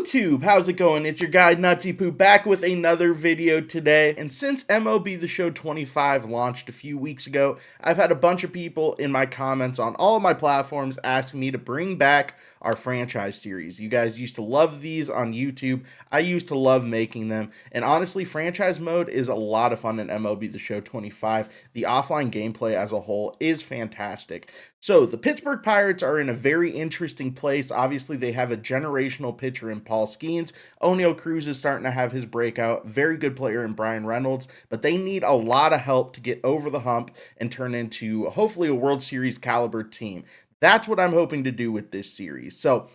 YouTube, how's it going? It's your guy Nutzypoo back with another video today. And since MLB the Show 25 launched a few weeks ago, I've had a bunch of people in my comments on all of my platforms asking me to bring back our franchise series. You guys used to love these on YouTube. I used to love making them. And honestly, franchise mode is a lot of fun in MLB the Show 25. The offline gameplay as a whole is fantastic. So the Pittsburgh Pirates are in a very interesting place. Obviously, they have a generational pitcher in Paul Skeens. O'Neal Cruz is starting to have his breakout. Very good player in Brian Reynolds. But they need a lot of help to get over the hump and turn into hopefully a World Series caliber team. That's what I'm hoping to do with this series. So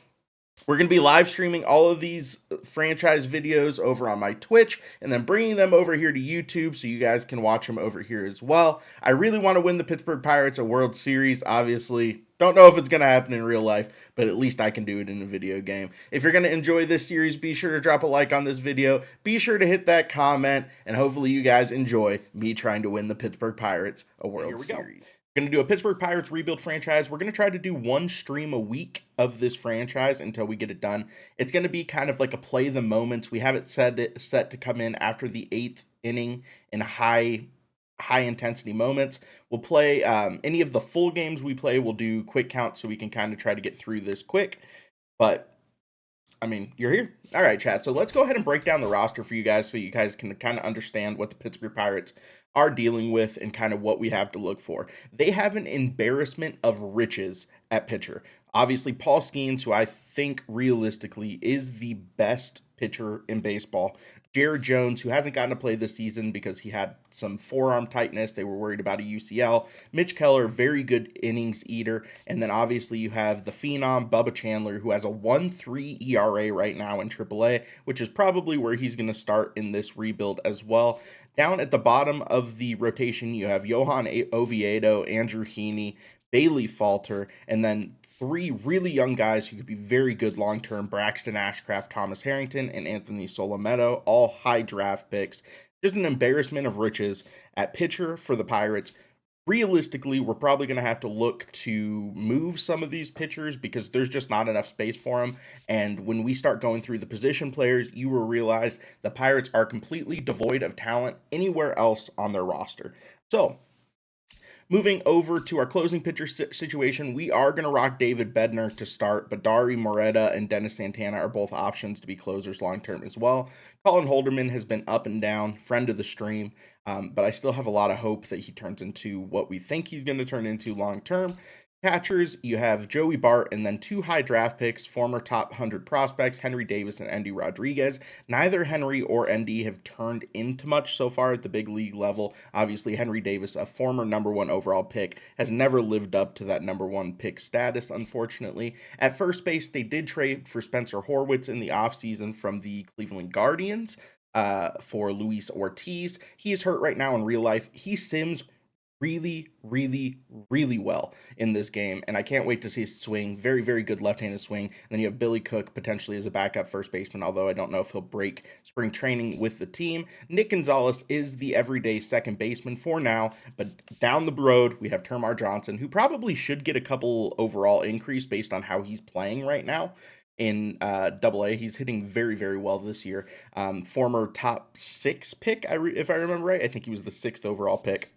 we're going to be live streaming all of these franchise videos over on my Twitch and then bringing them over here to YouTube so you guys can watch them over here as well. I really want to win the Pittsburgh Pirates a World Series, obviously. Don't know if it's going to happen in real life, but at least I can do it in a video game. If you're going to enjoy this series, be sure to drop a like on this video. Be sure to hit that comment, and hopefully you guys enjoy me trying to win the Pittsburgh Pirates a World Series. We're going to do a Pittsburgh Pirates rebuild franchise. We're going to try to do one stream a week of this franchise until we get it done. It's going to be kind of like a play the moments. We have it set to come in after the 8th inning in high intensity moments. We'll play any of the full games we play. We'll do quick count so we can kind of try to get through this quick. But I mean, you're here. All right, chat. So let's go ahead and break down the roster for you guys so you guys can kind of understand what the Pittsburgh Pirates are dealing with and kind of what we have to look for. They have an embarrassment of riches at pitcher. Obviously, Paul Skeens, who I think realistically is the best pitcher in baseball. Jared Jones, who hasn't gotten to play this season because he had some forearm tightness. They were worried about a UCL. Mitch Keller, very good innings eater. And then obviously you have the phenom Bubba Chandler, who has a 1.3 ERA right now in AAA, which is probably where he's going to start in this rebuild as well. Down at the bottom of the rotation, you have Johan Oviedo, Andrew Heaney, Bailey Falter, and then three really young guys who could be very good long-term: Braxton Ashcraft, Thomas Harrington, and Anthony Solometo, all high draft picks. Just an embarrassment of riches at pitcher for the Pirates. Realistically, we're probably going to have to look to move some of these pitchers because there's just not enough space for them. And when we start going through the position players, you will realize the Pirates are completely devoid of talent anywhere else on their roster. So moving over to our closing pitcher situation, we are going to rock David Bednar to start, but Dari Moreta and Dennis Santana are both options to be closers long-term as well. Colin Holderman has been up and down, friend of the stream, but I still have a lot of hope that he turns into what we think he's going to turn into long-term. Catchers, you have Joey Bart and then two high draft picks, former top 100 prospects, Henry Davis and Endy Rodriguez. Neither Henry or Endy have turned into much so far at the big league level. Obviously, Henry Davis, a former #1 overall pick, has never lived up to that #1 pick status, unfortunately. At first base, they did trade for Spencer Horwitz in the offseason from the Cleveland Guardians for Luis Ortiz. He is hurt right now in real life. He sims really well in this game, and I can't wait to see his swing. Very, very good left-handed swing. And then you have Billy Cook potentially as a backup first baseman, although I don't know if he'll break spring training with the team. Nick Gonzalez is the everyday second baseman for now, but down the road, we have Termar Johnson, who probably should get a couple overall increase based on how he's playing right now. In AA, he's hitting very, very well this year. Former top 6 pick, if I remember right. I think he was the 6th overall pick.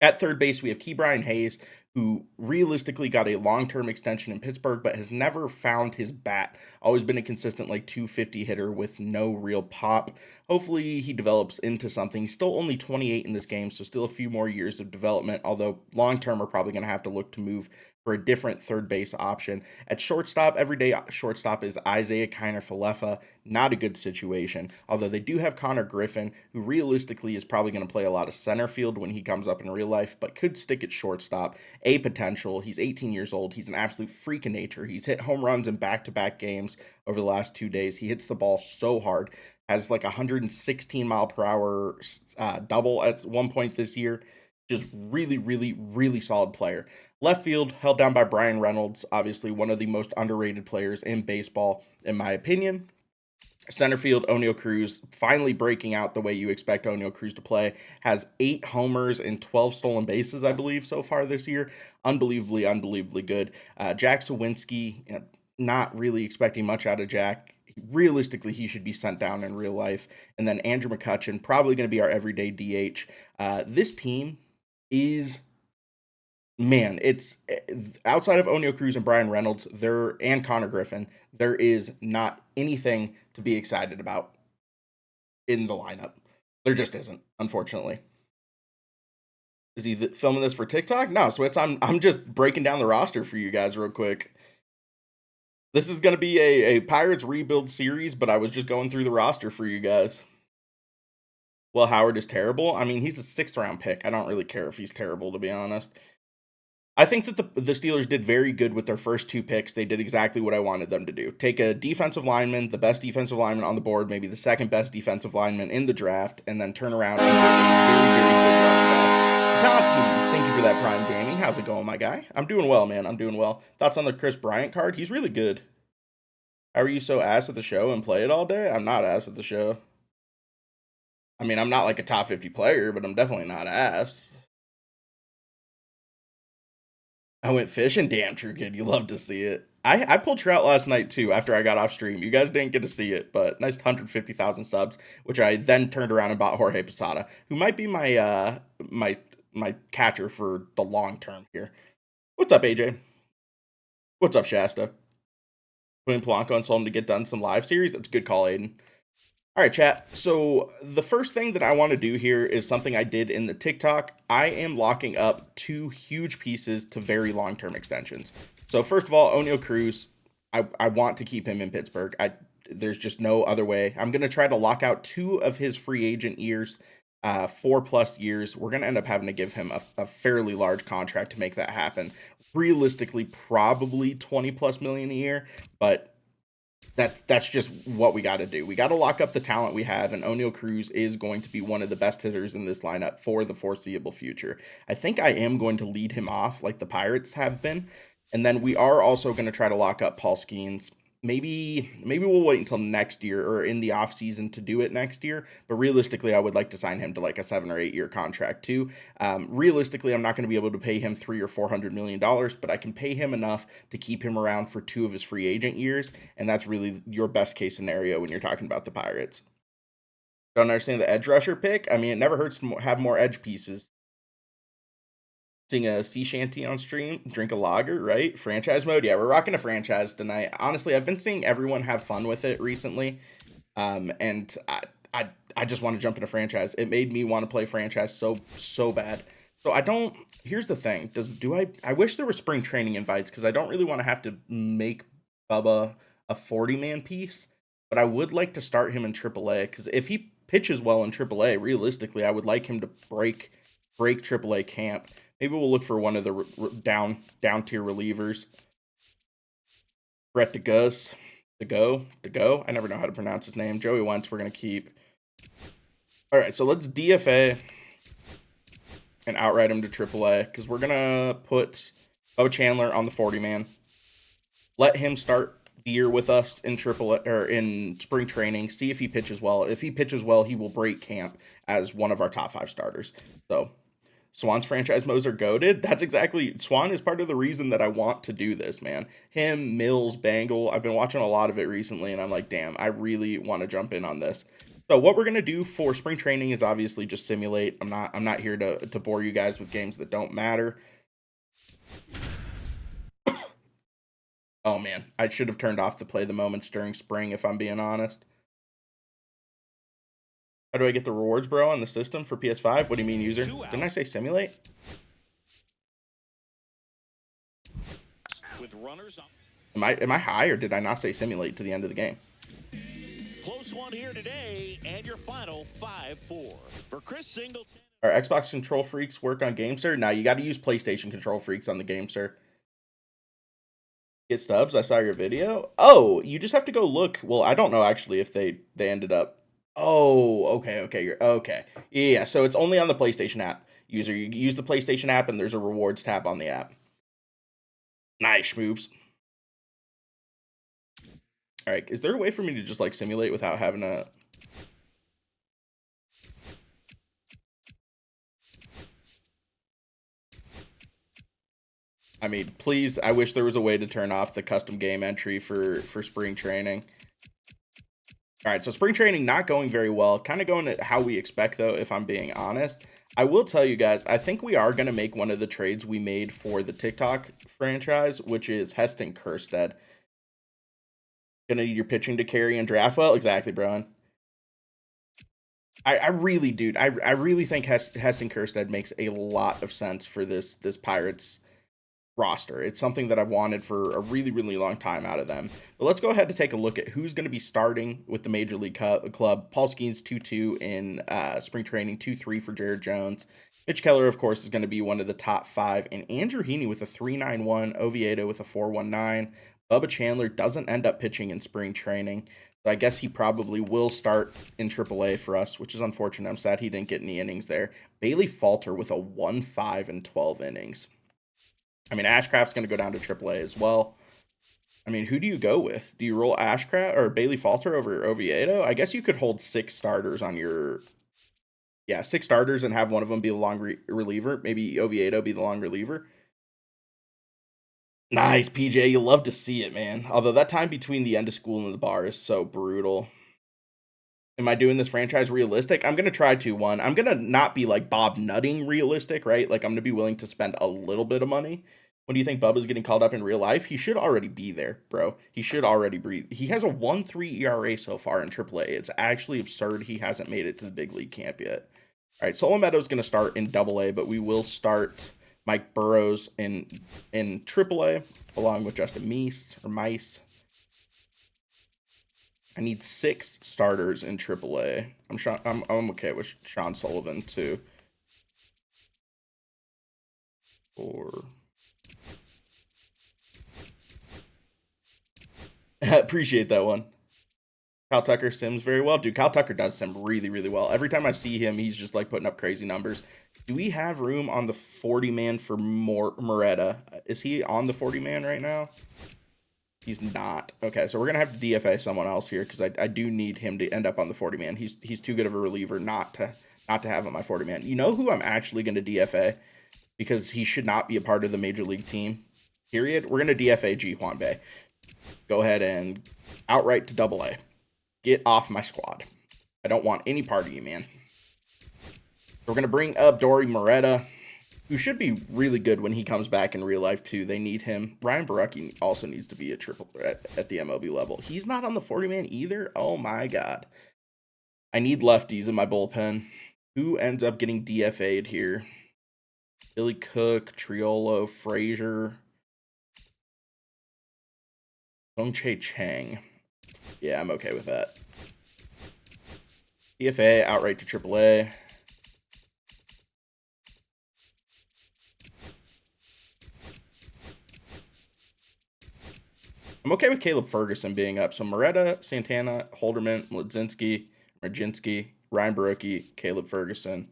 At third base, we have Ke'Bryan Hayes, who realistically got a long-term extension in Pittsburgh, but has never found his bat. Always been a consistent 250 hitter with no real pop. Hopefully he develops into something. He's still only 28 in this game, so still a few more years of development, although long-term we're probably going to have to look to move for a different third base option. At shortstop, everyday shortstop is Isaiah Kiner-Falefa. Not a good situation, although they do have Connor Griffin, who realistically is probably going to play a lot of center field when he comes up in real life, but could stick at shortstop. A potential. He's 18 years old. He's an absolute freak of nature. He's hit home runs in back-to-back games over the last 2 days. He hits the ball so hard. Has 116 mile per hour double at one point this year. Just really solid player. Left field, held down by Brian Reynolds, obviously one of the most underrated players in baseball, in my opinion. Center field, O'Neal Cruz, finally breaking out the way you expect O'Neal Cruz to play. Has 8 homers and 12 stolen bases, I believe, so far this year. Unbelievably good. Jack Sawinski, not really expecting much out of Jack. realistically, he should be sent down in real life. And then Andrew McCutchen, probably going to be our everyday DH. This team is, man, it's outside of Oneil Cruz and Brian Reynolds, and Connor Griffin, there is not anything to be excited about in the lineup. There just isn't, unfortunately. Is he filming this for TikTok? No, Switz, I'm just breaking down the roster for you guys real quick. This is going to be a Pirates rebuild series, but I was just going through the roster for you guys. Well, Howard is terrible. I mean, he's a 6th round pick. I don't really care if he's terrible, to be honest. I think that the Steelers did very good with their first 2 picks. They did exactly what I wanted them to do. Take a defensive lineman, the best defensive lineman on the board, maybe the 2nd best defensive lineman in the draft, and then turn around and get a very, very good running back. Nutzypoo, thank you for that Prime Gaming. How's it going, my guy? I'm doing well, man. I'm doing well. Thoughts on the Chris Bryant card? He's really good. How are you so ass at the show and play it all day? I'm not ass at the show. I mean, I'm not like a top 50 player, but I'm definitely not ass. I went fishing. Damn, true kid. You love to see it. I pulled trout last night too after I got off stream. You guys didn't get to see it, but nice 150,000 subs, which I then turned around and bought Jorge Posada, who might be my my catcher for the long term here. What's up, AJ? What's up, Shasta? Putting Polanco and Solom to get done some live series. That's a good call, Aiden. All right, chat. So the first thing that I want to do here is something I did in the TikTok. I am locking up 2 huge pieces to very long-term extensions. So first of all, Oneil Cruz, I want to keep him in Pittsburgh. There's just no other way. I'm going to try to lock out 2 of his free agent years, 4+ years. We're going to end up having to give him a fairly large contract to make that happen. Realistically, probably 20+ million a year, but that's just what we got to do. We got to lock up the talent we have, and Oneil Cruz is going to be one of the best hitters in this lineup for the foreseeable future. I think I am going to lead him off like the Pirates have been, and then we are also going to try to lock up Paul Skeens. Maybe we'll wait until next year or in the off season to do it next year. But realistically, I would like to sign him to like a 7 or 8 year contract too. Realistically, I'm not going to be able to pay him $300 or $400 million, but I can pay him enough to keep him around for 2 of his free agent years. And that's really your best case scenario when you're talking about the Pirates. Don't understand the edge rusher pick. I mean, it never hurts to have more edge pieces. Sing a sea shanty on stream, drink a lager, right? Franchise mode. Yeah, we're rocking a franchise tonight. Honestly, I've been seeing everyone have fun with it recently. And I just want to jump into franchise. It made me want to play franchise so bad. So here's the thing. I wish there were spring training invites because I don't really want to have to make Bubba a 40-man piece, but I would like to start him in AAA because if he pitches well in AAA, realistically, I would like him to break AAA camp. Maybe we'll look for one of the down tier relievers. Brett DeGos. DeGo. I never know how to pronounce his name. Joey Wentz we're going to keep. All right, so let's DFA and outright him to AAA because we're going to put Bo Chandler on the 40-man. Let him start the year with us in AAA or in spring training. See if he pitches well. If he pitches well, he will break camp as one of our top 5 starters. So Swan's franchise modes are goated. That's exactly, Swan is part of the reason that I want to do this, man. Him, Mills, Bangle. I've been watching a lot of it recently, and I'm like, damn, I really want to jump in on this. So what we're gonna do for spring training is obviously just simulate. I'm not here to bore you guys with games that don't matter. Oh man, I should have turned off the play the moments during spring if I'm being honest. How do I get the rewards, bro, on the system for PS5? What do you mean, user? Didn't I say simulate? With runners on. Am I high or did I not say simulate to the end of the game? Close one here today, and your final 5-4 for Chris Singleton. Our Xbox control freaks work on GameSir? Now you got to use PlayStation control freaks on the GameSir. Get stubs. I saw your video. Oh, you just have to go look. Well, I don't know actually if they ended up. Oh, okay, you're okay. Yeah, so it's only on the PlayStation app. You use the PlayStation app and there's a rewards tab on the app. Nice, schmoobs. All right, is there a way for me to just like simulate without having a... I mean, please, I wish there was a way to turn off the custom game entry for spring training. All right, so spring training not going very well. Kind of going at how we expect, though, if I'm being honest. I will tell you guys, I think we are going to make one of the trades we made for the TikTok franchise, which is Heston Kjerstad. Gonna need your pitching to carry and draft well. Exactly, Brian. I really, dude, I really think Heston Kjerstad makes a lot of sense for this Pirates roster. It's something that I've wanted for a really, really long time out of them. But let's go ahead and take a look at who's going to be starting with the Major League Club. Paul Skeens 2-2 in spring training, 2-3 for Jared Jones. Mitch Keller, of course, is going to be one of the top 5. And Andrew Heaney with a 3.91, Oviedo with a 4.19. Bubba Chandler doesn't end up pitching in spring training. So I guess he probably will start in AAA for us, which is unfortunate. I'm sad he didn't get any innings there. Bailey Falter with a 1.5 in 12 innings. I mean, Ashcraft's going to go down to AAA as well. I mean, who do you go with? Do you roll Ashcraft or Bailey Falter over Oviedo? I guess you could hold 6 starters on your... Yeah, 6 starters and have one of them be the long reliever. Maybe Oviedo be the long reliever. Nice, PJ. You love to see it, man. Although that time between the end of school and the bar is so brutal. Am I doing this franchise realistic? I'm going to try to, one. I'm going to not be like Bob Nutting realistic, right? Like, I'm going to be willing to spend a little bit of money. When do you think Bubba's getting called up in real life? He should already be there, bro. He should already breathe. He has a 1.3 ERA so far in AAA. It's actually absurd he hasn't made it to the big league camp yet. All right, Solo Meadows going to start in AA, but we will start Mike Burrows in AAA along with Justin Mice. I need 6 starters in AAA. I'm okay with Sean Sullivan too. Or appreciate that one. Kyle Tucker sims very well. Dude, Kyle Tucker does sim really, really well. Every time I see him, he's just like putting up crazy numbers. Do we have room on the 40-man for Moretta? Is he on the 40-man right now? He's not. Okay, so we're going to have to DFA someone else here because I do need him to end up on the 40-man. He's too good of a reliever not to have on my 40-man. You know who I'm actually going to DFA because he should not be a part of the Major League team, period? We're going to DFA Ji Hwan Bae. Go ahead and outright to AA. Get off my squad. I don't want any part of you, man. We're going to bring up Dory Moretta, who should be really good when he comes back in real life, too. They need him. Ryan Barucki also needs to be a triple threat at the MLB level. He's not on the 40-man either? Oh, my God. I need lefties in my bullpen. Who ends up getting DFA'd here? Billy Cook, Triolo, Frazier, Dong-Che Chang. Yeah, I'm okay with that. DFA, outright to AAA. I'm okay with Caleb Ferguson being up. So Moretta, Santana, Holderman, Mlodzinski, Ryan Barucki, Caleb Ferguson.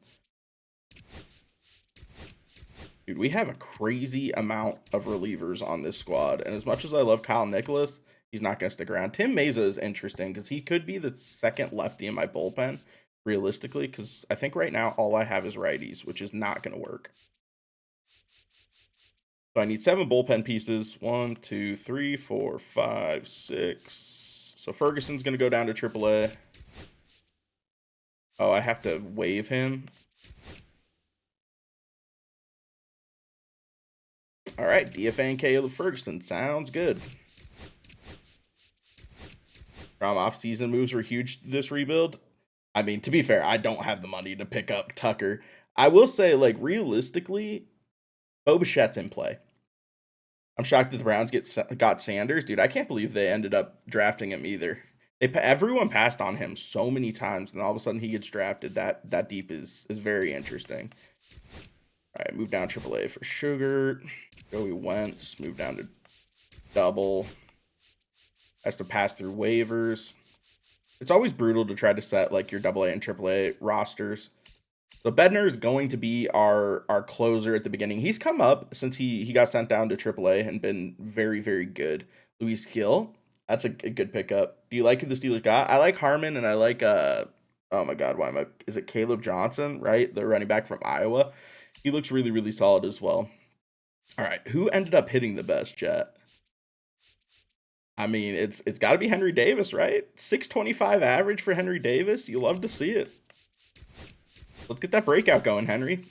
Dude, we have a crazy amount of relievers on this squad. And as much as I love Kyle Nicholas, he's not going to stick around. Tim Meza is interesting because he could be the second lefty in my bullpen, realistically, because I think right now all I have is righties, which is not going to work. So I need 7 bullpen pieces. 1, 2, 3, 4, 5, 6. So Ferguson's going to go down to AAA. Oh, I have to waive him. All right, DFA and Caleb Ferguson. Sounds good. Off-season moves were huge this rebuild. I mean, to be fair, I don't have the money to pick up Tucker. I will say, like, realistically, Bo Bichette's in play. I'm shocked that the Browns got Sanders. Dude, I can't believe they ended up drafting him either. Everyone passed on him so many times, and all of a sudden he gets drafted that deep is very interesting. All right, move down AAA for Sugar. Joey Wentz, move down to double. Has to pass through waivers. It's always brutal to try to set like your AA and AAA rosters. So Bednar is going to be our closer at the beginning. He's come up since he got sent down to AAA and been very, very good. Luis Gil, that's a good pickup. Do you like who the Steelers got? I like Harmon and I like oh my God, is it Caleb Johnson, right? The running back from Iowa. He looks really, really solid as well. All right, who ended up hitting the best, chat? I mean, it's got to be Henry Davis, right? 625 average for Henry Davis. You love to see it. Let's get that breakout going, Henry.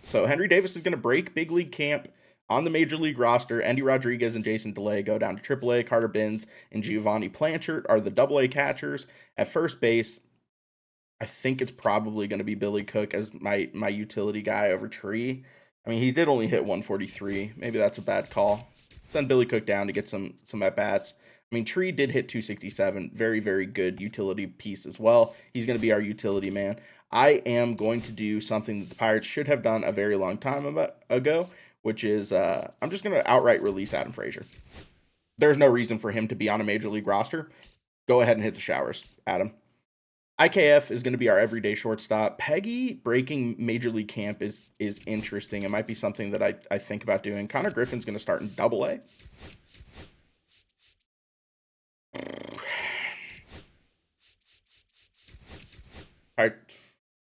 So Henry Davis is going to break big league camp on the major league roster. Endy Rodriguez and Jason DeLay go down to AAA. Carter Binns and Giovanni Blanchard are the AA catchers. At first base, I think it's probably going to be Billy Cook as my utility guy over Tree. I mean, he did only hit 143. Maybe that's a bad call. Send Billy Cook down to get some at-bats. I mean, Tree did hit 267. Very, very good utility piece as well. He's going to be our utility man. I am going to do something that the Pirates should have done a very long time ago, which is I'm just going to outright release Adam Frazier. There's no reason for him to be on a major league roster. Go ahead and hit the showers, Adam. IKF is going to be our everyday shortstop. Peggy breaking major league camp is interesting. It might be something that I think about doing. Connor Griffin's going to start in AA. All right.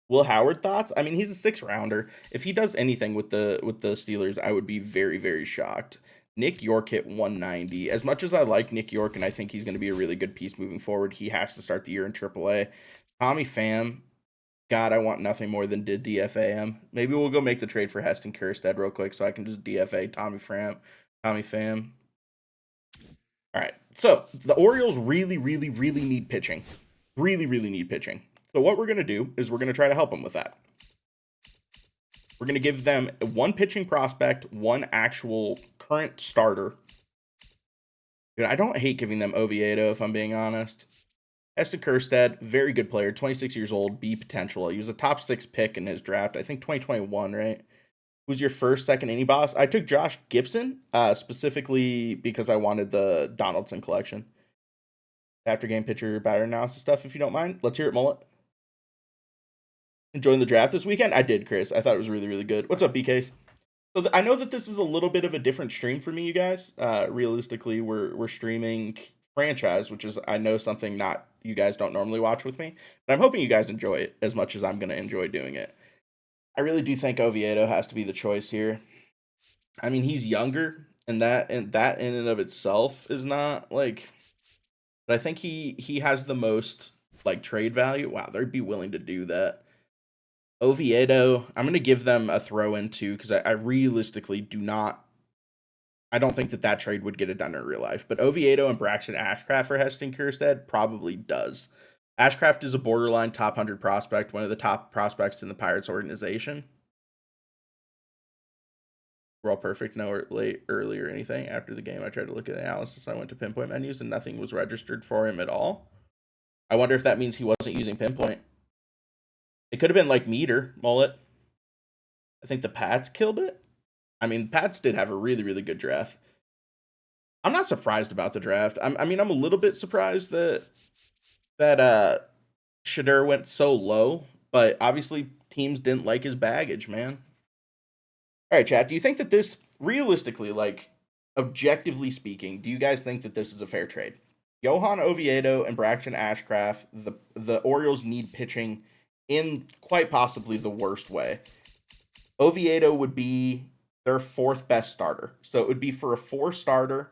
Will Howard thoughts? I mean, he's a 6th rounder. If he does anything with the Steelers, I would be very, very shocked. Nick York hit 190. As much as I like Nick York and I think he's going to be a really good piece moving forward, he has to start the year in AAA. Tommy Pham, God, I want nothing more than to DFA him. Maybe we'll go make the trade for Heston Kjerstad real quick so I can just DFA Tommy Pham. All right, so the Orioles really, really, really need pitching. Really, really need pitching. So what we're going to do is we're going to try to help them with that. We're going to give them one pitching prospect, one actual current starter. Dude, I don't hate giving them Oviedo, if I'm being honest. Heston Kjerstad, very good player, 26 years old, B potential. He was a top 6 pick in his draft, I think 2021, right? Who's your first, second inning boss? I took Josh Gibson, specifically because I wanted the Donaldson collection. After game pitcher, batter analysis stuff, if you don't mind. Let's hear it, Mullet. Enjoying the draft this weekend? I did, Chris. I thought it was really, really good. What's up, BKs? So I know that this is a little bit of a different stream for me, you guys. Realistically, we're streaming franchise, which is, I know, something not you guys don't normally watch with me. But I'm hoping you guys enjoy it as much as I'm going to enjoy doing it. I really do think Oviedo has to be the choice here. I mean, he's younger, and that in and of itself is not, like... But I think he has the most, like, trade value. Wow, they'd be willing to do that. Oviedo, I'm going to give them a throw in too, because I realistically I don't think that trade would get it done in real life. But Oviedo and Braxton Ashcraft for Heston Kjerstad probably does. Ashcraft is a borderline top 100 prospect, one of the top prospects in the Pirates organization. We're all perfect, no late, early, or anything. After the game, I tried to look at the analysis. I went to pinpoint menus, and nothing was registered for him at all. I wonder if that means he wasn't using pinpoint. It could have been like Meter, Mullet. I think the Pats killed it. I mean, Pats did have a really, really good draft. I'm not surprised about the draft. I'm a little bit surprised that Shadur went so low, but obviously teams didn't like his baggage, man. All right, chat. Do you think that this, realistically, like, objectively speaking, do you guys think that this is a fair trade? Johan Oviedo and Braxton Ashcraft, the Orioles need pitching in quite possibly the worst way. Oviedo would be their 4th best starter. So it would be for a 4 starter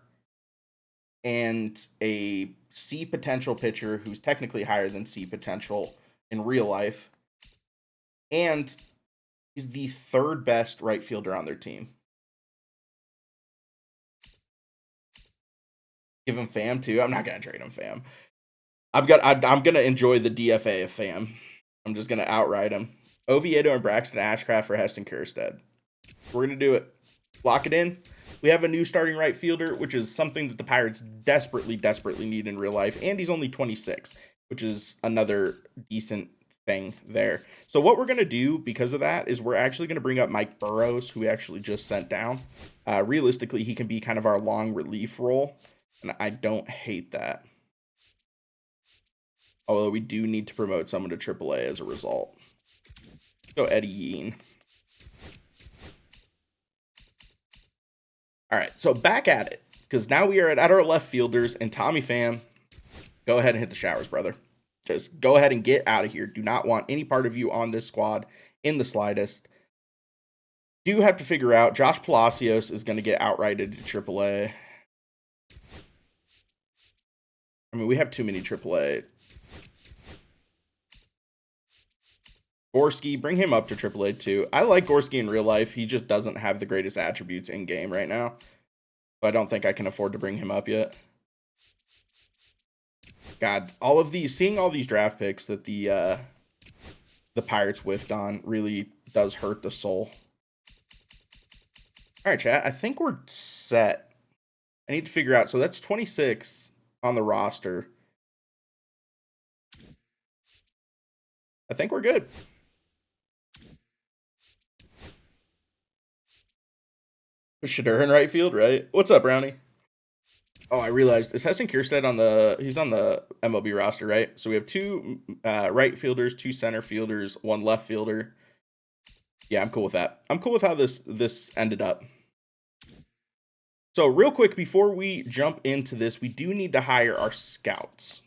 and a C potential pitcher who's technically higher than C potential in real life. And he's the 3rd best right fielder on their team. Give him Pham too. I'm not going to trade him Pham. I'm going to enjoy the DFA of Pham. I'm just going to outright him. Oviedo and Braxton Ashcraft for Heston Kjerstad. We're going to do it. Lock it in. We have a new starting right fielder, which is something that the Pirates desperately, desperately need in real life. And he's only 26, which is another decent thing there. So what we're going to do because of that is we're actually going to bring up Mike Burrows, who we actually just sent down. Realistically, he can be kind of our long relief role, and I don't hate that. Although we do need to promote someone to AAA as a result. Go Eddie Yean. All right, so back at it. Because now we are at our left fielders, and Tommy Pham, go ahead and hit the showers, brother. Just go ahead and get out of here. Do not want any part of you on this squad in the slightest. Do have to figure out, Josh Palacios is going to get outrighted to AAA. I mean, we have too many AAA. Gorski, bring him up to AAA too. I like Gorski in real life. He just doesn't have the greatest attributes in game right now. So I don't think I can afford to bring him up yet. God, seeing all these draft picks that the Pirates whiffed on really does hurt the soul. All right, chat. I think we're set. I need to figure out. So that's 26 on the roster. I think we're good. Shadur in right field, right? What's up, Brownie? Oh, I realized, is Heston Kjerstad he's on the MLB roster, right? So we have 2 right fielders, 2 center fielders, 1 left fielder. Yeah, I'm cool with that. I'm cool with how this ended up. So real quick, before we jump into this, we do need to hire our scouts.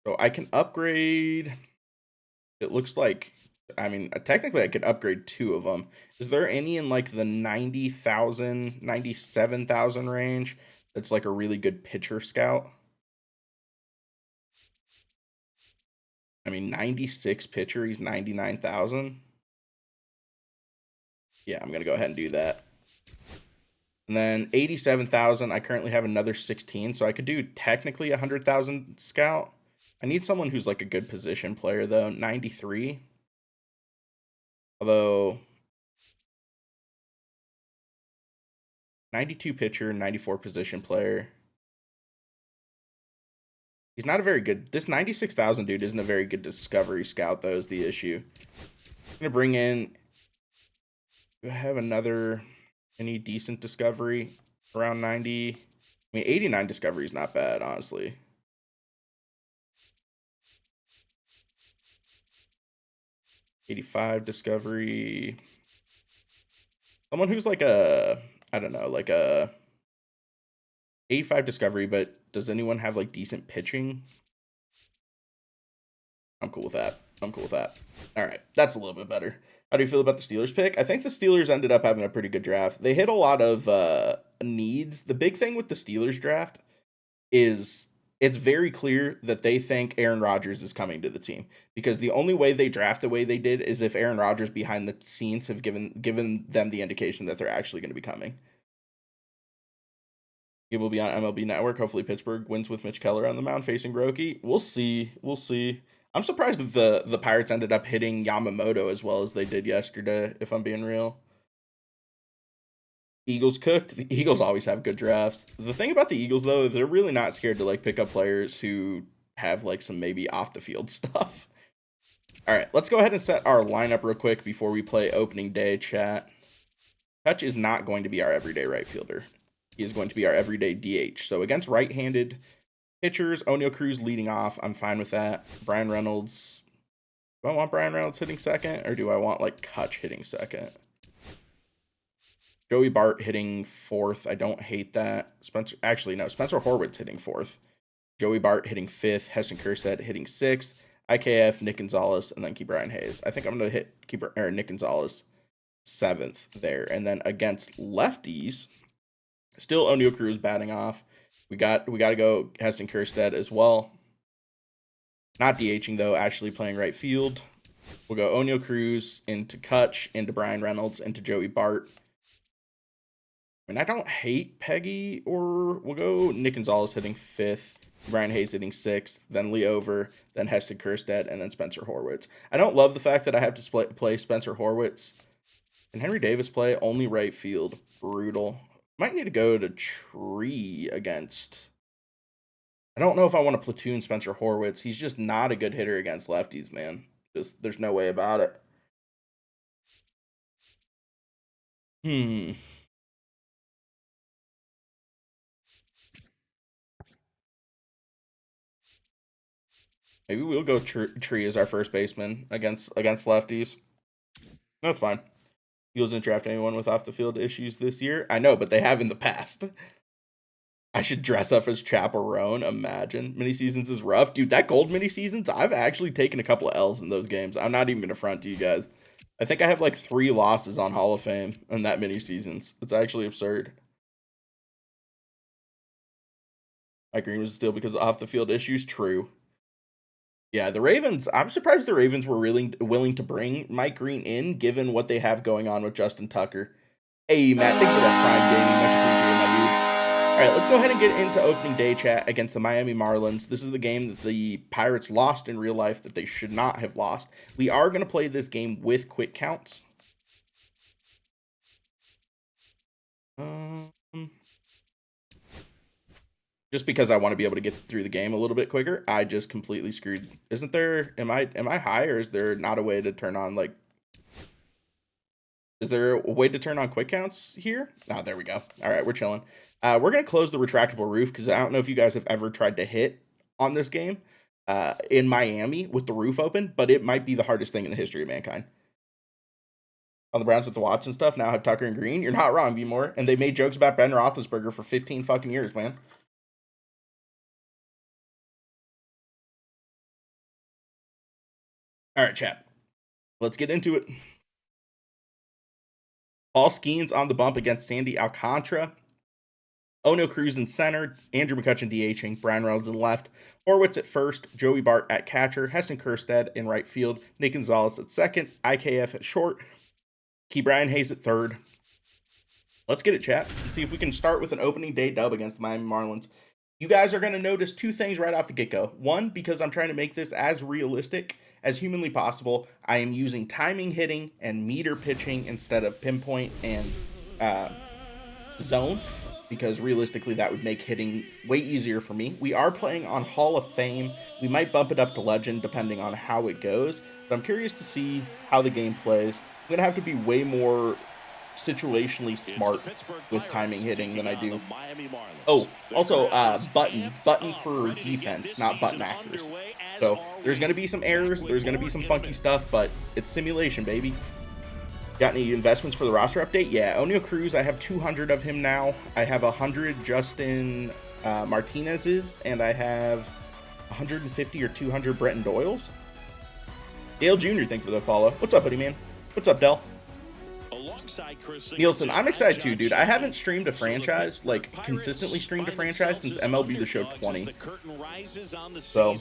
So I can upgrade, it looks like, I mean, technically I could upgrade 2 of them. Is there any in like the 90,000, 97,000 range that's like a really good pitcher scout? I mean, 96 pitcher, he's 99,000. Yeah, I'm going to go ahead and do that. And then 87,000, I currently have another 16, so I could do technically 100,000 scout. I need someone who's like a good position player though, 93. Although 92 pitcher, 94 position player. He's not a very good, this 96,000 dude isn't a very good discovery scout though, is the issue. I'm going to bring in, do I have any decent discovery around 90? I mean, 89 discovery is not bad, honestly. $85 discovery. Someone who's like I don't know, like a 85 discovery, but does anyone have like decent pitching? I'm cool with that. I'm cool with that. All right, that's a little bit better. How do you feel about the Steelers pick? I think the Steelers ended up having a pretty good draft. They hit a lot of needs. The big thing with the Steelers draft is it's very clear that they think Aaron Rodgers is coming to the team, because the only way they draft the way they did is if Aaron Rodgers behind the scenes have given them the indication that they're actually going to be coming. He will be on MLB Network. Hopefully Pittsburgh wins with Mitch Keller on the mound facing Roki. We'll see. We'll see. I'm surprised that the Pirates ended up hitting Yamamoto as well as they did yesterday, if I'm being real. Eagles cooked. The Eagles always have good drafts. The thing about the Eagles, though, is they're really not scared to like pick up players who have like some maybe off the field stuff. All right, let's go ahead and set our lineup real quick before we play opening day, chat. Hutch is not going to be our everyday right fielder. He is going to be our everyday DH. So against right-handed pitchers, Oneil Cruz leading off. I'm fine with that. Brian Reynolds. Do I want Brian Reynolds hitting second, or do I want like Hutch hitting second? Joey Bart hitting fourth. I don't hate that. Spencer Horwitz hitting fourth. Joey Bart hitting fifth. Heston Kjerstad hitting sixth. IKF, Nick Gonzalez, and then keep Brian Hayes. I think I'm going to keep Nick Gonzalez seventh there. And then against lefties, still Oneil Cruz batting off. We got to go Heston Kjerstad as well. Not DHing though, actually playing right field. We'll go Oneil Cruz into Kutch, into Brian Reynolds, into Joey Bart. I mean, I don't hate Peggy, or we'll go Nick Gonzalez hitting fifth, Brian Hayes hitting sixth, then Lee Over, then Heston Kjerstad, and then Spencer Horwitz. I don't love the fact that I have to play Spencer Horwitz. And Henry Davis play only right field. Brutal. Might need to go to Tree against... I don't know if I want to platoon Spencer Horwitz. He's just not a good hitter against lefties, man. There's no way about it. Maybe we'll go Tree as our first baseman against lefties. That's fine. Eagles didn't draft anyone with off the field issues this year. I know, but they have in the past. I should dress up as Chaperone. Imagine. Mini seasons is rough. Dude, that gold mini seasons, I've actually taken a couple of L's in those games. I'm not even going to front to you guys. I think I have like 3 losses on Hall of Fame in that mini seasons. It's actually absurd. Mike Green was still because of off-the-field issues. True. Yeah, the Ravens, I'm surprised the Ravens were really willing to bring Mike Green in, given what they have going on with Justin Tucker. Hey, Matt, thanks for that Prime Gaming. Much appreciated, my dude. All right, let's go ahead and get into opening day chat against the Miami Marlins. This is the game that the Pirates lost in real life that they should not have lost. We are going to play this game with quick counts. Just because I want to be able to get through the game a little bit quicker, I just completely screwed. Isn't there, am I high, or is there not a way to turn on, like, is there a way to turn on quick counts here? Oh, there we go. All right, we're chilling. We're going to close the retractable roof because I don't know if you guys have ever tried to hit on this game in Miami with the roof open, but it might be the hardest thing in the history of mankind. On the Browns with the Watson stuff, now have Tucker and Green. You're not wrong, B-More. And they made jokes about Ben Roethlisberger for 15 fucking years, man. All right, chat. Let's get into it. Paul Skeens on the bump against Sandy Alcantara. O'Neal Cruz in center, Andrew McCutchen DHing, Brian Reynolds in left, Horwitz at first, Joey Bart at catcher, Heston Kjerstad in right field, Nick Gonzalez at second, IKF at short, Key Brian Hayes at third. Let's get it, chat. Let's see if we can start with an opening day dub against the Miami Marlins. You guys are going to notice two things right off the get-go. One, because I'm trying to make this as realistic as humanly possible, I am using timing hitting and meter pitching instead of pinpoint and zone, because realistically that would make hitting way easier for me. We are playing on Hall of Fame. We might bump it up to Legend depending on how it goes, but I'm curious to see how the game plays. I'm going to have to be way more situationally smart with timing hitting than I do. Oh, also button for defense, not button accuracy. So there's going to be some errors, there's going to be some funky stuff, but it's simulation, baby. Got any investments for the roster update? Yeah, O'Neal Cruz, I have 200 of him now. I have 100 Justin Martinez's, and I have 150 or 200 Bretton Doyle's. Dale Jr., thank you for the follow. What's up, buddy, man? What's up, Del? Nielsen, I'm excited too, dude. I haven't streamed a franchise, like consistently streamed a franchise since MLB the Show 20. So,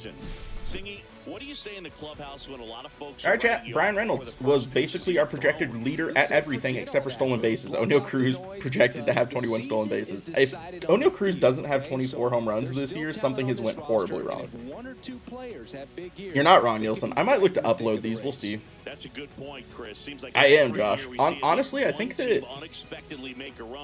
what do you say in the clubhouse when a lot of folks? All right, chat. Brian Reynolds was basically our projected leader at everything except for stolen bases. O'Neal Cruz projected to have 21 stolen bases. If O'Neal Cruz doesn't have 24 home runs this year, something has went horribly wrong. You're not wrong, Nielsen. I might look to upload these. We'll see. That's a good point, Chris. Seems like I am, Josh. Honestly, I think that.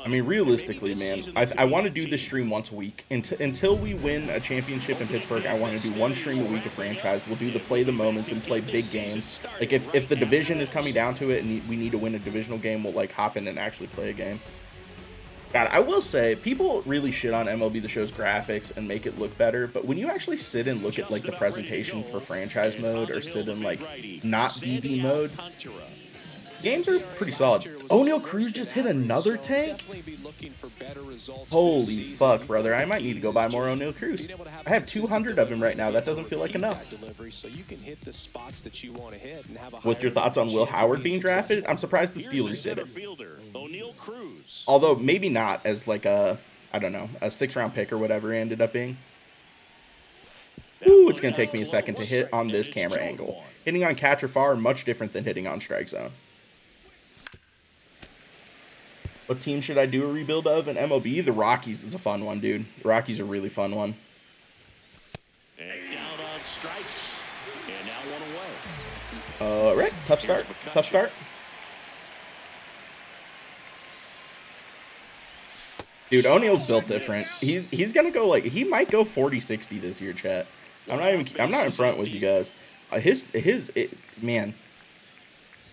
I mean, realistically, man, I want to do this stream once a week until we win a championship in Pittsburgh. I want to do one stream a week of franchise. We'll do the play the moments and play big games. Like if the division is coming down to it and we need to win a divisional game, we'll like hop in and actually play a game. God, I will say people really shit on MLB the Show's graphics and make it look better, but when you actually sit and look at like the presentation for franchise mode or sit in like not DB modes, games are pretty solid. O'Neal Cruz just hit another tank? Holy fuck, brother. I might need to go buy more O'Neal Cruz. I have 200 of him right now. That doesn't feel like enough. With your thoughts on Will Howard being drafted? I'm surprised the Steelers did it. Although maybe not as like a, I don't know, a 6th-round pick or whatever it ended up being. Ooh, it's going to take me a second to hit on this camera angle. Hitting on catch or far, much different than hitting on strike zone. What team should I do a rebuild of in MLB? The Rockies is a fun one, dude. The Rockies are a really fun one. And down on strikes. And now one away. All right, tough start. Tough start. Dude, O'Neal's built different. He's gonna go like he might go 40-60 this year, chat. I'm not in front with you guys. Man.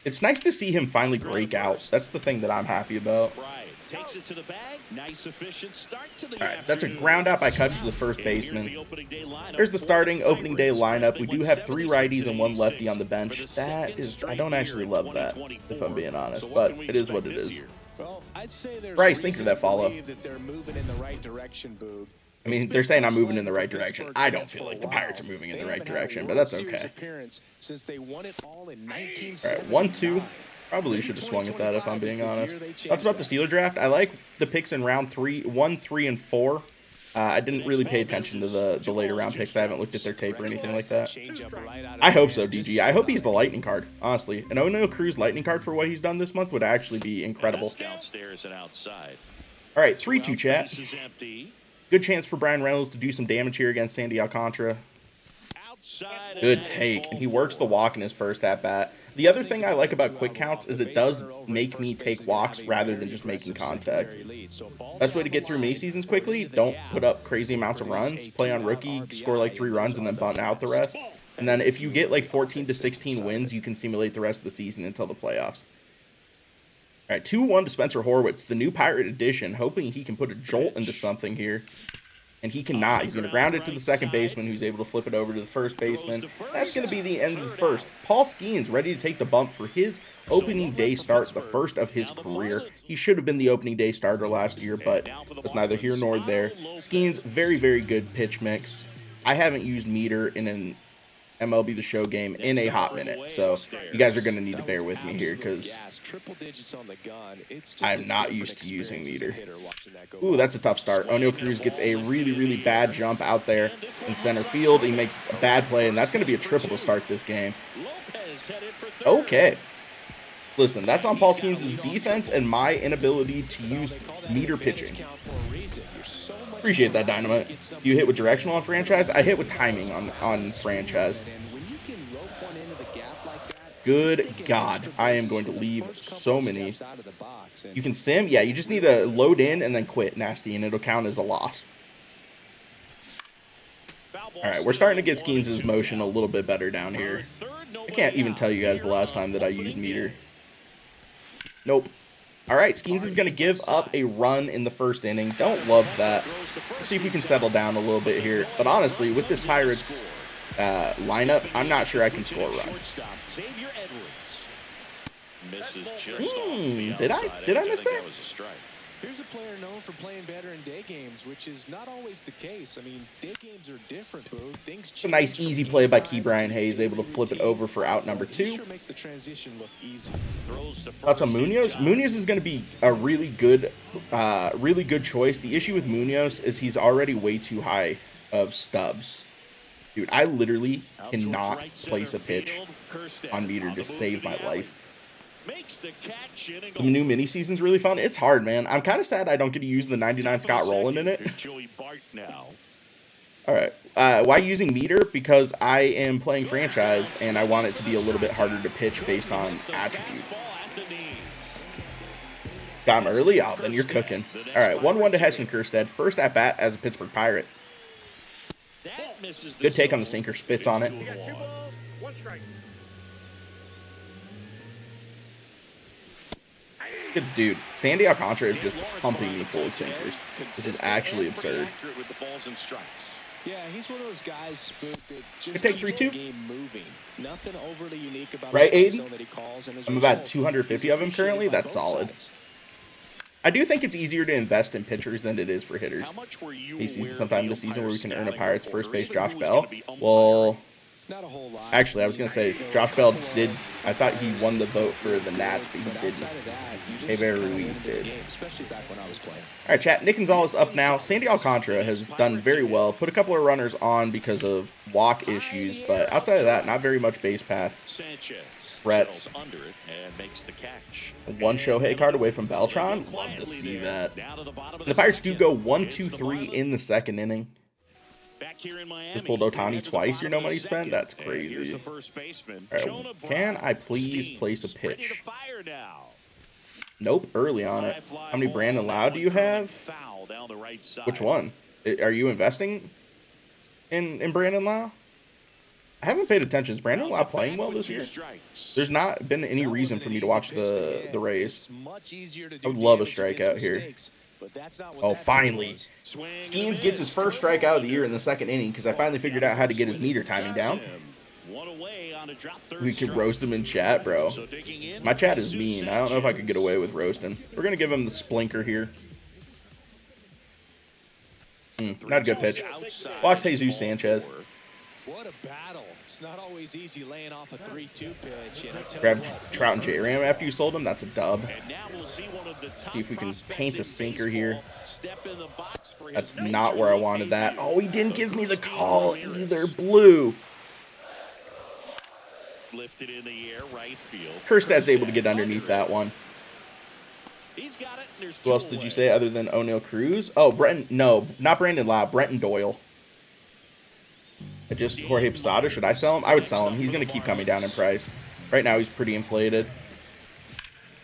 It's nice to see him finally break out. That's the thing that I'm happy about. Takes it to the bag. Nice efficient start to the All right, that's a ground out by Kutch to the first baseman. There's the starting opening day lineup. We do have 3 righties and 1 lefty on the bench. That is, I don't actually love that, if I'm being honest, but it is what it is. Bryce, thanks for that follow. I mean, they're saying I'm moving in the right direction. I don't feel like the Pirates are moving in the right direction, but that's okay. All right, 1-2. Probably should have swung at that if I'm being honest. That's about the Steeler draft. I like the picks in round 3, 1, 3, and 4. I didn't really pay attention to the later round picks. I haven't looked at their tape or anything like that. I hope so, DG. I hope he's the lightning card, honestly. An O'Neal Cruz lightning card for what he's done this month would actually be incredible. All right, 3-2 chat. Good chance for Brian Reynolds to do some damage here against Sandy Alcantara. Good take, and he works the walk in his first at-bat. The other thing I like about quick counts is it does make me take walks rather than just making contact. Best way to get through mini seasons quickly, don't put up crazy amounts of runs, play on rookie, score like 3 runs, and then bunt out the rest. And then if you get like 14 to 16 wins, you can simulate the rest of the season until the playoffs. All right, 2-1 to Spencer Horwitz, the new Pirate edition, hoping he can put a jolt into something here. And he cannot. He's going to ground it to the second baseman, who's able to flip it over to the first baseman. That's going to be the end of the first. Paul Skeens ready to take the bump for his opening day start, the first of his career. He should have been the opening day starter last year, but it's neither here nor there. Skeens, very, very good pitch mix. I haven't used meter in an MLB the Show game in a hot minute, so you guys are going to need to bear with me here because I'm not used to using meter. Ooh, that's a tough start. O'Neal Cruz gets a really, really bad jump out there in center field. He makes a bad play, and that's going to be a triple to start this game. Okay. Listen, that's on Paul Skeens' defense and my inability to use meter pitching. Appreciate that, Dynamite. You hit with directional on franchise? I hit with timing on franchise. Good God. I am going to leave so many. You can sim? Yeah, you just need to load in and then quit, Nasty, and it'll count as a loss. All right, we're starting to get Skeens' motion a little bit better down here. I can't even tell you guys the last time that I used meter. Nope. All right, Skeens is going to give up a run in the first inning. Don't love that. Let's see if we can settle down a little bit here. But honestly, with this Pirates lineup, I'm not sure I can score a run. Did I miss that? Here's a player known for playing better in day games, which is not always the case. I mean, day games are different, Boo. Things change. A nice easy play by Key Brian Hayes, able to flip it over for out number 2. Thoughts on Munoz? Munoz is going to be a really good choice. The issue with Munoz is he's already way too high of stubs. Dude, I literally cannot place a pitch on meter to save my life. The new mini season's really fun. It's hard, man. I'm kind of sad I don't get to use the 99 Scott Rowland in it. All right. Why using meter? Because I am playing franchise, and I want it to be a little bit harder to pitch based on attributes. Got him early? Oh, then you're cooking. All right, 1-1 to Heston Kjerstad. First at-bat as a Pittsburgh Pirate. Good take on the sinker. Spits on it. Good dude. Sandy Alcantara is just pumping me full of sinkers. This is actually absurd. Yeah, he's one of those guys that just take keeps 3-2. the game moving. Nothing overly unique about right, his Aiden? that he calls, and as I'm a about result, 250 of him currently. That's solid. I do think it's easier to invest in pitchers than it is for hitters. He sees sometime this season where we can earn a Pirates first base Josh Bell. Well, Not a whole lot. actually, I was going to say, Josh Bell did. I thought he won the vote for the Nats, but he didn't. Outside of that, you just Javier don't Ruiz have the did. game, especially back when I was playing. All right, chat. Nick Gonzalez up now. Sandy Alcantara has done very well. Put a couple of runners on because of walk issues, but outside of that, not very much base path. Threats. One Shohei card away from Beltran. Love to see that. And the Pirates do go 1-2-3 in the second inning. Just pulled Ohtani twice. Your no money spent? That's crazy. All right, can I please place a pitch? Nope, early on it. How many Brandon Lau do you have? Which one? Are you investing in Brandon Lau? I haven't paid attention. Is Brandon Lau playing well this year? There's not been any reason for me to watch the Rays. I would love a strikeout here. Oh, finally. Skeens gets his first strikeout of the year in the second inning because I finally figured out how to get his meter timing down. We could roast him in chat, bro. My chat is mean. I don't know if I could get away with roasting. We're going to give him the splinker here. Not a good pitch. Walks Jesus Sanchez. What a battle. It's not always easy laying off a 3-2 pitch. And Grab Trout and J-Ram after you sold him. That's a dub. and now we'll see one of the top See if we can prospects paint a in sinker baseball here. step in the box for his That's major not where I league wanted that. debut. Oh, he didn't give me the call either. Blue. Lifted in the air, right field. Kerstad's able to get underneath that one. He's got it. There's Who else did you say other than O'Neal Cruz? Oh, Brenton. No, not Brandon Lau. Brenton Doyle. Just Jorge Posada. Should I sell him? I would sell him. He's going to keep coming down in price. Right now, he's pretty inflated.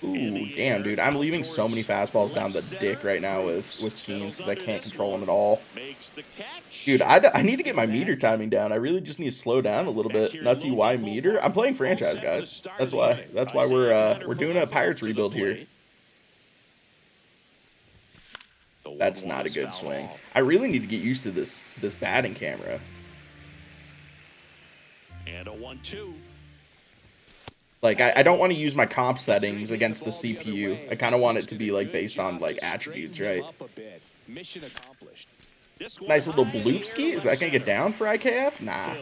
Ooh, damn, dude. I'm leaving so many fastballs down the dick right now with Skeens because I can't control them at all. Dude, I need to get my meter timing down. I really just need to slow down a little bit. Nutsy, why meter? I'm playing franchise, guys. That's why. That's why we're doing a Pirates rebuild here. That's not a good swing. I really need to get used to this batting camera. And a 1-2. Like, I don't want to use my comp settings against the CPU. I kind of want it to be, like, based on, like, attributes, right? Mission accomplished. Nice little bloopski. Is that going to get down for IKF? Nah.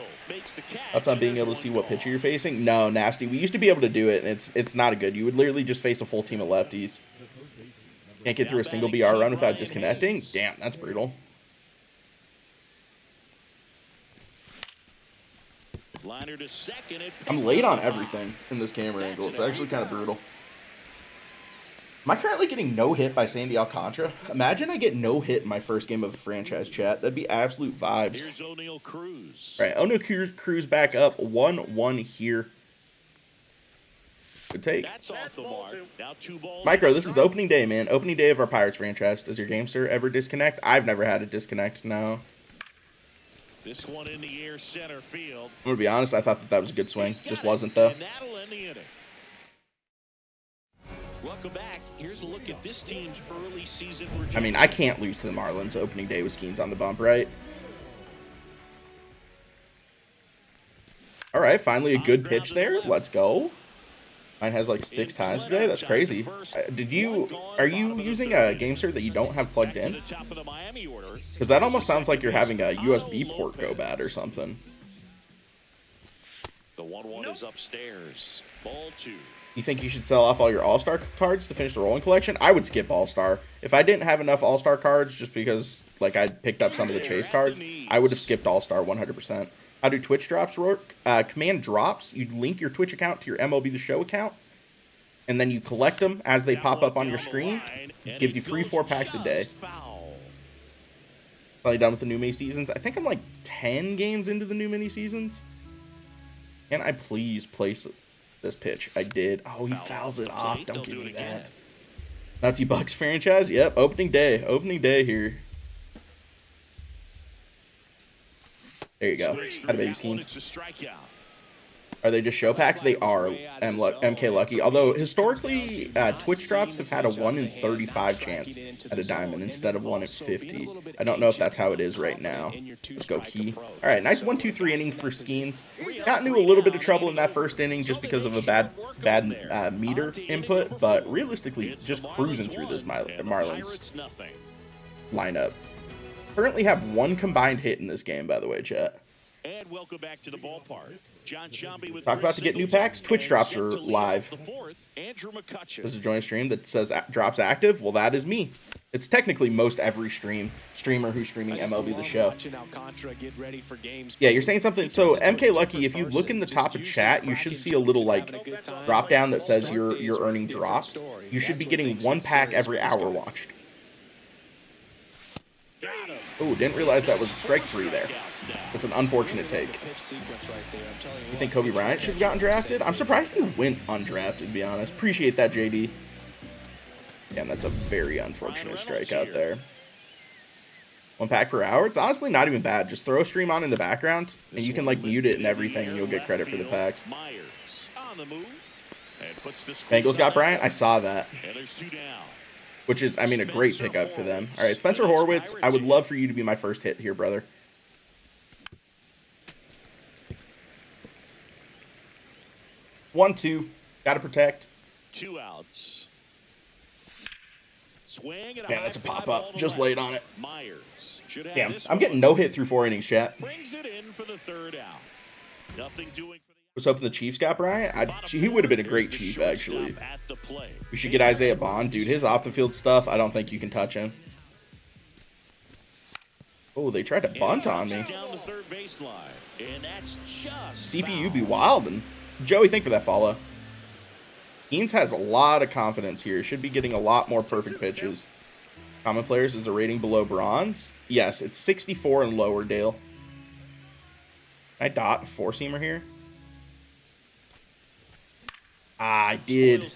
That's on being able to see what pitcher you're facing? No, nasty. We used to be able to do it, and it's not good. You would literally just face a full team of lefties. Can't get through a single BR run without disconnecting? Damn, that's brutal. I'm late on everything in this camera angle. It's actually kind of brutal. Am I currently getting no hit by Sandy Alcantara? Imagine I get no hit in my first game of franchise chat. That'd be absolute vibes. Here's O'Neal Cruz. All right, O'Neal Cruz back up 1-1 here. Good take. That's off the mark. Now 2 balls. Micro, this is opening day, man. Opening day of our Pirates franchise. Does your game, sir, ever disconnect? I've never had a disconnect, no. This one in the air, center field. I'm going to be honest, I thought that was a good swing. Just wasn't, though. And that'll end the inning. Welcome back. Here's a look at this team's early season return. I mean, I can't lose to the Marlins opening day with Skeens on the bump, right? All right, finally a good pitch there. Let's go. Mine has like 6 times today. That's crazy. Are you using a game cert that you don't have plugged in? Because that almost sounds like you're having a USB port go bad or something. The 1-1 is upstairs. Ball 2. You think you should sell off all your All-Star cards to finish the rolling collection? I would skip All-Star. If I didn't have enough All-Star cards just because like I picked up some of the chase cards, I would have skipped All-Star 100%. How do Twitch drops work? Command drops. You link your Twitch account to your MLB the Show account, and then you collect them as they pop up on your screen. It gives you free 4 packs a day. Finally done with the new mini seasons. I think I'm like 10 games into the new mini seasons. Can I please place this pitch? I did. Oh, he fouls it off. Don't give me that. Nutsy Bucks franchise. Yep, opening day. Opening day here. There you go. How to baby Skeens. Are they just show packs? They are MK Lucky. Although, historically, Twitch drops have had a 1 in 35 chance at a diamond instead of 1 in 50. I don't know if that's how it is right now. Let's go Key. All right, nice 1-2-3 inning for Skeens. Got into a little bit of trouble in that first inning just because of a bad meter input, but realistically, just cruising through this Marlins lineup. Currently have 1 combined hit in this game, by the way, chat. And welcome back to the ballpark. John Shambi with Talk about to get new packs. Twitch drops are live. This is a joint stream that says drops active. Well, that is me. It's technically most every streamer who's streaming MLB the Show. Yeah, you're saying something. So MK Lucky, if you look in the top of chat, you should see a little like drop down that says you're earning drops. You should be getting 1 pack every hour watched. Oh, didn't realize that was strike 3 there. That's an unfortunate take. You think Kobe Bryant should have gotten drafted? I'm surprised he went undrafted, to be honest. Appreciate that, JD. Damn, that's a very unfortunate strikeout there. 1 pack per hour? It's honestly not even bad. Just throw a stream on in the background, and you can like mute it and everything, and you'll get credit for the packs. Bengals got Bryant? I saw that. Which is, I mean, a great pickup for them. All right, Spencer Horwitz, I would love for you to be my first hit here, brother. 1-2. Got to protect. 2 outs. Swing and Man, that's a high fly pop-up. ball to Just left. laid on it. Myers should have Damn, this I'm one. getting no hit through 4 innings, chat. Brings it in for the third out. Nothing doing for the Was hoping the Chiefs got Bryant. He would have been a great Chief, actually. at the plate. We should get Isaiah Bond. Dude, his off-the-field stuff, I don't think you can touch him. Oh, they tried to bunt on me. Down the third baseline, and that's just CPU be wildin'. Joey, thank for that follow. Eanes has a lot of confidence here. Should be getting a lot more perfect pitches. Common players is a rating below bronze. Yes, it's 64 and lower, Dale. Can I dot a four-seamer here? I did.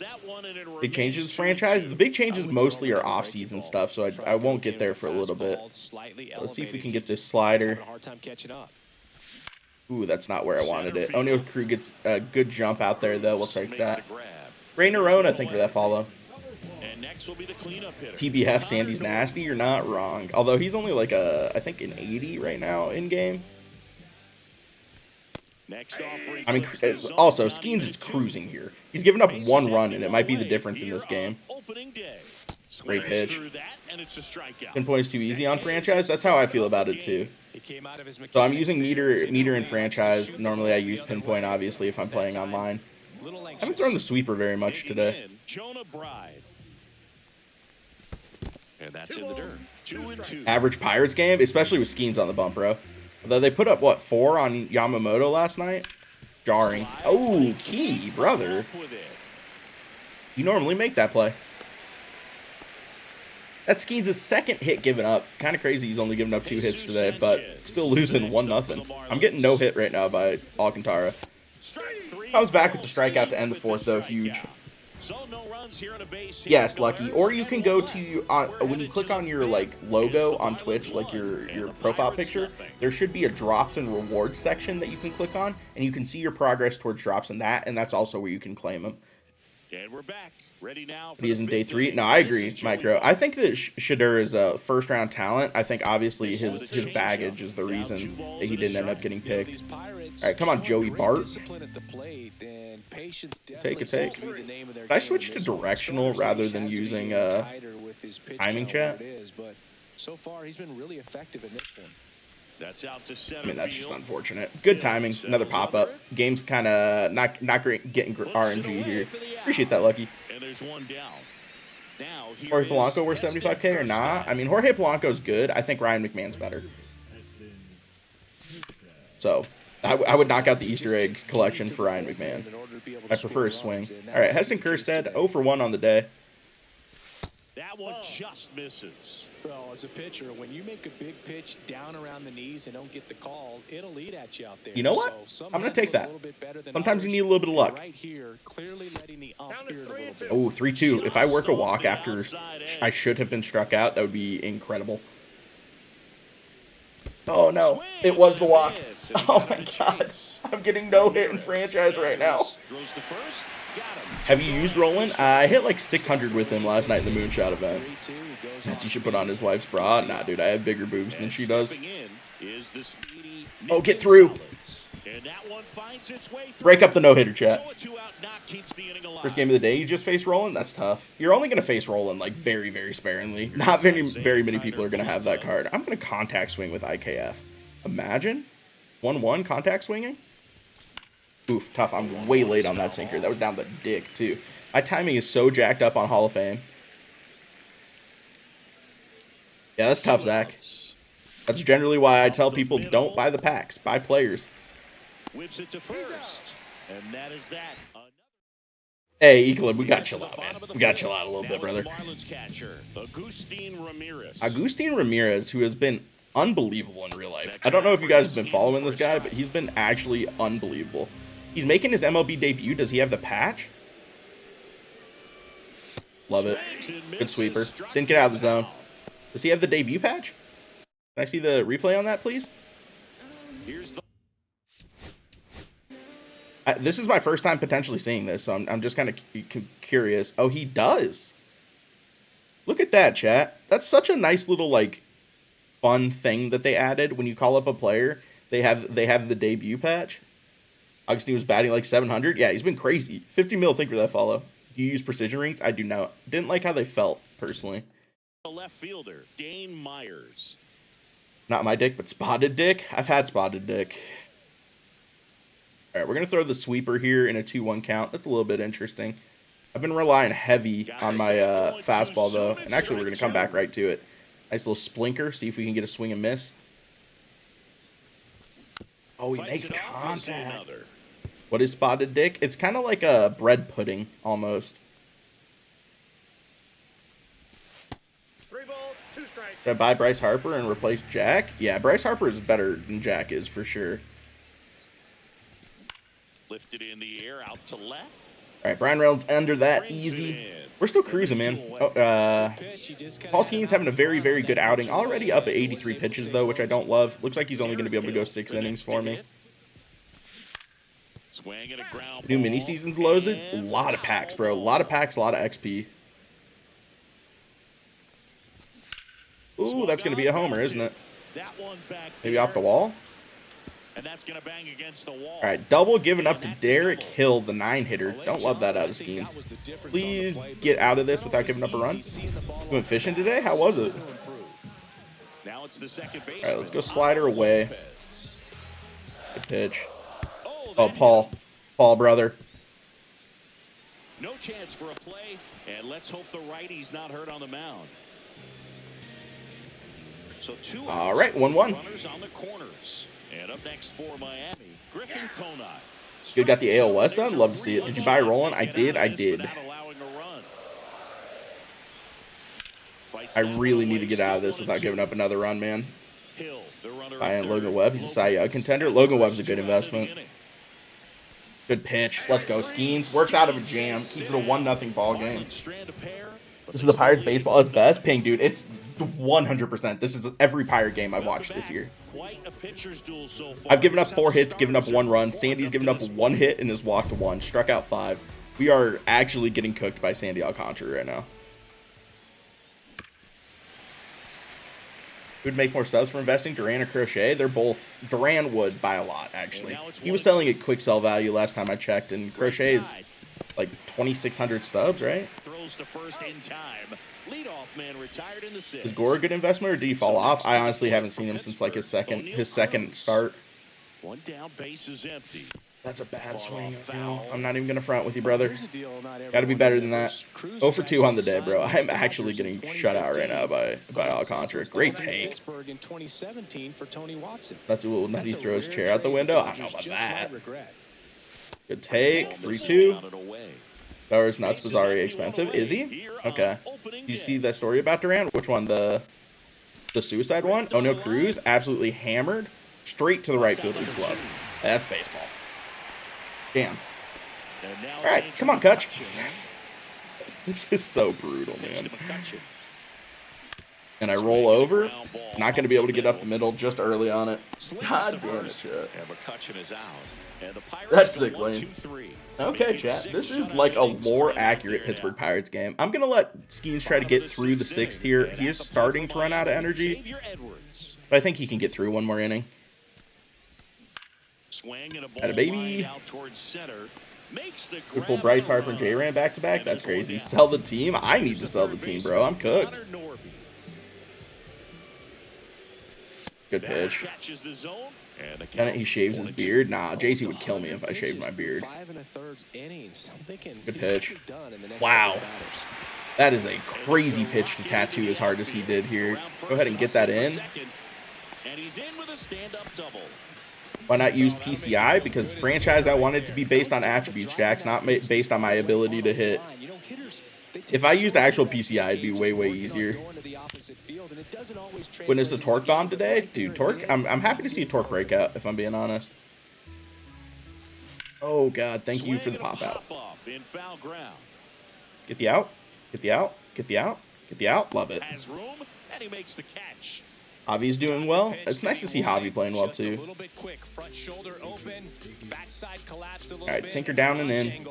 Big changes in this franchise. The big changes mostly are off-season stuff, so I won't get there for a little bit. Let's see if we can get this slider. Ooh, that's not where I wanted it. O'Neal Crew gets a good jump out there, though. We'll take that. Ray Nerona, thank you for that follow. TBF, Sandy's nasty. You're not wrong. Although he's only like I think an 80 right now in game. I mean, also, Skeens is cruising here. He's given up 1 run, and it might be the difference in this game. Great pitch. Pinpoint's too easy on franchise. That's how I feel about it, too. So I'm using meter in franchise. Normally I use pinpoint, obviously, if I'm playing online. I haven't thrown the sweeper very much today. And that's in the dirt. 2-2. Average Pirates game, especially with Skeens on the bump, bro. Although they put up, what, 4 on Yamamoto last night? Jarring. Oh, key, brother. You normally make that play. That's Skeens' second hit given up. Kind of crazy he's only given up 2 hits today, but still losing 1-0. I'm getting no hit right now by Alcantara. Comes back with the strikeout to end the 4th, though. Huge. Yes, Lucky. Or you can go to, when you click on your logo on Twitch, like your profile picture, there should be a drops and rewards section that you can click on, and you can see your progress towards drops in that, and that's also where you can claim them. And we're back. Ready now. But he is in day 3. No, I agree, Micro. I think that Shadur is a first-round talent. I think, obviously, his baggage is the reason that he didn't end up getting picked. All right, come on, Joey Bart. Take a take. Did I switch to directional rather than using timing chat? So far, he's been really effective in this one. That's out to center. I mean, that's just unfortunate. Good timing. Another pop-up. Game's kind of not great getting RNG here. Appreciate that, Lucky. And there's one down. Now, Jorge Polanco worth 75K or not? I mean, Jorge Polanco's good. I think Ryan McMahon's better. So, I would knock out the Easter egg collection for Ryan McMahon. I prefer a swing. All right, Heston Kjerstad, 0 for 1 on the day. That one just misses. Well, as a pitcher, when you make a big pitch down around the knees and don't get the call, it'll eat at you out there. You know what? I'm going to take that. Sometimes you need a little bit of luck. Right here, clearly letting the ump hear it a little bit. Oh, 3-2. If I work a walk after I should have been struck out, that would be incredible. Oh, no. It was the walk. Oh, my God. I'm getting no hit in franchise right now. Have you used Roland? I hit like 600 with him last night in the Moonshot event. He should put on his wife's bra. Nah, dude, I have bigger boobs than she does. Oh, get through. Break up the no-hitter, chat. First game of the day, you just face Roland? That's tough. You're only going to face Roland, like, very, very sparingly. Not very many people are going to have that card. I'm going to contact swing with IKF. Imagine. 1-1 contact swinging? Oof, tough. I'm way late on that sinker. That was down the dick, too. My timing is so jacked up on Hall of Fame. Yeah, that's tough, Zach. That's generally why I tell people don't buy the packs. Buy players. Whips it to first. And that is that. Hey, Ecolib, we got to chill out, man. We got to chill out a little bit, brother. Agustin Ramirez, who has been unbelievable in real life. I don't know if you guys have been following this guy, but he's been actually unbelievable. He's making his MLB debut. Does he have the patch? Love it. Good sweeper. Didn't get out of the zone. Does he have the debut patch? Can I see the replay on that, please? This is my first time potentially seeing this, so I'm just kind of curious. Oh, he does. Look at that, chat. That's such a nice little, like, fun thing that they added. When you call up a player, they have the debut patch. Augustine was batting like 700. Yeah, he's been crazy. 50 mil, thank you for that follow. Do you use precision rings? I do not. Didn't like how they felt, personally. The left fielder, Dane Myers. Not my dick, but spotted dick. I've had spotted dick. All right, we're going to throw the sweeper here in a 2-1 count. That's a little bit interesting. I've been relying heavy on my fastball, though. And actually, we're going to come back right to it. Nice little splinker. See if we can get a swing and miss. Oh, he makes contact. What is spotted dick? It's kind of like a bread pudding, almost. Should I buy Bryce Harper and replace Jack? Yeah, Bryce Harper is better than Jack is, for sure. Lifted in the air out to left. All right, Brian Reynolds under that, easy. We're still cruising, man. Paul Skeens having a very, very good outing. Already up at 83 pitches, though, which I don't love. Looks like he's only going to be able to go 6 innings for me. New mini seasons loaded. A lot of packs, bro. A lot of packs, a lot of XP. Ooh, that's going to be a homer, isn't it? Maybe off the wall? And that's going to bang against the wall. All right, double given up to Derek Hill, the 9-hitter. Don't love that out of Skeens. Please get out of this without giving up a run. You went fishing today? How was it? Now it's the second base. All right, let's go slider away. Good pitch. Oh, Paul, brother. No chance for a play, and let's hope the righty's not hurt on the mound. So all right, 1-1. Runners on the corners. And up next for Miami, Griffin Conine. Good, got the AL West done. Love to see it. Did you buy Roland? I did. I really need to get out of this without giving up another run, man. Buying Logan Webb. He's a Cy Young contender. Logan Webb's a good investment. Good pitch. Let's go. Skeens works out of a jam. Keeps it a 1-0 ball game. This is the Pirates baseball. It's best. Ping, dude. It's 100%. This is every Pirate game I've watched this year. I've given up 4 hits, given up 1 run. Sandy's given up 1 hit and has walked 1. Struck out 5. We are actually getting cooked by Sandy Alcantara right now. Who'd make more stubs for investing, Duran or Crochet? They're both. Duran would by a lot, actually. He was selling at quick sell value last time I checked, and Crochet is like 2,600 stubs, right? Throws to first in time. Leadoff man retired in the 6th. Is Gore a good investment, or did he fall off? I honestly haven't seen him since like his second start. 1 down, base is empty. That's a bad swing. No, I'm not even gonna front with you, brother. Got to be better than that. 0 for 2 on the day, bro. I'm actually getting shut out right now by Alcantara. Great take. That's a little nutty throws chair out the window. I don't know about that. Good take. 3-2. Bowers Nuts was already expensive. Is he? Okay. You see that story about Durant? Which one? The suicide one? Oh no, Cruz absolutely hammered straight to the right fielder's glove. That's baseball. Damn. All right, come on, Kutch. This is so brutal, man. And I roll over. Not going to be able to get up the middle just early on it. God damn it, Chet. That's sick, Lane. Okay, chat. This is like a more accurate Pittsburgh Pirates game. I'm going to let Skeens try to get through the 6th here. He is starting to run out of energy. But I think he can get through 1 more inning. Had a baby. Could pull Bryce Harper and J-Ran back-to-back. That's crazy. Sell the team? I need to sell the team, bro. I'm cooked. Good pitch. And he shaves his beard. Nah, JC would kill me if I shaved my beard. Good pitch. Wow. That is a crazy pitch to tattoo as hard as he did here. Go ahead and get that in. Why not use PCI? Because franchise I want it to be based on attributes, Jax, not based on my ability to hit. If I used actual PCI, it'd be way, way easier. Witnessed a torque bomb today? Dude, torque, I'm happy to see a torque breakout, if I'm being honest. Oh, God, thank you for the pop-out. Get the out. Get the out. Get the out. Get the out. Love it. Javi's doing well. It's nice to see Javi playing well, too. All right, sinker down and in.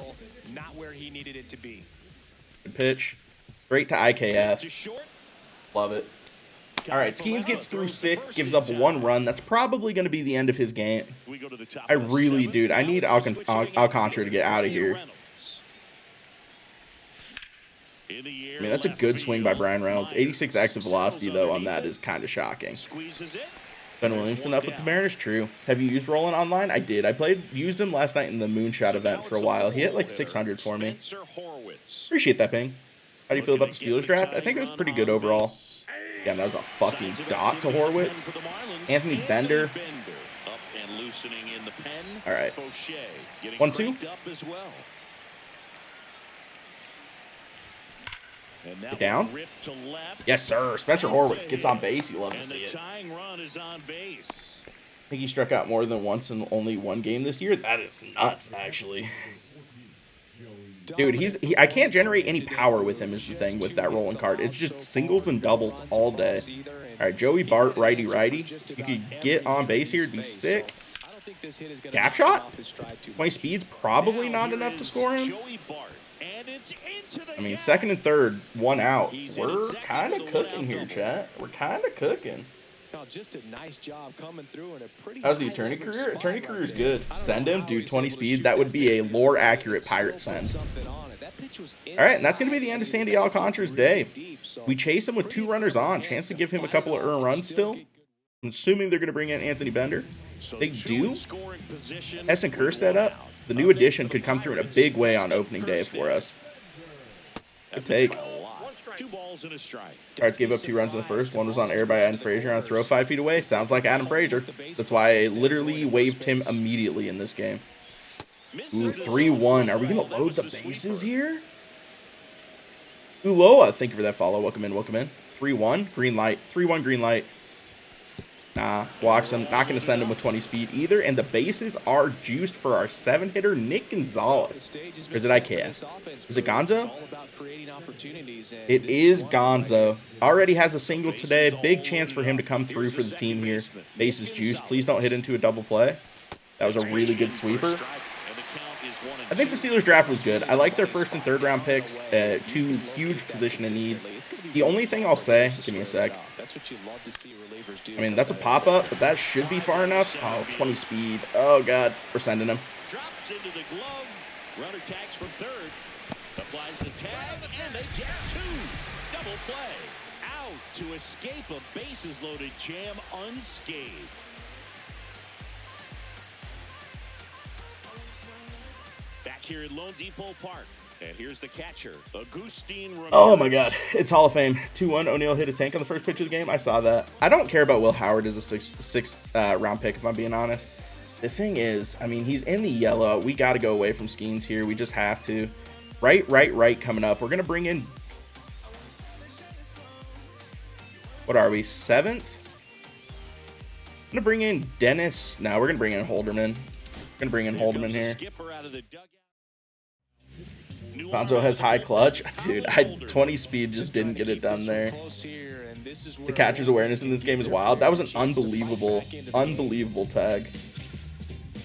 Good pitch. Straight to IKF. Love it. All right, Skeens gets through 6, gives up 1 run. That's probably going to be the end of his game. I really, dude, I need Alcantara to get out of here. I mean, that's a good swing by Brian Reynolds. 86 exit velocity, though, on that is kind of shocking. Ben Williamson up with the Mariners, true. Have you used Roland online? I did. I used him last night in the Moonshot event for a while. He hit like 600 for me. Appreciate that, Ping. How do you feel about the Steelers draft? I think it was pretty good overall. Damn, that was a fucking dot to Horwitz. Anthony Bender. All right. 1-2. Get down. Yes, sir. Spencer Horwitz gets on base. You love to see it. I think he struck out more than once in only one game this year. That is nuts, actually. Dude, I can't generate any power with him is the thing with that rolling card. It's just singles and doubles all day. All right, Joey Bart, righty-righty. If you could get on base here, it'd be sick. Gap shot? 20 speed's probably not enough to score him. I mean, second and third, one out. We're kind of cooking here, chat. We're kind of cooking. Just a nice job coming through in a pretty. How's the attorney career? Attorney career is good. Send him, dude. 20 speed. That would be a lore accurate pirate send. All right, and that's going to be the end of Sandy Alcantara's day. We chase him with 2 runners on. Chance to give him a couple of earned runs still. I'm assuming they're going to bring in Anthony Bender. They do. Essen Kerstead up. The new addition could come through in a big way on opening day for us. Good take. Pirates gave up 2 runs in the first. One was on air by Adam Frazier on a throw 5 feet away. Sounds like Adam Frazier. That's why I literally waived him immediately in this game. Ooh, 3-1. Are we going to load the bases here? Uloa, thank you for that follow. Welcome in, welcome in. 3-1, green light. 3-1, green light. Nah, walks him. Not going to send him with 20 speed either. And the bases are juiced for our 7-hitter, Nick Gonzalez. Or is it IKF? Is it Gonzo? It is Gonzo. Already has a single today. Big chance for him to come through for the team here. Bases juiced. Please don't hit into a double play. That was a really good sweeper. I think the Steelers draft was good. I like their first and third round picks. 2 huge position needs. The only thing I'll say, give me a sec. I mean, that's a pop-up, but that should be far enough. Oh, 20 speed. Oh, God. We're sending him. Drops into the glove. Runner tags from third. Applies the tag, and they get 2. Double play. Out to escape a bases-loaded jam unscathed. Back here at Lone Depot Park. And here's the catcher, Agustin Ramirez. Oh, my God. It's Hall of Fame. 2-1. O'Neal hit a tank on the first pitch of the game. I saw that. I don't care about Will Howard as a sixth round pick, if I'm being honest. The thing is, I mean, he's in the yellow. We got to go away from Skeens here. We just have to. Right coming up. We're going to bring in... What are we? 7th? I'm going to bring in Dennis. No, we're going to bring in Holderman. We're going to bring in Holderman here. Gonzo has high clutch. Dude, 20 speed just didn't get it done there. The catcher's awareness in this game is wild. That was an unbelievable tag.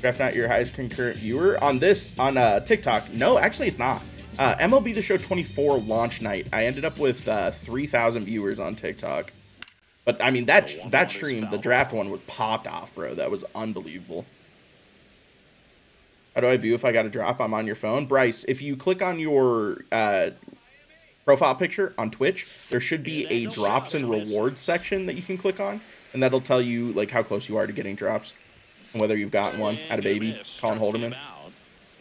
Draft not your highest concurrent viewer on TikTok. No, actually it's not. MLB the Show 24 launch night. I ended up with 3,000 viewers on TikTok. But I mean that stream, the draft one, was popped off, bro. That was unbelievable. How do I view if I got a drop? I'm on your phone. Bryce, if you click on your profile picture on Twitch, there should be a drops and rewards section that you can click on, and that'll tell you like how close you are to getting drops and whether you've gotten one. At a baby, Colin Holderman.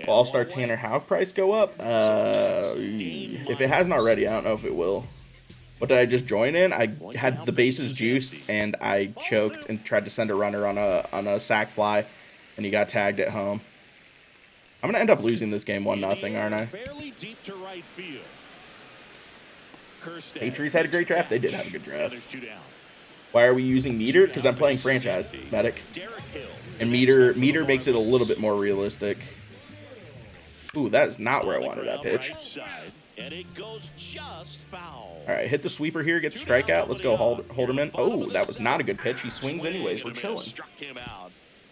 Will All-Star Tanner Houck price go up? If it hasn't already, I don't know if it will. What did I just join in? I had the bases juiced, and I choked and tried to send a runner on a sac fly, and he got tagged at home. I'm going to end up losing this game 1-0, aren't I? Patriots had a great draft. They did have a good draft. Why are we using meter? Because I'm playing franchise medic. And meter makes it a little bit more realistic. Ooh, that is not where I wanted that pitch. All right, hit the sweeper here, get the strikeout. Let's go, Holderman. Oh, that was not a good pitch. He swings anyways. We're chilling.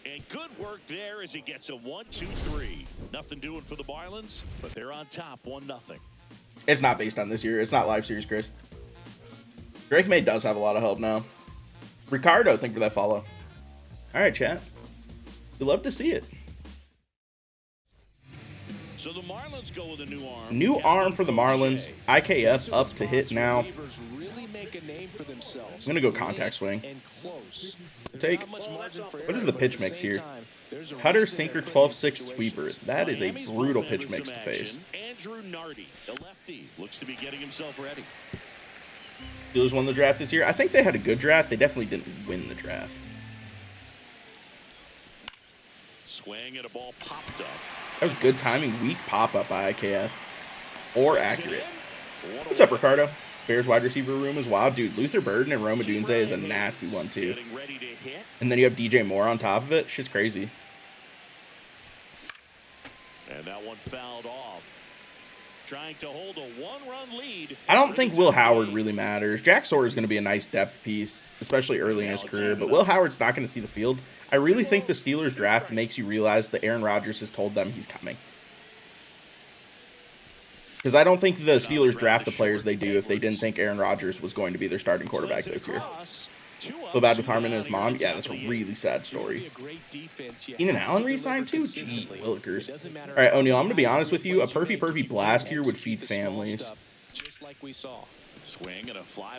And good work there as he gets a 1-2-3. Nothing doing for the Marlins, but they're on top 1-0. It's not based on this year. It's not live series, Chris. Drake May does have a lot of help now. Ricardo, thank you for that follow. All right, chat. We love to see it. So the Marlins go with a new arm. New arm for the Marlins. IKF up to hit now. I'm going to go contact swing. Take. What is the pitch mix here? Cutter, sinker, 12-6 sweeper. That is a brutal pitch mix to face. Andrew Nardi, the lefty, looks to be getting himself ready. Steelers won the draft this year. I think they had a good draft. They definitely didn't win the draft. Swing at a ball popped up. That was good timing. Weak pop-up by IKF. Or accurate. What's up, Ricardo? Bears wide receiver room is wild. Dude, Luther Burden and Rome Odunze is a nasty one, too. And then you have DJ Moore on top of it. Shit's crazy. And that one fouled off. Trying to hold a one-run lead. I don't think Will Howard really matters. Jack Sawyer is going to be a nice depth piece, especially early in his career, but Will Howard's not going to see the field. I really think the Steelers draft makes you realize that Aaron Rodgers has told them he's coming. Because I don't think the Steelers draft the players they do if they didn't think Aaron Rodgers was going to be their starting quarterback this year. Feel bad with Harmon and his mom? Yeah, that's a really sad story. Keenan Allen re-signed too? Gee, Willikers. All right, O'Neal, I'm going to be honest with you. A perfy blast here would feed families. And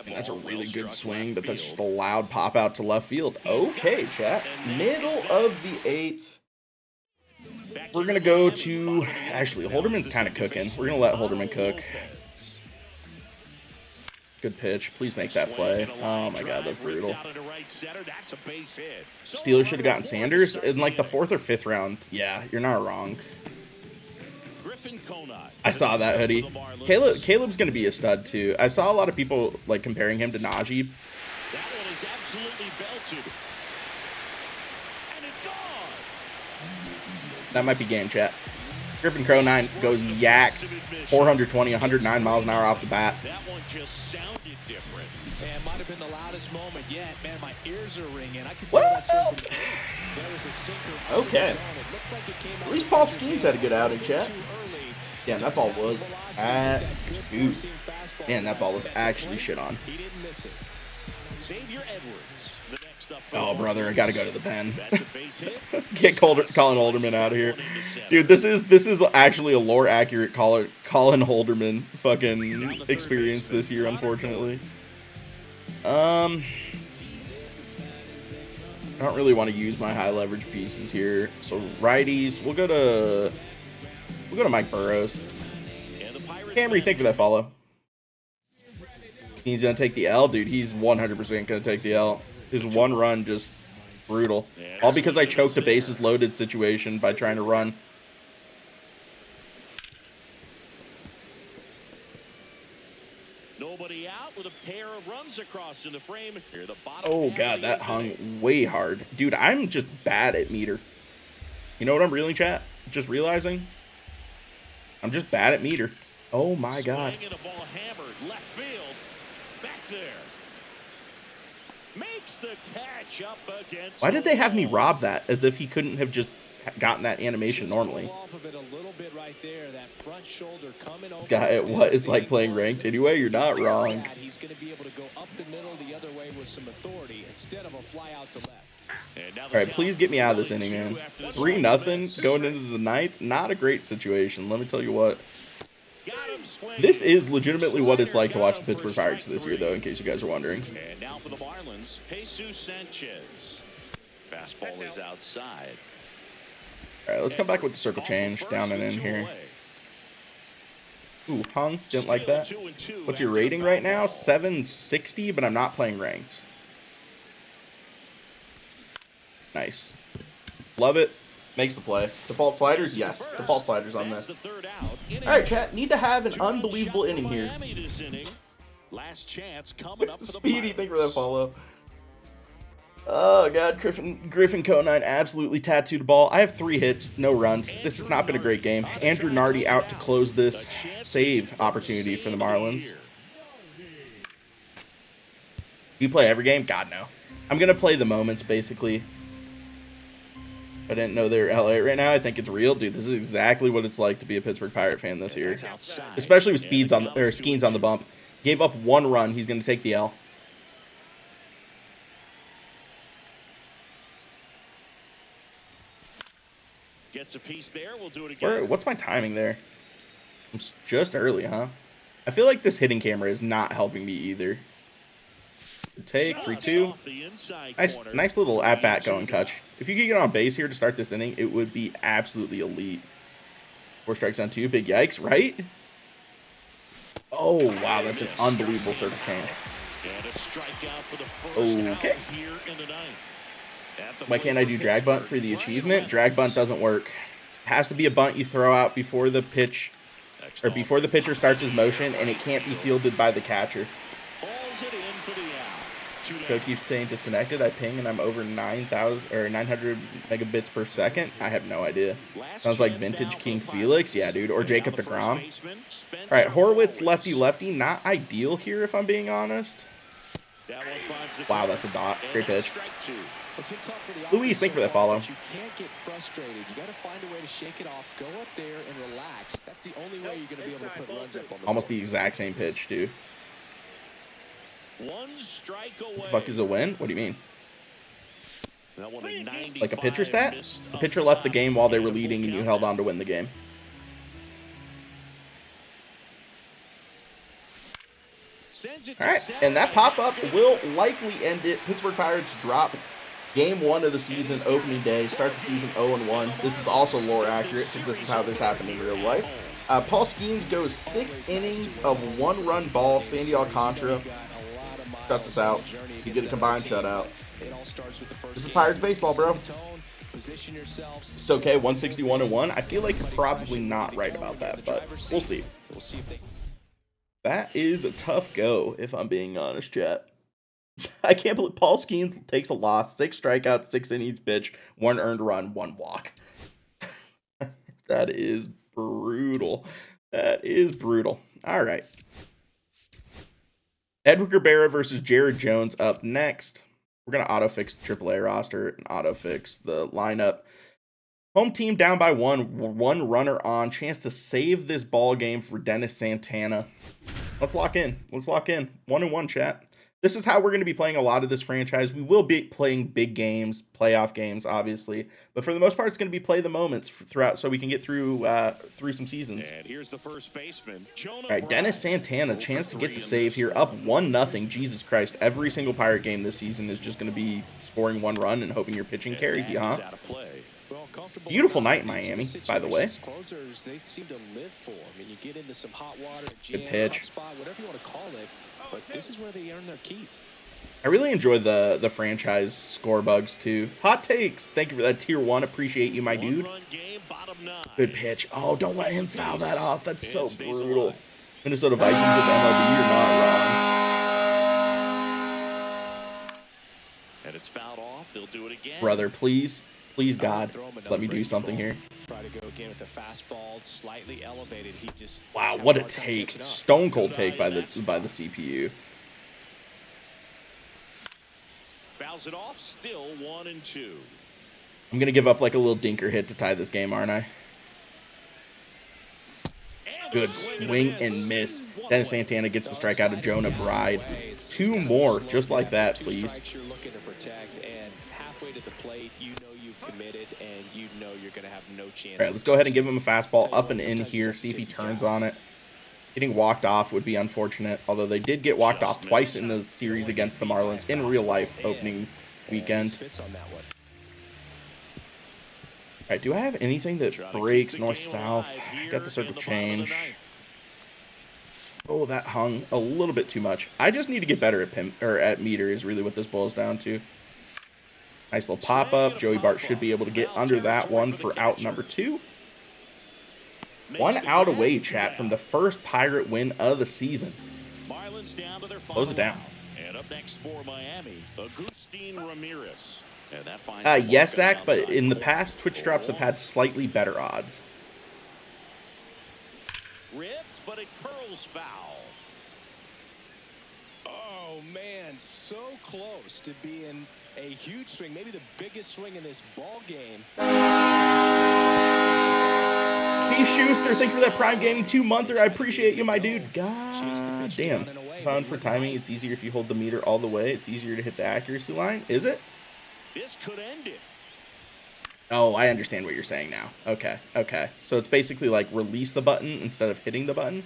that's a really good swing, but that's just a loud pop out to left field. Okay, chat. Middle of the 8th. We're going to go to... Actually, Holderman's kind of cooking. We're going to let Holderman cook. Good pitch. Please make that play. Oh, my God, that's brutal. Steelers should have gotten Sanders in, like, the 4th or 5th round. Yeah, you're not wrong. I saw that, hoodie. Caleb's going to be a stud, too. I saw a lot of people, like, comparing him to Najee. That one is absolutely belted. And it's gone. That might be game, chat. Griffin Crow 9 goes yak. 420, 109 miles an hour off the bat. That one just sounded different. Man, might have been the loudest moment yet. Man, my ears are ringing. I could tell that swing from there was a sinker. Okay. At least Paul Skeens had a good outing, chat. Yeah, that ball was at dude. Man, that ball was actually shit on. He didn't miss it. Xavier Edwards, the next up. Oh, brother, I gotta go to the pen. Get Colin Holderman out of here, dude. This is actually a lore accurate Colin Holderman fucking experience this year, unfortunately. I don't really want to use my high leverage pieces here, so righties. We'll go to Mike Burrows. Camry, thank you for that follow. He's gonna take the L, dude. He's 100% gonna take the L. His one run just brutal. All because I choked a bases loaded situation by trying to run. Nobody out with a pair of runs across in the frame. Here, the bottom. Oh god, that hung way hard. Dude, I'm just bad at meter. You know what I'm really, chat? Just realizing. I'm just bad at meter. Oh my god. Swinging a ball hammered left field. Back there. Makes the catch up against. Why did they have me rob that as if he couldn't have just gotten that animation normally? This guy, what it's like playing ranked anyway? You're not wrong. He's going to be able to go up the middle the other way with some authority instead of a fly out to left. All right, please get me out of this inning, man. 3-0 going into the 9th. Not a great situation. Let me tell you what. This is legitimately what it's like to watch the Pittsburgh Pirates this year, though, in case you guys are wondering. And now for the Marlins, Jesus Sanchez. Fastball is outside. All right, let's come back with the circle change down and in here. Ooh, hung. Didn't like that. What's your rating right now? 760, but I'm not playing ranked. Nice. Love it. Makes the play. Default sliders? Yes. Default sliders on this. All right, chat. Need to have an unbelievable inning here. Last chance coming up for the Speedy, thank you for that follow. Oh, God. Griffin Conine absolutely tattooed the ball. I have 3 hits, no runs. This has not been a great game. Andrew Nardi out to close this save opportunity for the Marlins. You play every game? God, no. I'm going to play the moments, basically. I didn't know they were LA right now. I think it's real. Dude, this is exactly what it's like to be a Pittsburgh Pirate fan this year. Especially with Skeens on the bump. Gave up 1 run. He's going to take the L. Gets a piece there. We'll do it again. What's my timing there? I'm just early, huh? I feel like this hitting camera is not helping me either. Take 3-2. Nice little at bat going, Kutch. If you could get on base here to start this inning, it would be absolutely elite. 4 strikes on 2. Big yikes, right? Oh wow, that's an unbelievable circle change. Okay. Why can't I do drag bunt for the achievement? Drag bunt doesn't work. It has to be a bunt you throw out before the pitch, or before the pitcher starts his motion, and it can't be fielded by the catcher. So keeps saying disconnected. I ping and I'm over 9,000 or 900 megabits per second. I have no idea. Sounds like vintage King Felix, yeah, dude, or Jacob deGrom. All right, Horwitz lefty. Not ideal here, if I'm being honest. Wow, that's a dot. Great pitch. Luis, thank you for that follow. You can't get frustrated. You got to find a way to shake it off. Go up there and relax. That's the only way you're going to be able to put runs up on the Almost the exact same pitch, dude. One strike away. What the fuck is a win? What do you mean? Like a pitcher stat? The pitcher left the game while they were leading and you held on to win the game. All right, and that pop-up will likely end it. Pittsburgh Pirates drop Game 1 of the season, opening day. Start the season 0-1. This is also lore accurate because this is how this happened in real life. Paul Skeens goes 6 innings of 1-run ball. Sandy Alcantara cuts us out. You get a combined shutout. This is Pirates baseball, bro. It's okay, 161-1. I feel like you're probably not right about that, but we'll see. That is a tough go, if I'm being honest, chat. I can't believe Paul Skeens takes a loss. 6 strikeouts, 6 innings pitched, 1 earned run, 1 walk. That is brutal. That is brutal. All right. Edward Rivera versus Jared Jones up next. We're going to auto-fix the AAA roster and auto-fix the lineup. Home team down by 1 runner on. Chance to save this ball game for Dennis Santana. Let's lock in. 1-1, chat. This is how we're going to be playing a lot of this franchise. We will be playing big games, playoff games, obviously. But for the most part, it's going to be play the moments throughout so we can get through some seasons. And here's the first baseman, Jonah. All right, Dennis Santana, chance to get the save here. Up 1-0. Jesus Christ. Every single Pirate game this season is just going to be scoring 1 run and hoping your pitching carries you, huh? Beautiful night in Miami, by the way. Closers, they seem to live for. I mean, you get into some hot water, good pitch. Spot, whatever you want to call it, but this is where they earn their keep. I really enjoy the franchise score bugs too. Hot takes. Thank you for that tier 1. Appreciate you, my dude. Good pitch. Oh, don't let him foul that off. That's so brutal. Minnesota Vikings at the MLB, you're not wrong. And it's fouled off. They'll do it again. Brother, please. Please, God, let me do something here. Try to go again with the fastball, slightly elevated. He just wow, what a take! Stone cold take by the CPU. Fouls it off. Still 1-2. I'm gonna give up like a little dinker hit to tie this game, aren't I? Good swing and miss. Dennis Santana gets the strikeout of Jonah Bride. 2 more, just like that, please. You're looking to protect, and halfway to the plate, you know you've committed, and you know you're going to have no chance. All right, let's go ahead and give him a fastball up and in here. See if he turns on it. Getting walked off would be unfortunate, although they did get walked off twice in the series against the Marlins in real life opening weekend. All right, do I have anything that breaks north-south? Got the circle change. Oh, that hung a little bit too much. I just need to get better at meter is really what this boils down to. Nice little pop-up. Joey Bart should be able to get under that one for out number 2. 1 out away, chat, from the first Pirate win of the season. Close it down. And up next for Miami, Agustin Ramirez. Yes, Zach, but in the past, Twitch drops have had slightly better odds. Ripped, but it curls foul. Oh, man, so close to being a huge swing, maybe the biggest swing in this ball game. P. Schuster, thank you for that Prime Gaming 2-monther. I appreciate you, my dude. God damn. Found for timing, it's easier if you hold the meter all the way. It's easier to hit the accuracy line. Is it? This could end it. Oh, I understand what you're saying now. Okay, okay. So it's basically like release the button instead of hitting the button.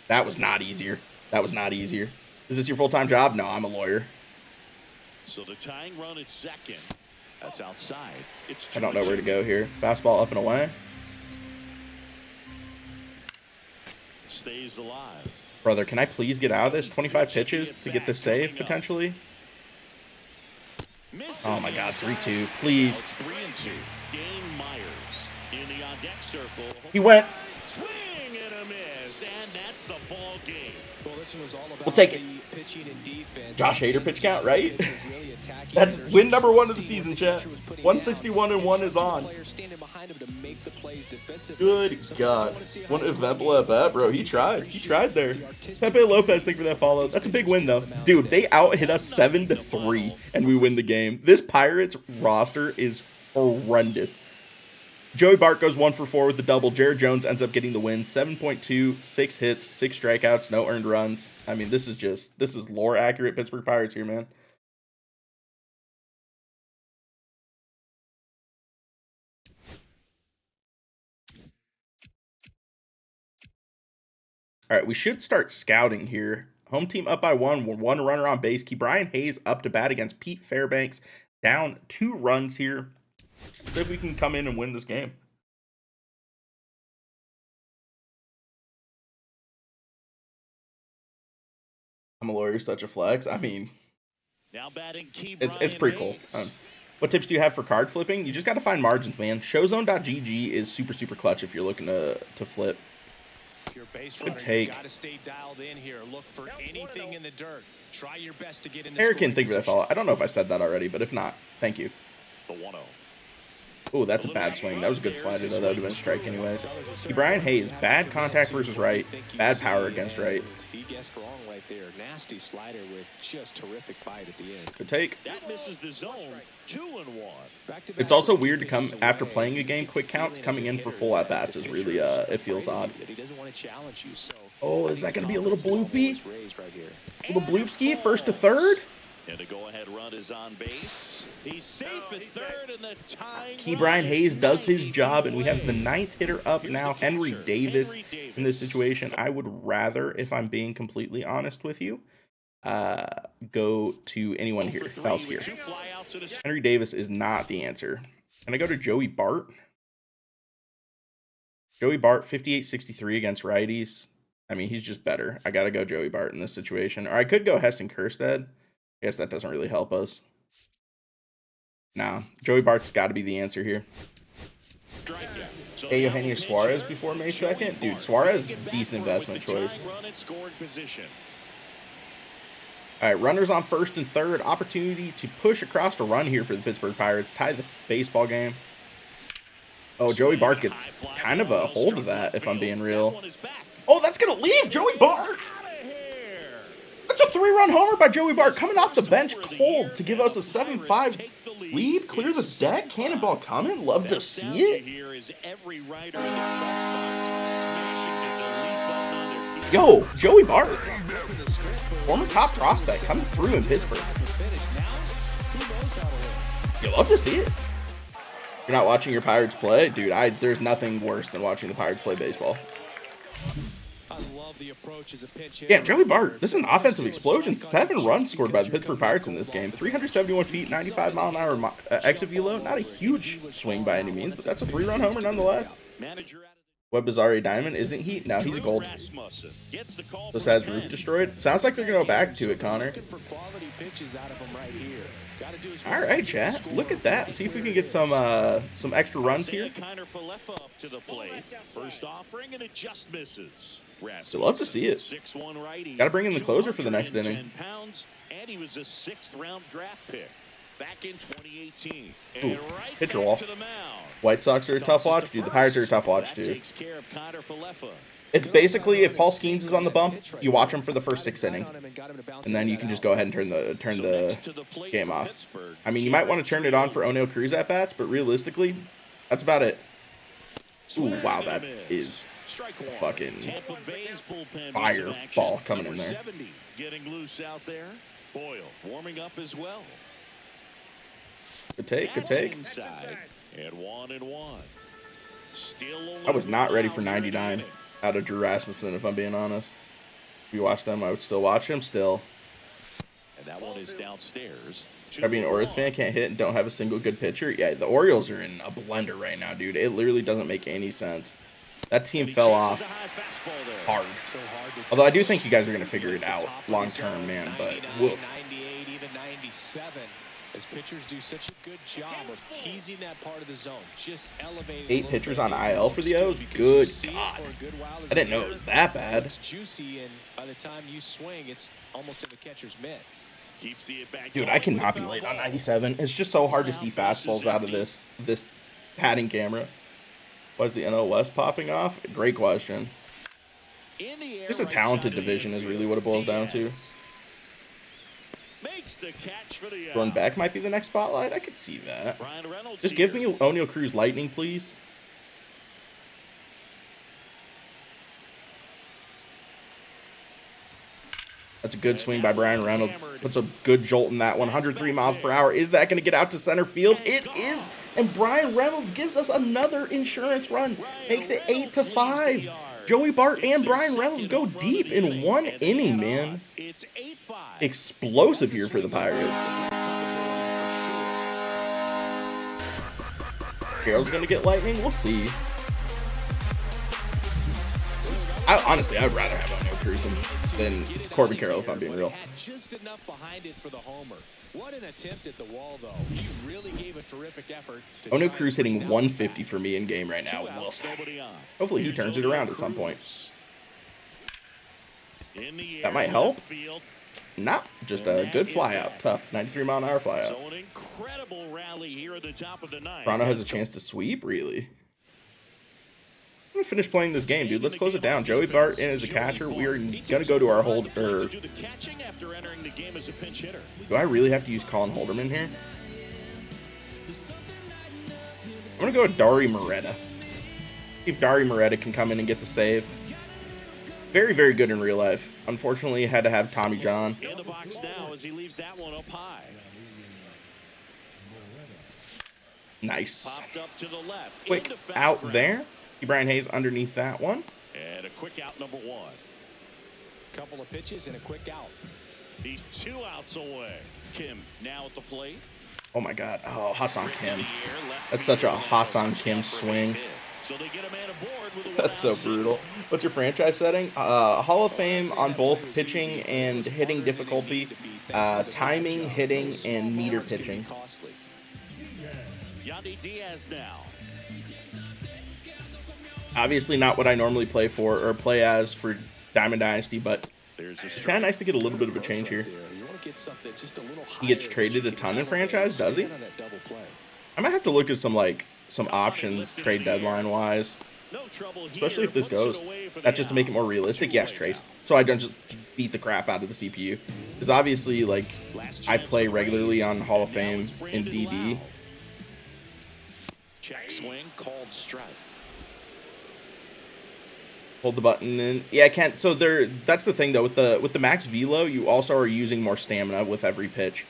That was not easier. That was not easier. Is this your full-time job? No, I'm a lawyer. So the tying run at second. That's outside. It's I don't know where to go here. Fastball up and away. Stays alive. Brother, can I please get out of this? 25 pitches to get this save, potentially? Oh my God, 3-2. Please. 3-2. Dane Myers in the on-deck circle. He went. Swing and a miss, and that's the ball game. Well, this one was all about We'll take it. the pitching and defense. Josh Hader pitch count, right? That's win number 1 of the season, chat. 161 and 1 is on. Good God. One eventful at bat, bro. He tried. He tried there. Pepe Lopez, thank you for that follow. That's a big win, though. Dude, they out-hit us 7-3, and we win the game. This Pirates roster is horrendous. Joey Bart goes 1 for 4 with the double. Jared Jones ends up getting the win. 7.2, 6 hits, 6 strikeouts, no earned runs. I mean, this is lore accurate Pittsburgh Pirates here, man. All right, we should start scouting here. Home team up by 1, with 1 runner on base. Ke'Bryan Hayes up to bat against Pete Fairbanks. Down 2 runs here. See if we can come in and win this game. I'm a lawyer, such a flex. I mean, Now batting it's pretty cool. What tips do you have for card flipping? You just got to find margins, man. Showzone.gg is super, super clutch if you're looking to flip. Good take. Eric can think of that follow. I don't know if I said that already, but if not, thank you. The 1-0. Oh, that's a bad swing. That was a good slider, though. That would have been a strike anyways. Ke'Bryan Hayes, bad contact versus right, bad power against right. He guessed wrong right there. Nasty slider with just terrific bite at the end. Good take. That misses the zone. 2-1. It's also weird to come after playing a game, quick counts, coming in for full at-bats is really, it feels odd. Oh, is that going to be a little bloopy? A little bloopski, first to third? And a go-ahead run is on base. He's safe at third, and the time. Ke'Bryan Hayes does his job, and we have the 9th hitter up now, Henry Davis, in this situation. I would rather, if I'm being completely honest with you, go to anyone here else here. Henry Davis is not the answer. Can I go to Joey Bart? Joey Bart, 58-63 against righties. I mean, he's just better. I got to go Joey Bart in this situation. Or I could go Heston Kjerstad. I guess that doesn't really help us. Nah, Joey Bart's got to be the answer here. Hey, Eugenio Suarez before May 2nd? Dude, Suarez, decent investment choice. All right, runners on first and third. Opportunity to push across a run here for the Pittsburgh Pirates. Tie the baseball game. Oh, Joey Bart gets kind of a hold of that, if I'm being real. Oh, that's going to leave Joey Bart. That's a 3-run homer by Joey Bart coming off the bench cold to give us a 7-5 lead. Clear the deck. Cannonball coming. Love to see it. Yo, Joey Bart. Former top prospect coming through in Pittsburgh. You love to see it. You're not watching your Pirates play? Dude, there's nothing worse than watching the Pirates play baseball. Yeah, Joey Bart, this is an offensive explosion. 7 runs scored by the Pittsburgh Pirates in this game. 371 feet, 95-mile-an-hour exit velo. Not a huge swing by any means, but that's a 3-run homer nonetheless. Webb Bizarre Diamond, isn't he? No, he's a gold. This has roof destroyed. Sounds like they're going to go back to it, Connor. All right, chat. Look at that. See if we can get some extra runs here. I'd love to see it. Got to bring in the closer for the next inning. And he was a 6th-round draft pick back in 2018. Ooh, pitcher wall. White Sox are a tough watch, dude. The Pirates are a tough watch, too. It's basically if Paul Skeens is on the bump, you watch him for the first 6 innings, and then you can just go ahead and turn the game off. I mean, you might want to turn it on for O'Neal Cruz at bats, but realistically, that's about it. Ooh, wow, that is a fucking fire ball coming in there. Getting loose out there. Boyle warming up as well. Good take, good That's take. inside. And 1-1. Still I was not ready for only 99 out of Drew Rasmussen, if I'm being honest. If you watched them, I would still watch him still. And that one is downstairs. I mean, an Orioles fan can't hit and don't have a single good pitcher. Yeah, the Orioles are in a blender right now, dude. It literally doesn't make any sense. That team fell off hard. Although I do think you guys are going to figure it out long term, man. But woof. 98, even 97. As pitchers do such a good job of teasing that part of the zone. Just elevating 8 pitchers on IL for the O's? Good God. I didn't know it was that bad. It's juicy, and by the time you swing, it's almost in the catcher's mitt. Dude, I cannot be late on 97. It's just so hard to see fastballs out of this padding camera. Why is the NL West popping off? Great question. Just a talented division is really what it boils down to. Run back might be the next spotlight. I could see that. Just give me O'Neal Cruz Lightning, please. That's a good swing by Brian Reynolds. Puts a good jolt in that 103 miles per hour. Is that going to get out to center field? It is. And Brian Reynolds gives us another insurance run. Makes it 8-5. Joey Bart and Brian Reynolds go deep in one inning, man. Explosive here for the Pirates. Carroll's going to get lightning. We'll see. Honestly, I would rather have O'Neal Cruz than Corbin Carroll, if I'm being real. Just enough behind it for the homer. What an attempt at the wall, though. He really gave a terrific effort. O'Neal Cruz hitting 150 for me in game right now. Woof. Hopefully he turns it around at some point. That might help. Not just a good fly out. Tough 93 mile an hour fly out. Toronto has a chance to sweep, really. I'm gonna finish playing this game, dude. Let's close it down. Joey Bart in as a catcher. We are gonna go to our hold. Do I really have to use Colin Holderman here? I'm gonna go with Dari Moreta. See if Dari Moreta can come in and get the save. Very, very good in real life. Unfortunately, had to have Tommy John. In the box now as he leaves that one up high. Nice. Popped up to the left. Quick out there. Brian Hayes underneath that one. And a quick out number 1. Couple of pitches and a quick out. He's 2 outs away. Kim now at the plate. Oh my God. Oh, Hassan Kim. That's such a Hassan Kim swing. That's so brutal. What's your franchise setting? Hall of Fame on both pitching and hitting difficulty, timing, hitting, and meter pitching. Yandy Diaz now. Obviously not what I normally play for or play as for Diamond Dynasty, but it's kind of nice to get a little bit of a change here. He gets traded a ton in franchise, does he? I might have to look at some options trade deadline wise, especially if this goes. That's just to make it more realistic. Yes, Trace. So I don't just beat the crap out of the CPU, because obviously I play regularly on Hall of Fame in DD. Check swing called strike. Hold the button and yeah, I can't. So that's the thing though, with the max velo, you also are using more stamina with every pitch.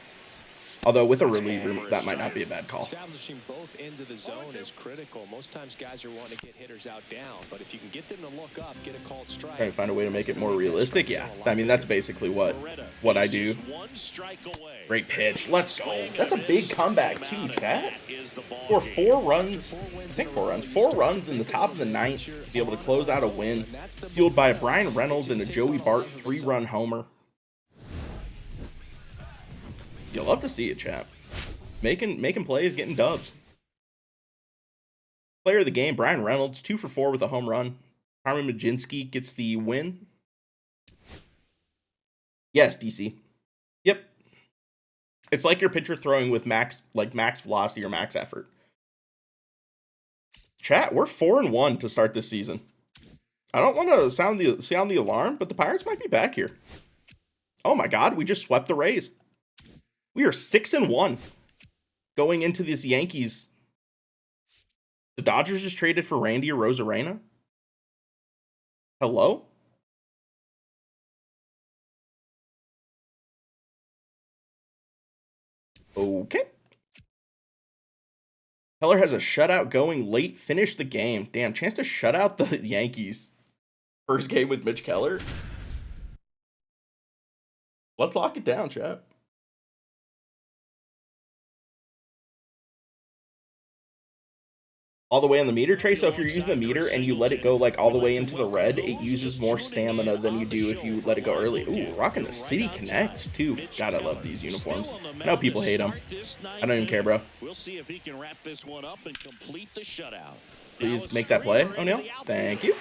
Although with a reliever, that might not be a bad call. Establishing both ends of the zone is critical. Most times guys are wanting to get hitters out down, but if you can get them to look up, get a called strike. Trying to find a way to make it more realistic. Yeah, I mean that's basically what I do. Great pitch. Let's go. That's a big comeback too, chat. Or 4 runs. I think 4 runs. 4 runs in the top of the 9th to be able to close out a win, fueled by a Brian Reynolds and a Joey Bart 3-run homer. You'll love to see it, chat. Making plays, getting dubs. Player of the game, Brian Reynolds, 2 for 4 with a home run. Carmen Majinski gets the win. Yes, DC. Yep. It's like your pitcher throwing with max velocity or max effort. Chat, we're 4-1 to start this season. I don't want to sound the alarm, but the Pirates might be back here. Oh my God, we just swept the Rays. We are 6-1 going into this Yankees. The Dodgers just traded for Randy Arozarena. Hello? Okay. Keller has a shutout going late. Finish the game. Damn, chance to shut out the Yankees. First game with Mitch Keller. Let's lock it down, chat. All the way on the meter, Trey. So if you're using the meter and you let it go like all the way into the red, it uses more stamina than you do if you let it go early. Ooh, rocking the City Connects too. Gotta love these uniforms. I know people hate them. I don't even care, bro. We'll see if he can wrap this one up and complete the shutout. Please make that play, O'Neal. Thank you.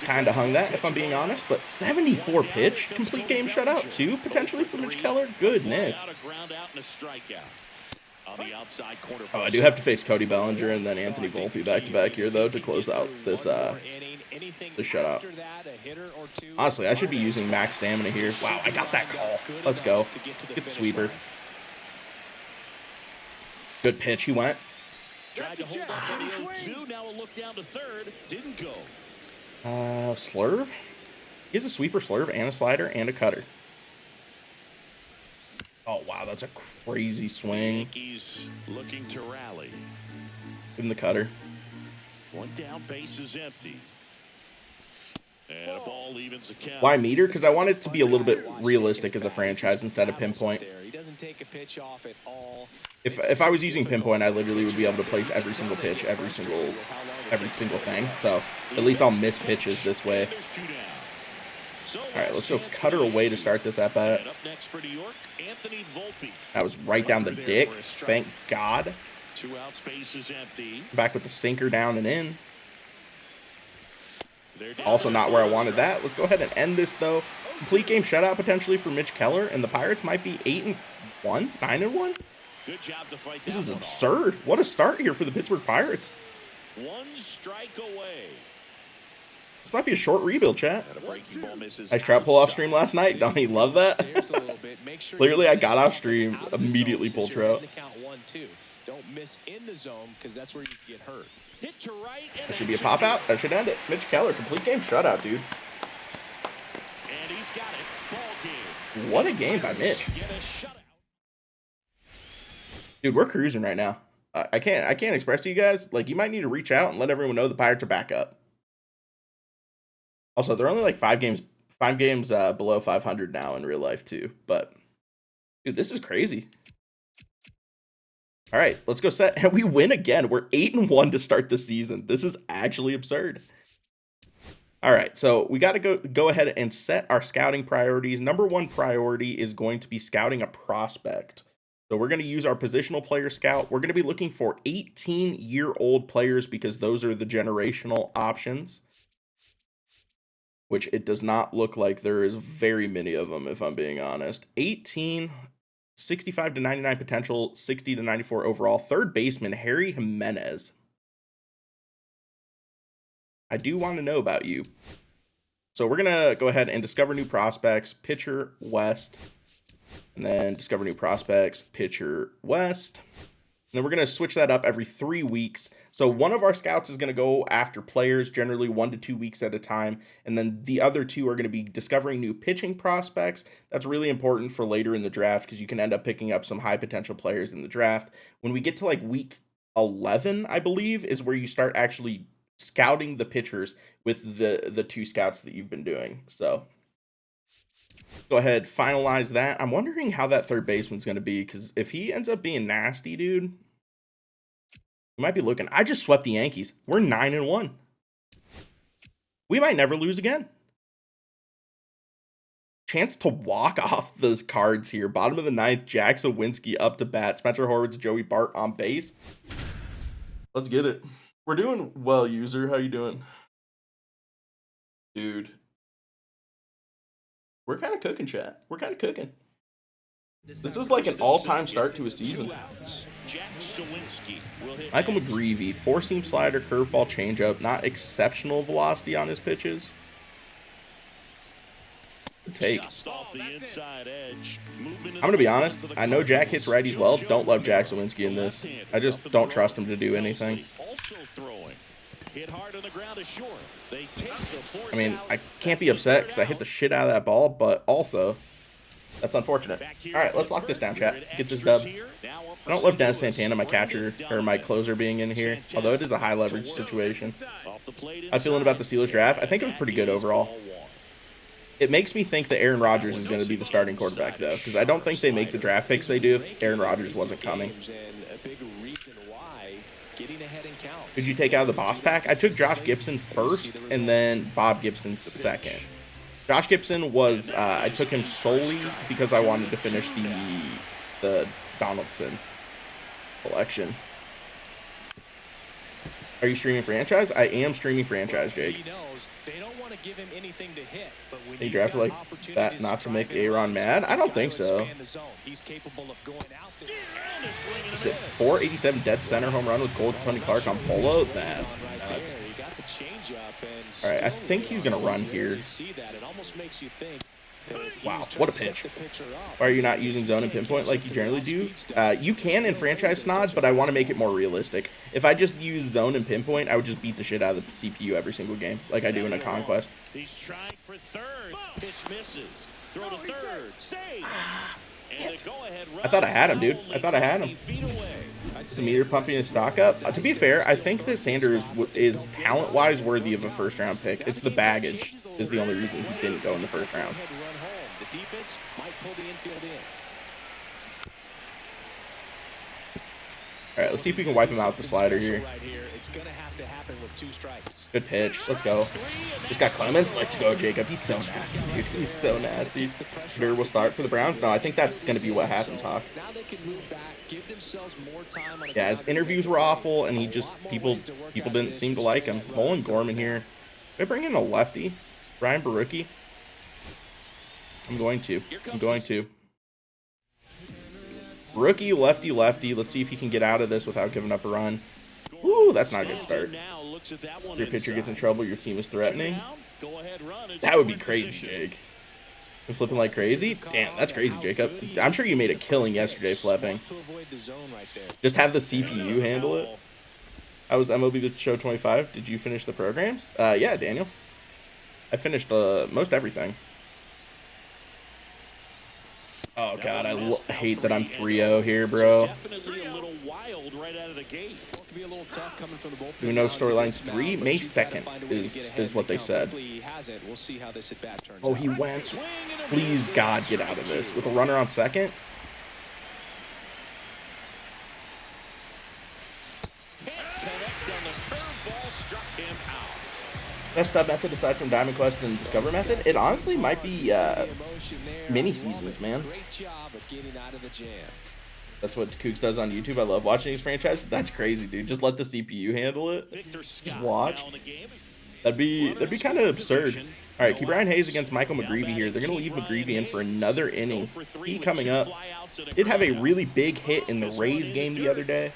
Kind of hung that, if I'm being honest, but 74 pitch, complete game shutout too, potentially for Mitch Keller. Goodness. Oh, I do have to face Cody Bellinger and then Anthony Volpe back-to-back here, though, to close out this shutout. Honestly, I should be using max stamina here. Wow, I got that call. Let's go. Get the sweeper. Good pitch, he went. Tried to hold up the 0-2, now a look down to third, didn't go. Slurve? He has a sweeper, slurve, and a slider, and a cutter. Oh, wow, that's a crazy swing. Yankees looking to rally. Give him the cutter. One down, base is empty. And a ball evens the count. Why meter? Because I want it to be a little bit realistic as a franchise instead of pinpoint. He doesn't take a pitch off at all. If I was using pinpoint, I literally would be able to place every single pitch, every single thing. So at least I'll miss pitches this way. All right, let's go cutter away to start this at bat. That was right down the dick. Thank God. 2 out, space is empty. Back with the sinker down and in. Also not where I wanted that. Let's go ahead and end this, though. Complete game shutout potentially for Mitch Keller, and the Pirates might be 8-1, 9-1. Good job to fight. This is absurd. What a start here for the Pittsburgh Pirates. 1 strike away. This might be a short rebuild, chat. Nice trap pull-off stream last night. Don't you love that? Literally, I got off stream, immediately pulled trout. Don't miss in the zone because that's where you get hurt. Hit to right. That should be a pop-out. That should end it. Mitch Keller, complete game shutout, dude. And he's got it. Ball game. What a game by Mitch. Dude, we're cruising right now. I can't express to you guys, like, you might need to reach out and let everyone know the Pirates are back up. Also, they're only like 5 games below 500 now in real life too. But dude, this is crazy. All right, let's go set, and we win again. We're 8-1 to start the season. This is actually absurd. All right, so we got to go ahead and set our scouting priorities. Number 1 priority is going to be scouting a prospect. So we're going to use our positional player scout. We're going to be looking for 18-year-old players because those are the generational options, which it does not look like there is very many of them, if I'm being honest. 18, 65 to 99 potential, 60 to 94 overall. Third baseman, Harry Jimenez. I do want to know about you. So we're going to go ahead and discover new prospects, pitcher, West, and then discover new prospects, pitcher, West. And then we're going to switch that up every 3 weeks. So one of our scouts is going to go after players, generally 1 to 2 weeks at a time. And then the other 2 are going to be discovering new pitching prospects. That's really important for later in the draft because you can end up picking up some high potential players in the draft. When we get to like week 11, I believe, is where you start actually scouting the pitchers with the 2 scouts that you've been doing. So go ahead, finalize that. I'm wondering how that third baseman's going to be because if he ends up being nasty, dude, we might be looking. I just swept the Yankees. We're 9-1. We might never lose again. Chance to walk off those cards here. Bottom of the 9th, Jack Sawinski up to bat. Spencer Horwitz, Joey Bart on base. Let's get it. We're doing well, user. How you doing? Dude. We're kind of cooking, chat. We're kind of cooking. This is like an all-time start to a season. Michael McGreevy, 4-seam slider, curveball, changeup. Not exceptional velocity on his pitches. Good take. I'm going to be honest. I know Jack hits righties well. Don't love Jack Sawinski in this. I just don't trust him to do anything. I mean, I can't be upset because I hit the shit out of that ball, but also That's unfortunate. All right, let's lock this down, chat. Get this dub. I don't love Dennis Santana, my catcher, or my closer being in here, although it is a high leverage situation. I'm feeling about the Steelers draft. I think it was pretty good overall. It makes me think that Aaron Rodgers is going to be the starting quarterback, though, because I don't think they make the draft picks they do if Aaron Rodgers wasn't coming. Did you take out of the boss pack? I took Josh Gibson first, and then Bob Gibson second. Josh Gibson was, I took him solely because I wanted to finish the Donaldson collection. Are you streaming franchise? I am streaming franchise, Jake. He drafted like that not to make Aaron mad? I don't think so. 487 dead center home run with Gold Tony Clark on Polo? That's nuts. All right, I think he's going to run here. Wow, what a pitch. Why are you not using zone and pinpoint like you generally do? You can in franchise snod, but I want to make it more realistic. If I just use zone and pinpoint, I would just beat the shit out of the CPU every single game, like I do in a Conquest. He's trying for third. Pitch misses. Throw to third. Save. I thought I had him, dude. I thought I had him. The meter pumping his stock up. To be fair, I think that Sanders is talent-wise worthy of a first-round pick. It's the baggage is the only reason he didn't go in the first round. All right, let's see if we can wipe him out with the slider here. Good pitch. Let's go. Just got Clemens. Let's go, Jacob. He's so nasty, dude. He's so nasty. Sure, we'll start for the Browns. No, I think that's going to be what happens, Hawk. Yeah, his interviews were awful, and he just people didn't seem to like him. Nolan Gorman here. Did I bring in a lefty? Ryan Barucki? I'm going to. Rookie, lefty, lefty. Let's see if he can get out of this without giving up a run. Ooh, that's not a good start. If your pitcher gets in trouble, your team is threatening. That would be crazy, Jake. You're flipping like crazy? Damn, that's crazy, Jacob. I'm sure you made a killing yesterday flipping. Just have the CPU handle it. I was MLB the Show 25. Did you finish the programs? Yeah, Daniel. I finished most everything. Oh, God, I hate that I'm 3-0 here, bro. Do we know storyline 3? May 2nd is what they said. Oh, he went. Please, God, get out of this. With a runner on second? Best stub method aside from Diamond Quest and Discover method? It honestly might be mini seasons, man. That's what Kooks does on YouTube. I love watching these franchises. That's crazy, dude. Just let the CPU handle it. Just watch. That'd be kind of absurd. All right, keep Brian Hayes against Michael McGreevy here. They're going to leave McGreevy in for another inning. He coming up. Did have a really big hit in the Rays game the other day.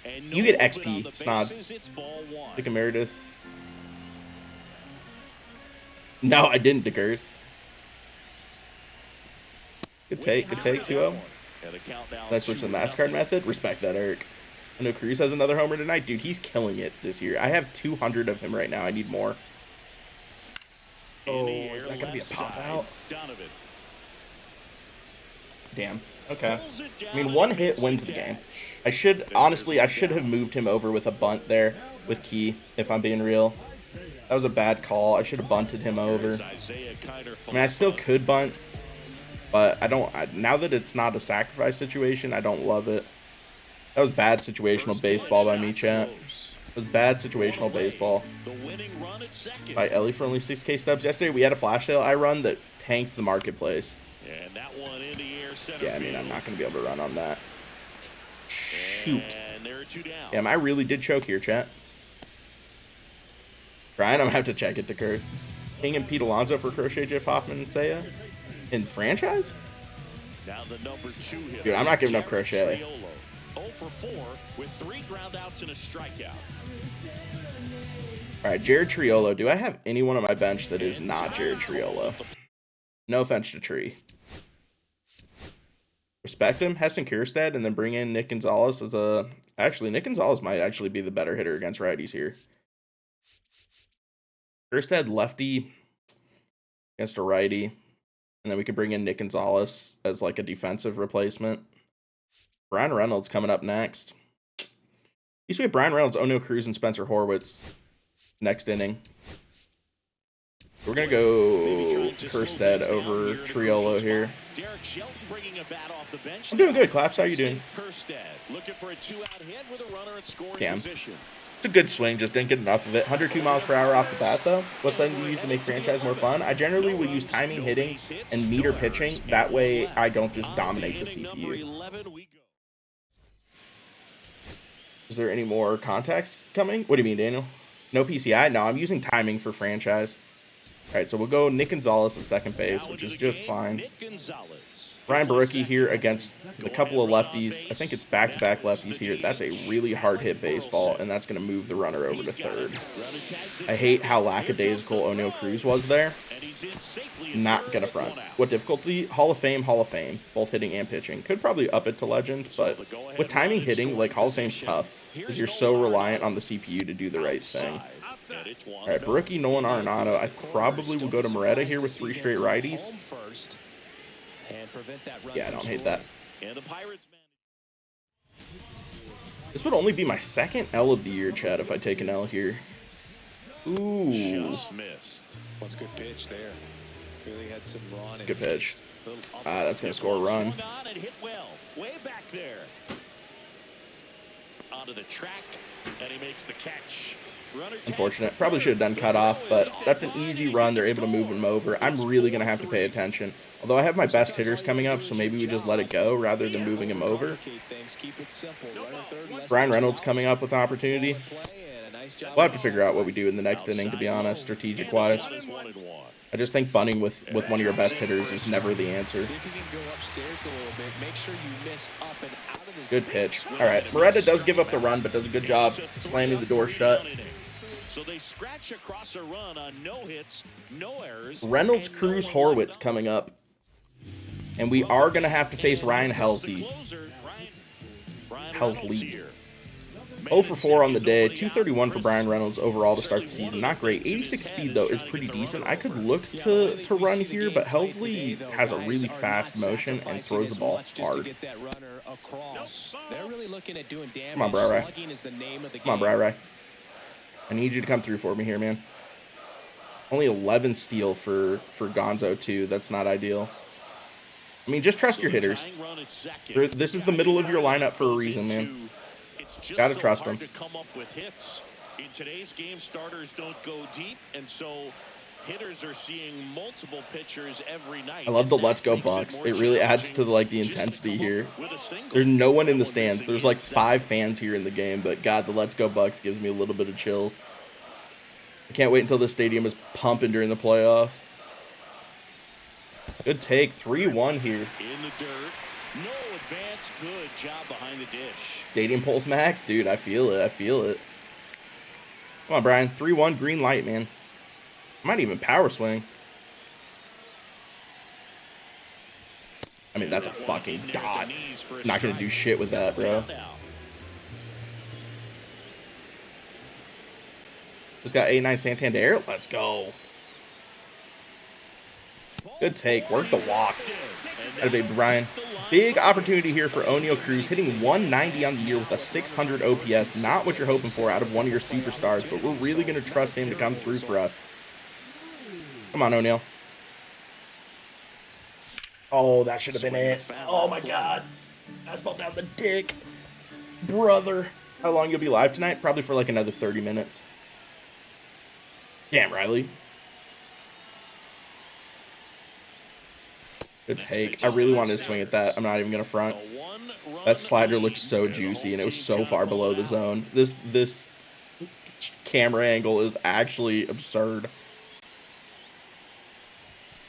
You get XP, Snods. Like a Meredith. No, I didn't, Dickers. Good take, 2-0. Let's switch to the MasterCard method. Respect that, Eric. I know Cruz has another homer tonight. Dude, he's killing it this year. I have 200 of him right now. I need more. Oh, is that going to be a pop-out? Damn. Okay. I mean, one hit wins the game. I should have moved him over with a bunt there with Key, if I'm being real. That was a bad call. I should have bunted him over. I mean, I still could bunt, but now that it's not a sacrifice situation, I don't love it. That was bad situational baseball by me, chat. It was bad situational baseball. By Ellie for only 6K stubs yesterday. We had a flash sale I run that tanked the marketplace. Yeah, I mean, I'm not going to be able to run on that. Shoot. Damn, I really did choke here, chat. Brian, I'm going to have to check it to curse. King and Pete Alonso for Crochet, Jeff Hoffman, and Seiya. In franchise? Dude, I'm not giving up Crochet. 0 for 4 with 3 groundouts and a strikeout. All right, Jared Triolo. Do I have anyone on my bench that is not Jared Triolo? No offense to Tree. Respect him, Heston Kjerstad, and then bring in Nick Gonzalez as a... Actually, Nick Gonzalez might actually be the better hitter against righties here. Kjerstad, lefty against a righty. And then we could bring in Nick Gonzalez as like a defensive replacement. Brian Reynolds coming up next. Used to be Brian Reynolds, O'Neal Cruz, and Spencer Horwitz next inning. We're going to go Kerstead over Triolo here. I'm doing good, Claps. How you doing? Damn. It's a good swing, just didn't get enough of it. 102 miles per hour off the bat, though. What's something you use to make franchise more fun? I generally will use timing, hitting, and meter pitching. That way, I don't just dominate the CPU. Is there any more contacts coming? What do you mean, Daniel? No PCI? No, I'm using timing for franchise. All right, so we'll go Nick Gonzalez at second base, which is just fine. Ryan Barucki here against a couple of lefties. I think it's back-to-back lefties here. That's a really hard-hit baseball, and that's going to move the runner over to third. I hate how lackadaisical O'Neal Cruz was there. Not going to front. What difficulty? Hall of Fame, Hall of Fame. Both hitting and pitching. Could probably up it to legend, but with timing hitting, like, Hall of Fame's tough because you're so reliant on the CPU to do the right thing. All right, Barucki, Nolan Arenado. I probably will go to Moretta here with 3 straight righties. Yeah, I don't hate that. This would only be my second L of the year, Chad, if I take an L here. Ooh. Just missed. That's a good pitch there. Really had some run. Good pitch. That's going to score a run. Way back there. Onto the track, and he makes the catch. Unfortunate. Probably should have done cutoff, but that's an easy run. They're able to move him over. I'm really going to have to pay attention. Although I have my best hitters coming up, so maybe we just let it go rather than moving him over. Brian Reynolds coming up with an opportunity. We'll have to figure out what we do in the next inning, to be honest, strategic-wise. I just think bunting with one of your best hitters is never the answer. Good pitch. All right, Moretta does give up the run, but does a good job slamming the door shut. So they scratch across a run on no hits, no errors. Reynolds, Cruz, Horwitz coming up. And we are going to have to face Ryan Helsley. 0 for 4 on the day. 231 for Brian Reynolds overall to start the season. Not great. 86 speed, though, is pretty decent. I could look to run here, but Helsley has a really fast motion and throws the ball hard. Come on, Bri. Come on, Bri. I need you to come through for me here, man. Only 11 steal for Gonzo, too. That's not ideal. I mean, just trust your hitters. This is the middle of your lineup for a reason, man. Gotta trust them. In today's game, starters don't go deep, and so hitters are seeing multiple pitchers every night. I love the Let's Go Bucks. It really adds to the intensity here. There's no one in the stands. There's like 5 fans here in the game, but God, the Let's Go Bucks gives me a little bit of chills. I can't wait until the stadium is pumping during the playoffs. Good take, 3-1 here. In the dirt, no advance, good job behind the dish. Stadium pulse max, dude. I feel it. Come on, Brian. 3-1, green light, man. Might even power swing. I mean, that's a fucking dot. Not gonna do shit with that, bro. Just got 89 Santander. Let's go. Good take. Work the walk. That a big Brian. Big opportunity here for O'Neal Cruz, hitting 190 on the year with a 600 OPS. Not what you're hoping for out of one of your superstars, but we're really going to trust him to come through for us. Come on, O'Neal. Oh, that should have been it. Oh, my God. Fastball down the dick. Brother. How long you'll be live tonight? Probably for like another 30 minutes. Damn, Riley. Good take. I really wanted to swing at that. I'm not even going to front. That slider looked so juicy, and it was so far below the zone. This camera angle is actually absurd.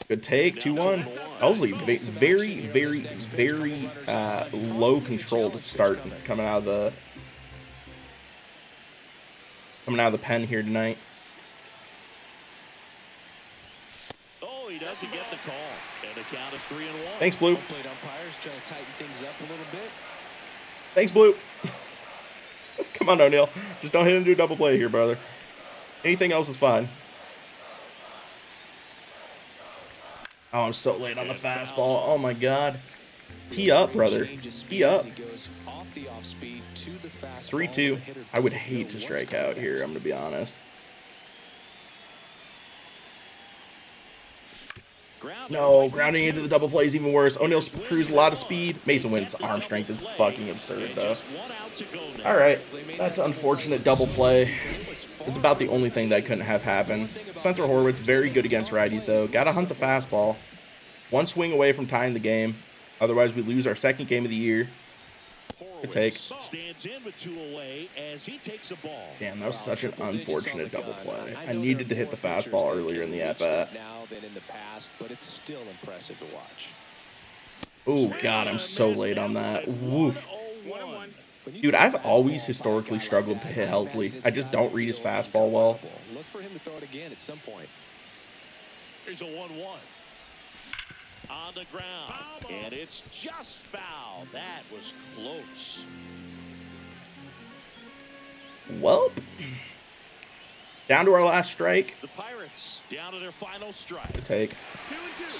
Good take. 2-1. Helsley, very low controlled start coming out of the pen here tonight. Oh, he doesn't get the call. And the count is 3-1. Thanks, Blue. Plate umpires trying to tighten things up a little bit. Thanks, Blue. Come on, O'Neal. Just don't hit into a double play here, brother. Anything else is fine. Oh, I'm so late on the fastball. Oh my God. Tee up, brother. Tee up. 3-2. I would hate to strike out here, I'm going to be honest. No, grounding into the double play is even worse. O'Neal Cruz, a lot of speed. Mason Wynn's arm strength is fucking absurd, though. All right, that's unfortunate double play. It's about the only thing that couldn't have happened. Spencer Horwitz, very good against righties, though. Got to hunt the fastball. One swing away from tying the game. Otherwise, we lose our second game of the year. Good take. Stands in with 2 away as he takes a ball. Damn, that was such an unfortunate double play. I needed to hit the fastball earlier in the at-bat. Oh, God, I'm so late on that. Woof. Dude, I've always historically struggled to hit Helsley. I just don't read his fastball well. Look for him to throw it again at some point. Here's a 1-1. On the ground, and it's just foul. That was close. Welp. Down to our last strike. The Pirates down to their final strike. Good take.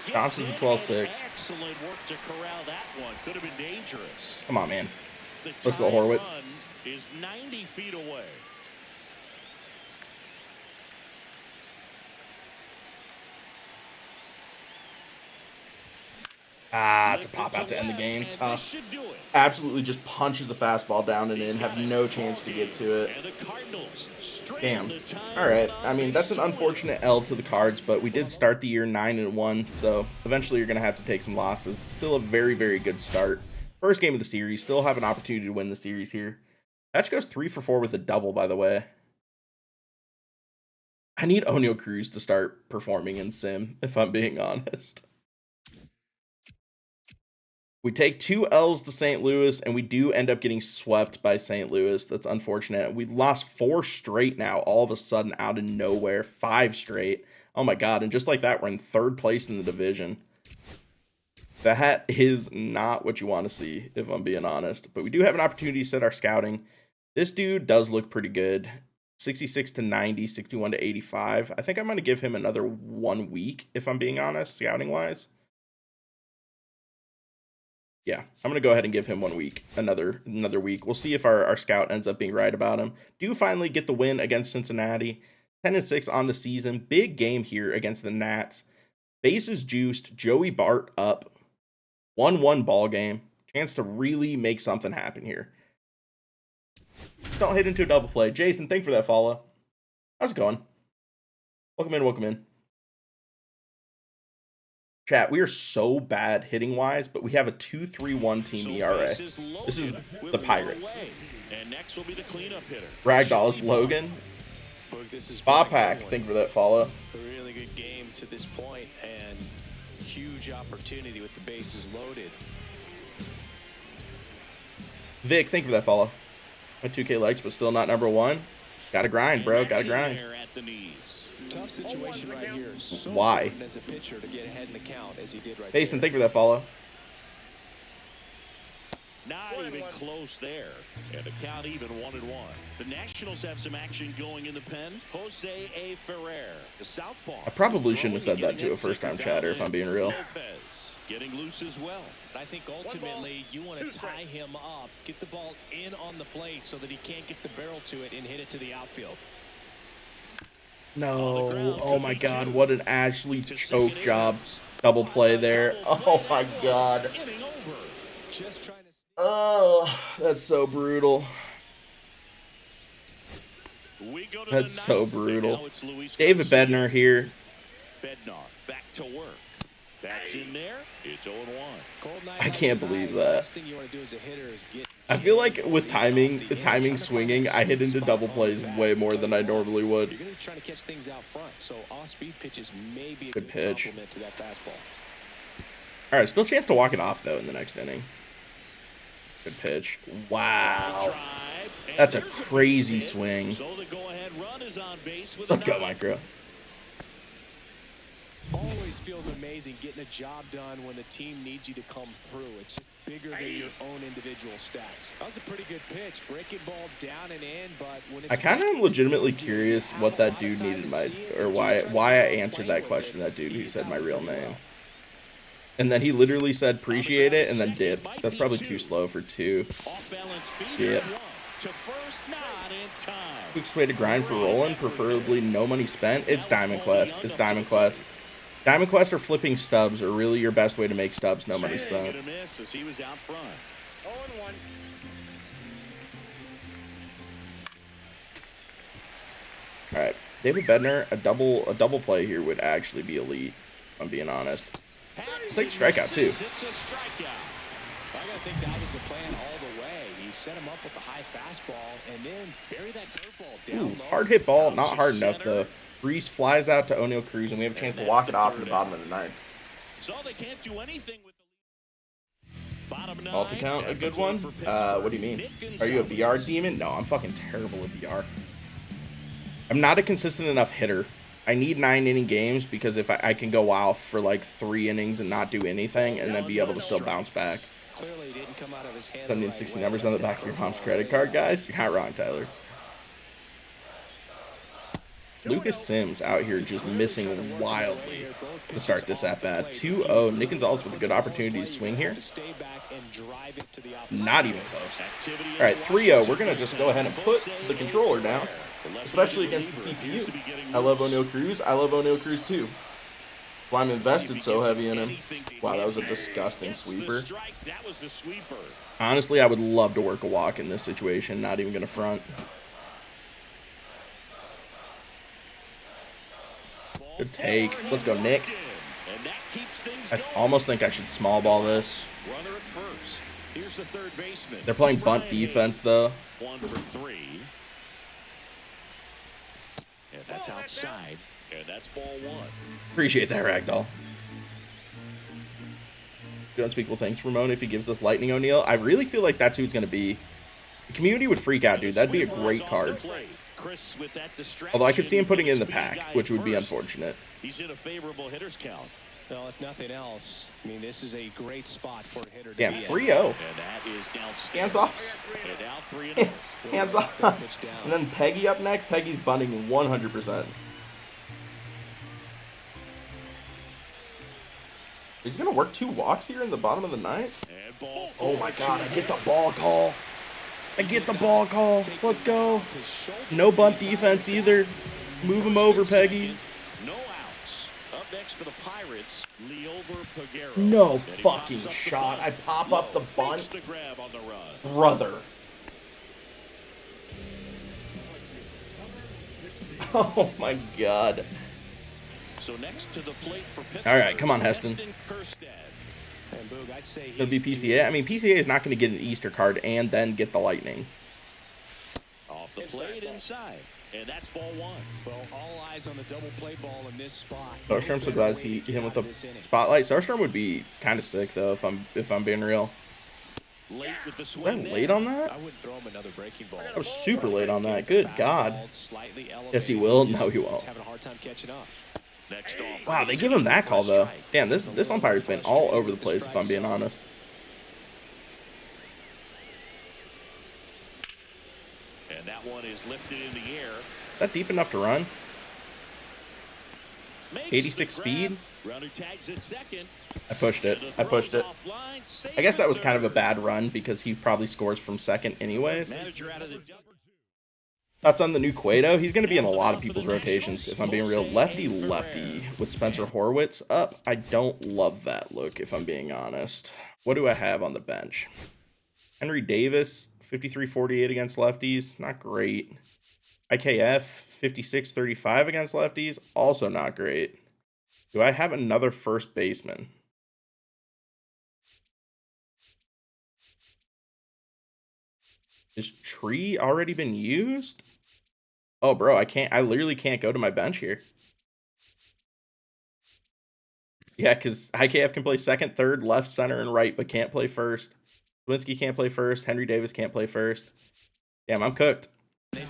Johnson's a 12-6. Excellent work to corral that one. Could have been dangerous. Come on, man. Let's go, Horwitz. Is 90 feet away. Ah, it's a pop out to end the game. Tough. Absolutely just punches a fastball down and in. Have no chance to get to it. Damn. All right. I mean, that's an unfortunate L to the Cards, but we did start the year 9-1, so eventually you're going to have to take some losses. Still a very, very good start. First game of the series. Still have an opportunity to win the series here. Patch goes 3 for 4 with a double, by the way. I need O'Neal Cruz to start performing in Sim, if I'm being honest. We take 2 L's to St. Louis, and we do end up getting swept by St. Louis. That's unfortunate. We lost 4 straight now, all of a sudden, out of nowhere. 5 straight. Oh my God, and just like that, we're in 3rd place in the division. That is not what you want to see, if I'm being honest. But we do have an opportunity to set our scouting. This dude does look pretty good. 66 to 90, 61 to 85. I think I'm going to give him another 1 week, if I'm being honest, scouting-wise. Yeah, I'm going to go ahead and give him 1 week, another week. We'll see if our scout ends up being right about him. Do finally get the win against Cincinnati. 10-6 on the season. Big game here against the Nats. Bases juiced. Joey Bart up. 1-1 ball game. Chance to really make something happen here. Don't hit into a double play. Jason, thanks for that follow. How's it going? Welcome in, welcome in. Chat, we are so bad hitting-wise, but we have a 2.31 team ERA. This is the Pirates. And next will be the cleanup hitter. Ragdoll, it's Logan. Bopak, thank you for that follow. A really good game to this point, and huge opportunity with the bases loaded. Vic, thank you for that follow. My 2K likes, but still not number 1. Gotta grind, bro. Gotta grind. Tough situation right here. So why? As a pitcher to get ahead in the count as he did right Mason, there. thank you for that follow. Not even close there. And the count even 1-1. The Nationals have some action going in the pen. Jose A. Ferrer, the southpaw. I probably shouldn't have said that to a first-time chatter, if I'm being real. Lopez getting loose as well. I think ultimately you want to tie him up, get the ball in on the plate so that he can't get the barrel to it and hit it to the outfield. No. Oh my God. What an Ashley choke job. Double play there. Oh my God. Oh, that's so brutal. That's so brutal. David Bednar here. Bednar back to work. That's in there. It's 0-1. I can't believe that. I feel like with timing swinging, I hit into double plays way more than I normally would. You're going to try to catch things out front, so off-speed pitches may be a good pitch. Compliment to that fastball. All right, still a chance to walk it off though in the next inning. Good pitch. Wow. That's a crazy swing. Let's go, Micro. Always feels amazing getting a job done when the team needs you to come through. It's just bigger than your own individual stats. That was a pretty good pitch. Breaking ball down and in, but when it's... I kind of am legitimately curious what that dude needed why I answered that question to that dude who said my real name. And then he literally said, appreciate it, and then dipped. That's probably too slow for 2. Yep. Quickest way to grind for rolling, preferably no money spent. It's Diamond Quest. It's Diamond Quest. Diamond Quest or flipping stubs are really your best way to make stubs, no money spent. Alright, David Bednar, a double play here would actually be elite, if I'm being honest. I'll take strikeout too. I gotta think that was the plan all the way. He set him up with the high fastball and then bury that curveball down low. Hard hit ball, not hard enough though. Reese flies out to O'Neal Cruz, and we have a chance to walk it off in the bottom of the 9th. So they can't do anything with the bottom 9. Multi count, a good one? What do you mean? Are you a BR demon? No, I'm fucking terrible at BR. I'm not a consistent enough hitter. I need 9-inning games because if I can go wild for like 3 innings and not do anything and then be able to still bounce back. Clearly didn't come out of his hand. 760 numbers on the back of your mom's credit card, guys. You're not wrong, Tyler. Lucas Sims out here just missing wildly to start this at-bat. 2-0. Nick Gonzalez with a good opportunity to swing here. Not even close. All right, 3-0. We're going to just go ahead and put the controller down, especially against the CPU. I love O'Neal Cruz. I love O'Neal Cruz too. Well, I'm invested so heavy in him. Wow, that was a disgusting sweeper. Honestly, I would love to work a walk in this situation. Not even going to front. Good take. Let's go, Nick. I almost think I should small ball this. They're playing bunt defense, though. 1 for 3. And that's outside. And that's ball 1. Appreciate that, Ragdoll. Good unspeakable thanks, Ramon, if he gives us Lightning O'Neal. I really feel like that's who it's going to be. The community would freak out, dude. That'd be a great card. Although I could see him putting it in the pack, which would be unfortunate. He's in a favorable hitter's count. Well, if nothing else, I mean, this is a great spot for a hitter to Damn, be 3-0. Hands off. Hands off. And then Peggy up next. Peggy's bunting 100%. He's going to work 2 walks here in the bottom of the 9th? Oh my god, I get the ball call. I get the ball call. Let's go. No bunt defense either. Move him over, Peggy. No outs. Up next for the Pirates, no fucking shot. I pop up the bunt. Brother. Oh my god. So next to the plate for Pittsburgh. All right, come on, Heston. It'll be PCA. I mean, PCA is not going to get an Easter card and then get the Lightning. Off the plate inside, and that's ball 1. Well, all eyes on the double play ball in this spot. Starstrom, so glad to see him with the spotlight. Starstrom would be kind of sick though, if I'm being real. Late with the swing. Was that late on that? I wouldn't throw him another breaking ball. I was super late on that. Good God. Yes, he will. No, he won't. Having a hard time catching up. Wow, they give him that call though. Damn, this umpire's been all over the place if I'm being honest. And that one is lifted in the air. Is that deep enough to run? 86 speed? Runner tags at second. I pushed it. I pushed it. I guess that was kind of a bad run because he probably scores from second anyways. Thoughts on the new Cueto? He's going to be in a lot of people's rotations, if I'm being real. Lefty with Spencer Horwitz up. I don't love that look, if I'm being honest. What do I have on the bench? Henry Davis, 53-48 against lefties. Not great. IKF, 56-35 against lefties. Also not great. Do I have another first baseman? Is Tree already been used? Oh, bro, I literally can't go to my bench here. Yeah, because IKF can play second, third, left, center, and right, but can't play first. Lewinsky can't play first. Henry Davis can't play first. Damn, I'm cooked.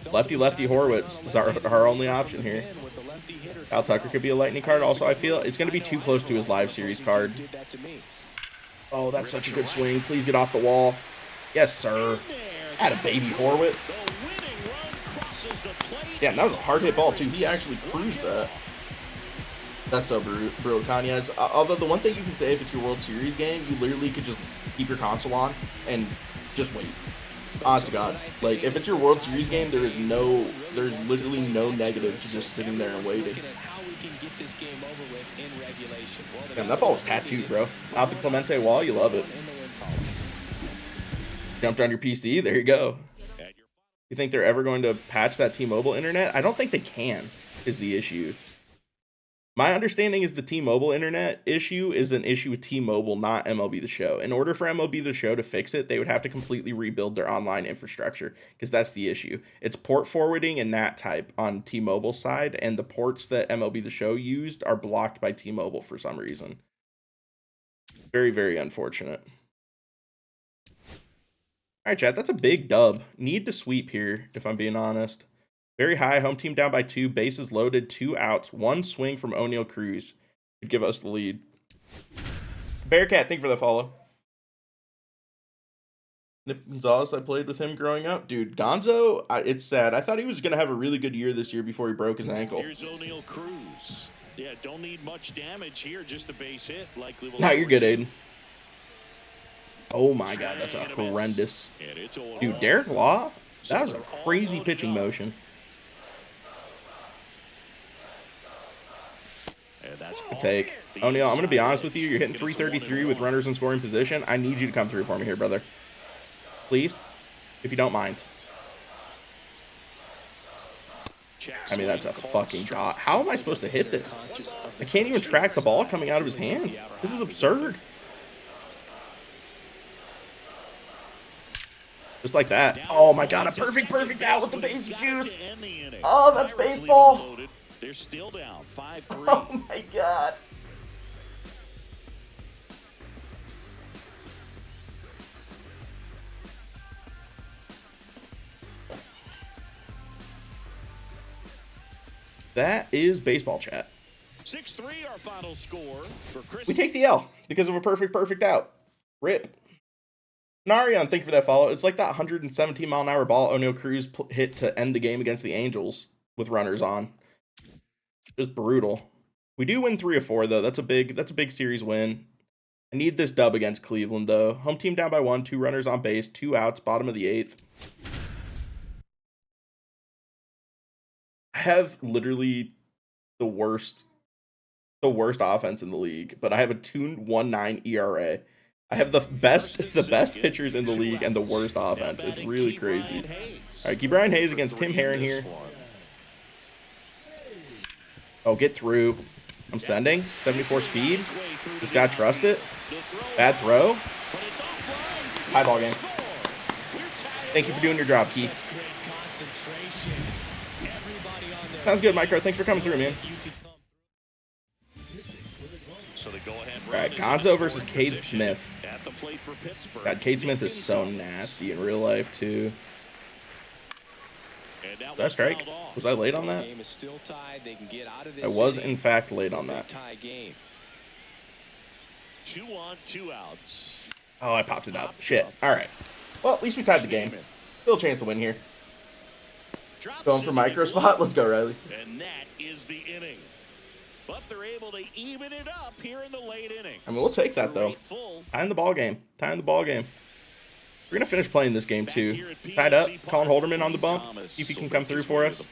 Lefty Horwitz is our only option here. Kyle Tucker could be a lightning card. Also, I feel it's going to be too close to his live series card. Oh, that's such a good swing. Please get off the wall. Yes, sir. Had a baby Horwitz. Damn, that was a hard hit ball, too. He actually cruised that. That's so brutal, Kanye's. Although the one thing you can say, if it's your World Series game, you literally could just keep your console on and just wait. Honest to God, like if it's your World Series game, there's literally no negative to just sitting there and waiting. Damn, that ball was tattooed, bro. Off the Clemente wall, you love it. Jumped on your PC, there you go. You think they're ever going to patch that T-Mobile internet? I don't think they can, is the issue. My understanding is the T-Mobile internet issue is an issue with T-Mobile, not MLB the Show. In order for MLB the Show to fix it, they would have to completely rebuild their online infrastructure, because that's the issue. It's port forwarding and NAT type on T-Mobile side, and the ports that MLB the Show used are blocked by T-Mobile for some reason. Very, very unfortunate. All right, chat, that's a big dub. Need to sweep here, if I'm being honest. Very high, home team down by 2, bases loaded, 2 outs, 1 swing from O'Neal Cruz could give us the lead. Bearcat, thank you for the follow. Nick Gonzalez, I played with him growing up. Dude, Gonzo, it's sad. I thought he was going to have a really good year this year before he broke his ankle. Here's O'Neal Cruz. Yeah, don't need much damage here, just a base hit. Likely will. Nah, you're good, Aiden. Oh my God, that's a horrendous. Dude, Derek Law, that was a crazy pitching motion. Take. O'Neal, I'm going to be honest with you. You're hitting 333 with runners in scoring position. I need you to come through for me here, brother. Please, if you don't mind. I mean, that's a fucking shot. How am I supposed to hit this? I can't even track the ball coming out of his hand. This is absurd. Just like that. Oh my God, a perfect out with the base juice. Oh, that's baseball. They're still down 5-3. Oh my God. That is baseball, chat. 6-3 our final score for Chris. We take the L because of a perfect out. Rip. Narion, thank you for that follow. It's like that 117 mile an hour ball O'Neal Cruz hit to end the game against the Angels with runners on. Just brutal. We do win 3 of 4 though. That's a big series win. I need this dub against Cleveland though. Home team down by 1, 2 runners on base, 2 outs, bottom of the 8th. I have literally the worst offense in the league, but I have a 2.19 ERA. I have the best pitchers in the league and the worst offense. It's really crazy. All right, keep Brian Hayes against Tim Herron here. Oh, get through. I'm sending. 74 speed. Just gotta trust it. Bad throw. High ball game. Thank you for doing your job, Keith. Sounds good, Micro. Thanks for coming through, man. All right, Gonzo versus Cade Smith. God, Cade Smith is so nasty in real life, too. Did I strike? Was I late on that? I was, in fact, late on that. 2 on, 2 outs. Oh, I popped it up. Shit. All right. Well, at least we tied the game. Still a chance to win here. Going for micro spot? Let's go, Riley. And that is the inning. But they're able to even it up here in the late inning. I mean, we'll take that, though. Tying the ball game. Tying the ball game. We're going to finish playing this game, too. Tied up. Colin Holderman on the bump. See if he can come through for us.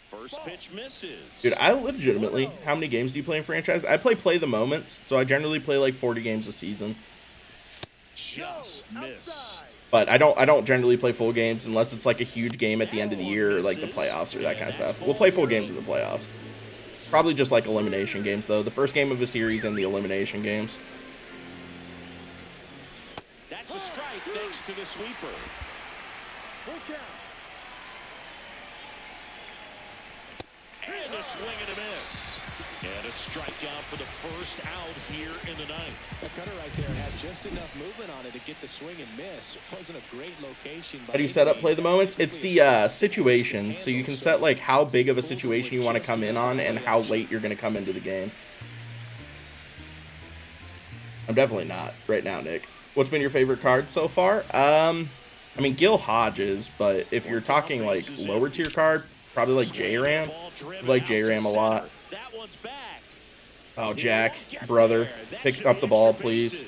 First pitch misses. Dude, I legitimately, how many games do you play in franchise? I play the moments, so I generally play like 40 games a season. Just missed. But I don't generally play full games unless it's like a huge game at the end of the year or like the playoffs or that kind of stuff. We'll play full games in the playoffs. Probably just like elimination games, though. The first game of a series and the elimination games. That's a strike thanks to the sweeper. And a swing and a miss. And a strikeout for the first out here in the ninth. The cutter right there had just enough movement on it to get the swing and miss. It wasn't a great location. How do you set up play the moments? It's the situation. So you can set like how big of a situation you want to come in on and how late you're going to come into the game. I'm definitely not right now, Nick. What's been your favorite card so far? I mean, Gil Hodges, but if you're talking like lower tier card, probably like J-Ram. I like J-Ram a lot. balance back. Oh, Jack, brother, pick up the ball, please.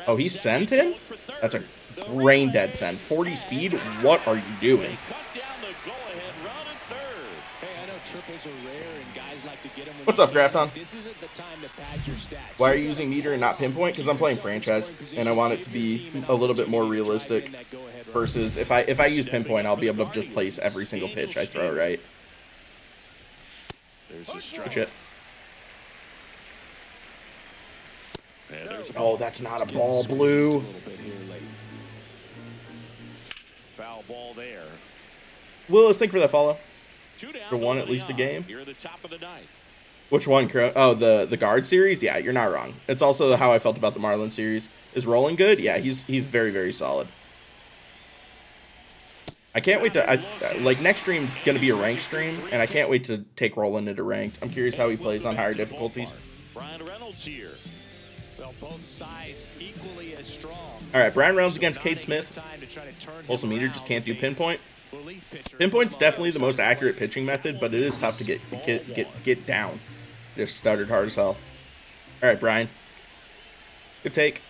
Oh, he sent him? That's a brain dead send. 40 speed? What are you doing? What's up, Draft On? Why are you using meter and not pinpoint? Because I'm playing franchise, and I want it to be a little bit more realistic. Versus if I use pinpoint, I'll be able to just place every single pitch I throw, right? Good shit. Oh, that's not a ball, Blue. Foul ball there. Willis, thank you for that follow. For one, at least a game. Which one, Crow? Oh, the guard series? Yeah, you're not wrong. It's also how I felt about the Marlins series. Is Roland good? Yeah, he's very, very solid. I can't wait to, like, next stream's going to be a ranked stream, and I can't wait to take Roland into ranked. I'm curious how he plays on higher difficulties. Brian Reynolds here. Well, both sides equally as strong. All right, Brian Reynolds against Cade Smith. Also, meter just can't do pinpoint. Pinpoint's definitely the most accurate pitching method, but it is tough to get down. Just stuttered hard as hell. All right, Brian. Good take.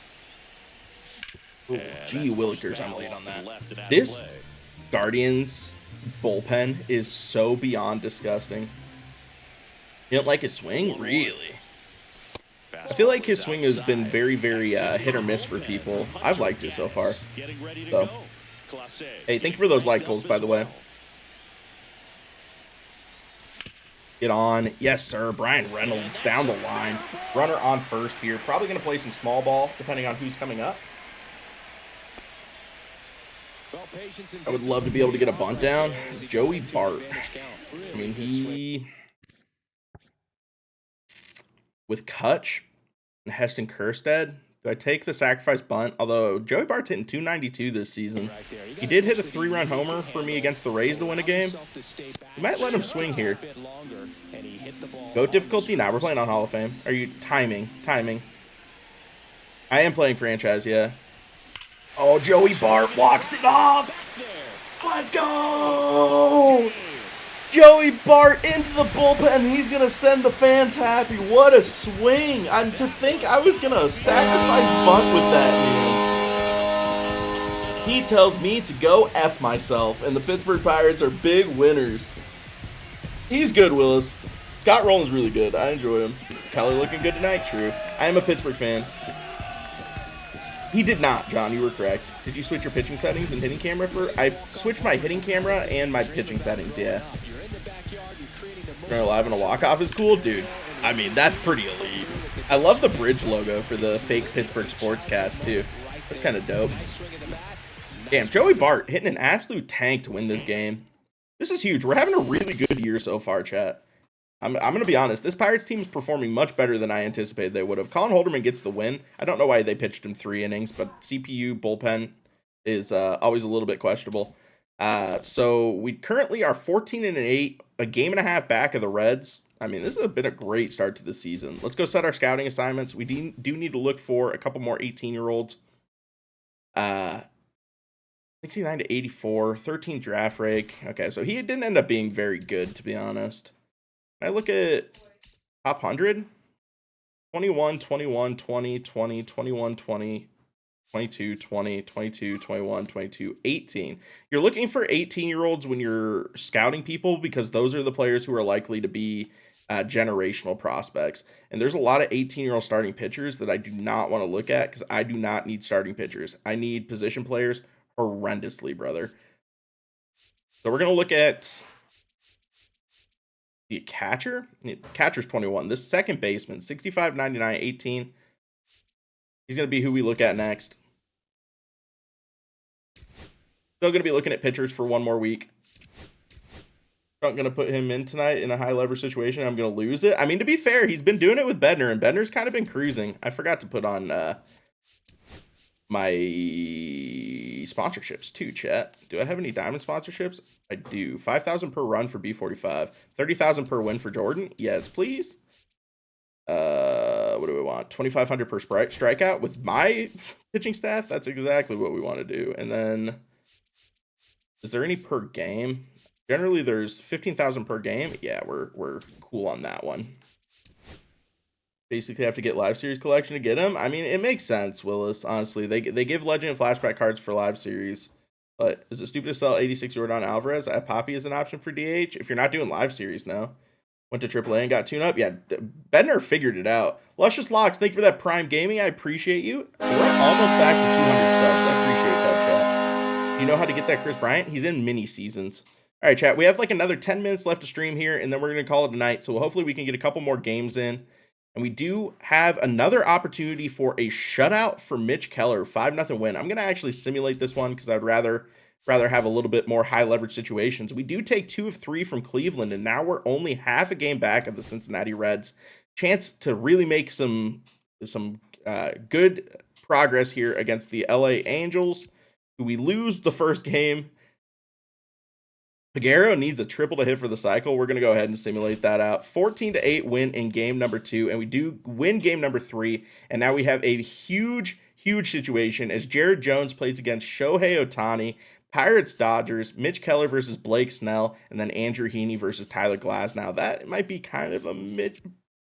Ooh, gee willikers, I'm late on that. This Guardians bullpen is so beyond disgusting. You don't like his swing? Really? I feel like his swing has been very, very hit or miss for people. I've liked it so far. So, hey, thank you for those like goals, by the way. Get on. Yes, sir. Brian Reynolds down the line. Runner on first here. Probably going to play some small ball, depending on who's coming up. I would love to be able to get a bunt down. Joey Bart. I mean, he... With Kutch and Heston Kjerstad, do I take the sacrifice bunt? Although Joey Bart's hitting 292 this season. He did hit a 3-run homer for me against the Rays to win a game. You might let him swing here. Go difficulty? Nah, we're playing on Hall of Fame. Are you timing? Timing. I am playing franchise, yeah. Oh, Joey Bart walks it off. Let's go! Joey Bart into the bullpen. He's going to send the fans happy. What a swing. To think I was going to sacrifice bunt with that, man. He tells me to go F myself, and the Pittsburgh Pirates are big winners. He's good, Willis. Scott Rowland's really good. I enjoy him. Kelly looking good tonight? True. I am a Pittsburgh fan. He did not, John. You were correct. Did you switch your pitching settings and hitting camera for? I switched my hitting camera and my pitching settings, yeah. Live in a walk-off is cool, dude. I mean, that's pretty elite. I love the bridge logo for the fake Pittsburgh Sportscast, too. That's kind of dope. Damn, Joey Bart hitting an absolute tank to win this game. This is huge. We're having a really good year so far, chat. I'm going to be honest. This Pirates team is performing much better than I anticipated they would have. Colin Holderman gets the win. I don't know why they pitched him 3 innings, but CPU bullpen is always a little bit questionable. So we currently are 14-8, a game and a half back of the Reds. I mean, this has been a great start to the season. Let's go set our scouting assignments. We do need to look for a couple more 18-year-olds. 69 to 84, 13 draft rake. Okay, so he didn't end up being very good, to be honest. Can I look at top 100? 21, 21, 20, 20, 21, 20, 22, 20, 22, 21, 22, 18. You're looking for 18-year-olds when you're scouting people because those are the players who are likely to be generational prospects. And there's a lot of 18-year-old starting pitchers that I do not want to look at because I do not need starting pitchers. I need position players horrendously, brother. So we're going to look at the catcher. Catcher's 21. This second baseman, 65, 99, 18. He's going to be who we look at next. Still going to be looking at pitchers for one more week. I'm going to put him in tonight in a high lever situation. I'm going to lose it. I mean, to be fair, he's been doing it with Bednar, and Bednar's kind of been cruising. I forgot to put on my sponsorships too, chat. Do I have any diamond sponsorships? I do. 5,000 per run for B45. 30,000 per win for Jordan. Yes, please. What do we want? 2,500 per strikeout with my pitching staff. That's exactly what we want to do. And then, is there any per game? Generally, there's 15,000 per game. Yeah, we're cool on that one. Basically, have to get live series collection to get him. I mean, it makes sense, Willis. Honestly, they give legend and flashback cards for live series. But is it stupid to sell 86 Yordan Alvarez? I have Poppy as an option for DH. If you're not doing live series now. Went to AAA and got tuned up. Yeah, Bednar figured it out. Luscious Locks, thank you for that Prime Gaming. I appreciate you. We're almost back to 200 subs. I appreciate that, chat. You know how to get that Chris Bryant? He's in mini seasons. All right, chat. We have like another 10 minutes left to stream here, and then we're going to call it a night. So hopefully we can get a couple more games in. And we do have another opportunity for a shutout for Mitch Keller, 5-0 win. I'm going to actually simulate this one because I'd rather have a little bit more high leverage situations. We do take 2 of 3 from Cleveland, and now we're only half a game back of the Cincinnati Reds. Chance to really make some good progress here against the LA Angels, who we lose the first game. Peguero needs a triple to hit for the cycle. We're going to go ahead and simulate that out. 14-8 win in game number 2, and we do win game number 3. And now we have a huge situation as Jared Jones plays against Shohei Ohtani, Pirates Dodgers, Mitch Keller versus Blake Snell, and then Andrew Heaney versus Tyler Glasnow. That might be kind of a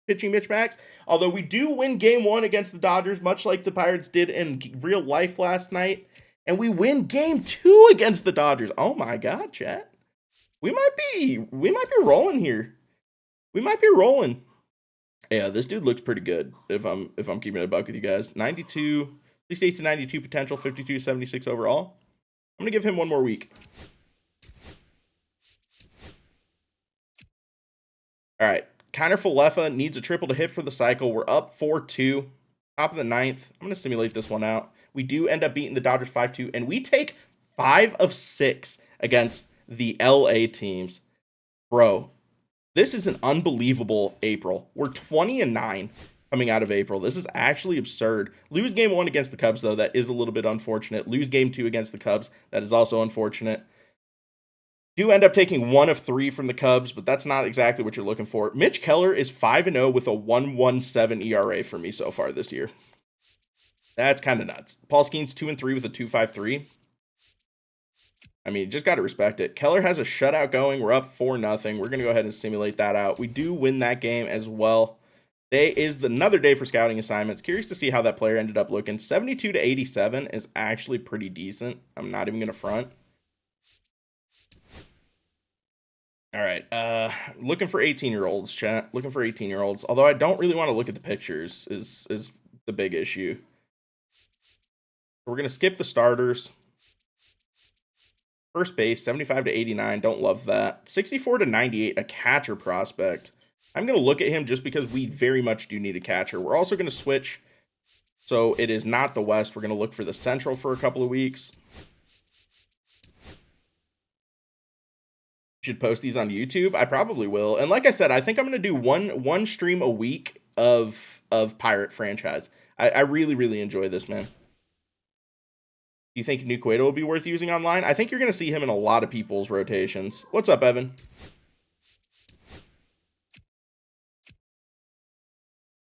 pitching mismatch. Although we do win game 1 against the Dodgers, much like the Pirates did in real life last night. And we win game 2 against the Dodgers. Oh my God, chat. We might be rolling here. We might be rolling. Yeah, this dude looks pretty good if I'm keeping it a buck with you guys. 92, 68 to 92 potential, 52 to 76 overall. I'm going to give him one more week. All right. Kiner Falefa needs a triple to hit for the cycle. We're up 4-2. Top of the 9th. I'm going to simulate this one out. We do end up beating the Dodgers 5-2, and we take 5 of 6 against the LA teams. Bro, this is an unbelievable April. We're 20-9 coming out of April. This is actually absurd. Lose game 1 against the Cubs, though. That is a little bit unfortunate. Lose game 2 against the Cubs. That is also unfortunate. Do end up taking 1 of 3 from the Cubs, but that's not exactly what you're looking for. Mitch Keller is 5-0 with a 1.17 ERA for me so far this year. That's kind of nuts. Paul Skeen's 2-3 with a 2.53. I mean, just got to respect it. Keller has a shutout going. We're up 4-0. We're going to go ahead and simulate that out. We do win that game as well. Today is another day for scouting assignments. Curious to see how that player ended up looking. 72 to 87 is actually pretty decent. I'm not even going to front. All right. Looking for 18-year-olds, chat. Looking for 18-year-olds. Although I don't really want to look at the pictures is the big issue. We're going to skip the starters. First base, 75 to 89. Don't love that. 64 to 98, a catcher prospect. I'm going to look at him just because we very much do need a catcher. We're also going to switch. So it is not the West. We're going to look for the Central for a couple of weeks. Should post these on YouTube. I probably will. And like I said, I think I'm going to do one stream a week of Pirate franchise. I really, really enjoy this, man. Do you think New Cueto will be worth using online? I think you're going to see him in a lot of people's rotations. What's up, Evan?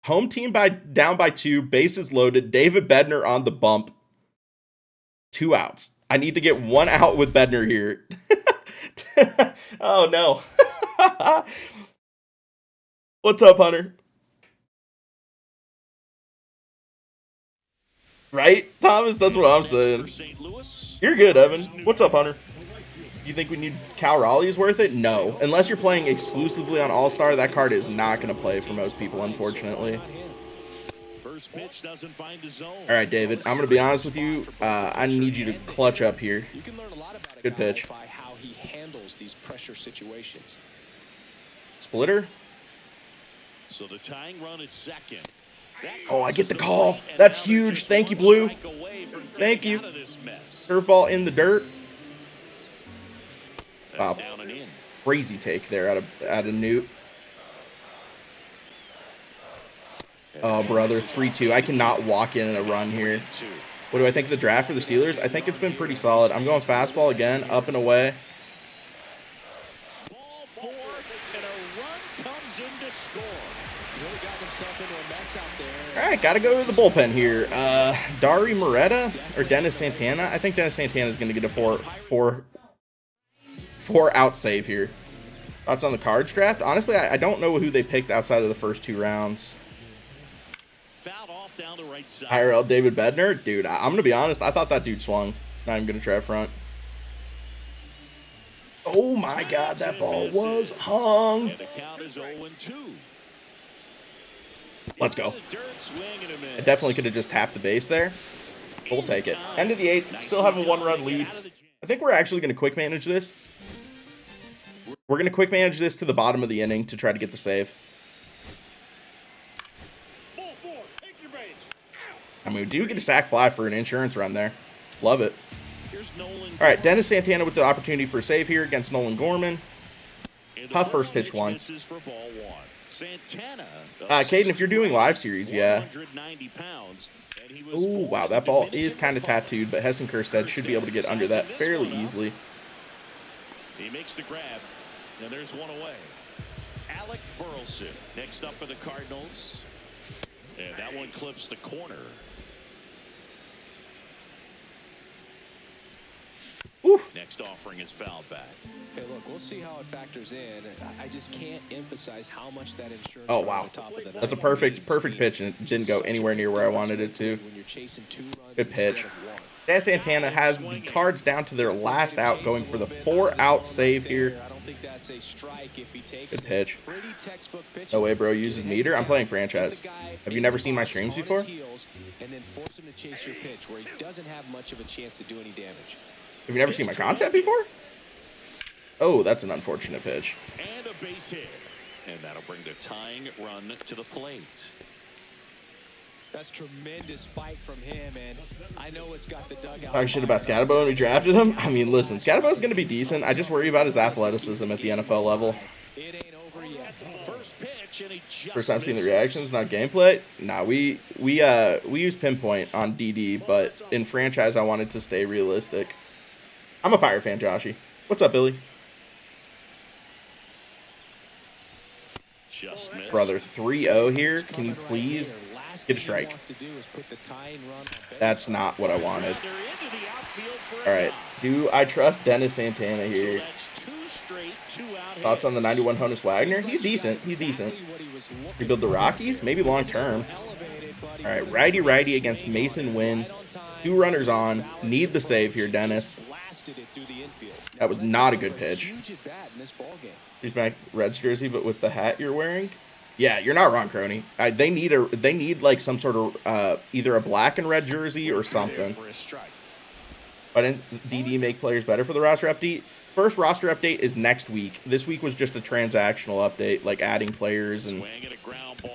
Home team down by 2, bases loaded, David Bednar on the bump. 2 outs. I need to get 1 out with Bednar here. Oh, no. What's up, Hunter? Right, Thomas? That's what I'm saying. You're good, Evan. What's up, Hunter? You think we need Cal Raleigh's worth it? No. Unless you're playing exclusively on All-Star, that card is not going to play for most people, unfortunately. All right, David, I'm going to be honest with you. I need you to clutch up here. Good pitch. These pressure situations. Splitter. So the tying run at second. Oh, I get the call. That's huge. Thank you, Blue. Thank you. Curveball in the dirt. Wow. Crazy take there out of Newt. Oh, brother. 3-2. I cannot walk in a run here. What do I think of the draft for the Steelers? I think it's been pretty solid. I'm going fastball again, up and away. All right, got to go to the bullpen here. Dari Moreta or Dennis Santana? I think Dennis Santana is going to get a 4 4-out save here. Thoughts on the Cards draft? Honestly, I don't know who they picked outside of the first 2 rounds. Fouled off down the right side. IRL David Bednar? Dude, I'm going to be honest. I thought that dude swung. Not even going to try front. Oh my God, that ball was hung. And the count is 0-2. Let's go. I definitely could have just tapped the base there. We'll take it. End of the 8th. Still have a 1-run lead. I think we're actually going to quick manage this. We're going to quick manage this to the bottom of the inning to try to get the save. I mean, we do get a sac fly for an insurance run there. Love it. All right, Dennis Santana with the opportunity for a save here against Nolan Gorman. Tough first pitch one. Caden, if you're doing live series, yeah. Oh, wow, that ball is kind of tattooed, but Heston Kjerstad should be able to get under that fairly easily. He makes the grab, and there's one away. Alec Burleson next up for the Cardinals. And that one clips the corner. Oof. Next offering is fouled back. Hey, look, we'll see how it factors in. I just can't emphasize how much that insurance. Oh, wow. That's a perfect pitch, and it didn't go anywhere near where I wanted it to. Good pitch. Dennis Santana has the Cards down to their last out, going for the 4-out save here. Good pitch. No way, bro. Uses meter. I'm playing franchise. Have you never seen my streams before? And then force him to chase your pitch where he doesn't have much of a chance to do any damage. Have you never seen my content before? Oh, that's an unfortunate pitch. And a base hit. And that'll bring the tying run to the plate. That's tremendous fight from him, and I know it's got the dugout. Talking shit about Scatterbo when we drafted him? I mean, listen, Scatterbo's going to be decent. I just worry about his athleticism at the NFL level. It ain't over yet. First time seeing the reactions, not gameplay. Nah, we use pinpoint on DD, but in franchise, I wanted to stay realistic. I'm a Pirate fan, Joshy. What's up, Billy? Brother, 3-0 here. Can you please get a strike? That's not what I wanted. All right. Do I trust Dennis Santana here? Thoughts on the 91 Honus Wagner? He's decent. He's decent. Rebuild the Rockies? Maybe long term. All right. Righty against Mason Wynn. 2 runners on. Need the save here, Dennis. That was not a good pitch. Here's my Reds jersey, but with the hat you're wearing. Yeah, you're not wrong, Crony. They need like some sort of either a black and red jersey or something. Why didn't DD make players better for the roster update? First roster update is next week. This week was just a transactional update, like adding players, and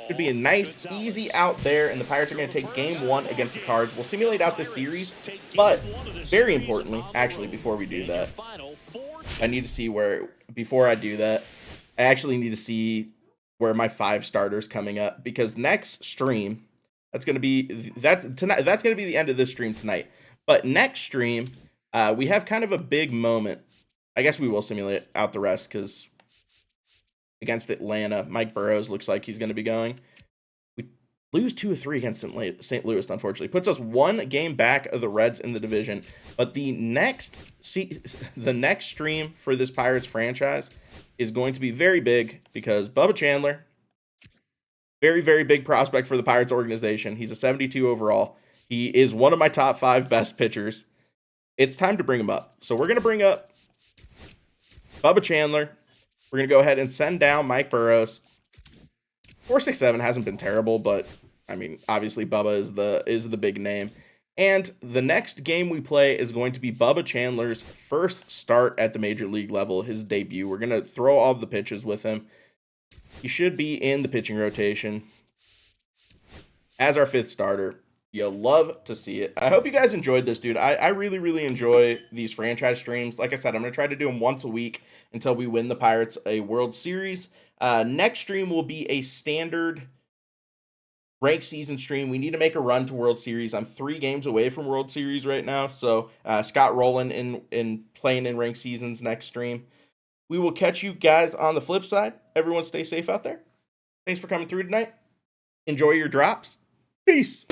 could be a nice, easy out there, and the Pirates are going to take Game 1 against the Cards. We'll simulate out this series, but very importantly, actually, before we do that, I need to see where, before I do that, I actually need to see where my 5 starters coming up, because next stream, that's going to be tonight. That's going to be the end of this stream tonight. But next stream, we have kind of a big moment. I guess we will simulate out the rest, because against Atlanta, Mike Burrows looks like he's going to be going. We lose 2 of 3 against St. Louis, unfortunately. Puts us 1 game back of the Reds in the division. But the next stream for this Pirates franchise is going to be very big, because Bubba Chandler, very, very big prospect for the Pirates organization. He's a 72 overall. He is one of my top 5 best pitchers. It's time to bring him up. So we're going to bring up Bubba Chandler. We're going to go ahead and send down Mike Burrows. 4.67 hasn't been terrible, but I mean, obviously Bubba is the big name. And the next game we play is going to be Bubba Chandler's first start at the major league level, his debut. We're going to throw all the pitches with him. He should be in the pitching rotation as our 5th starter. You love to see it. I hope you guys enjoyed this, dude. I really, really enjoy these franchise streams. Like I said, I'm going to try to do them once a week until we win the Pirates a World Series. Next stream will be a standard ranked season stream. We need to make a run to World Series. I'm 3 games away from World Series right now. So Scott rolling in playing in ranked seasons next stream. We will catch you guys on the flip side. Everyone stay safe out there. Thanks for coming through tonight. Enjoy your drops. Peace.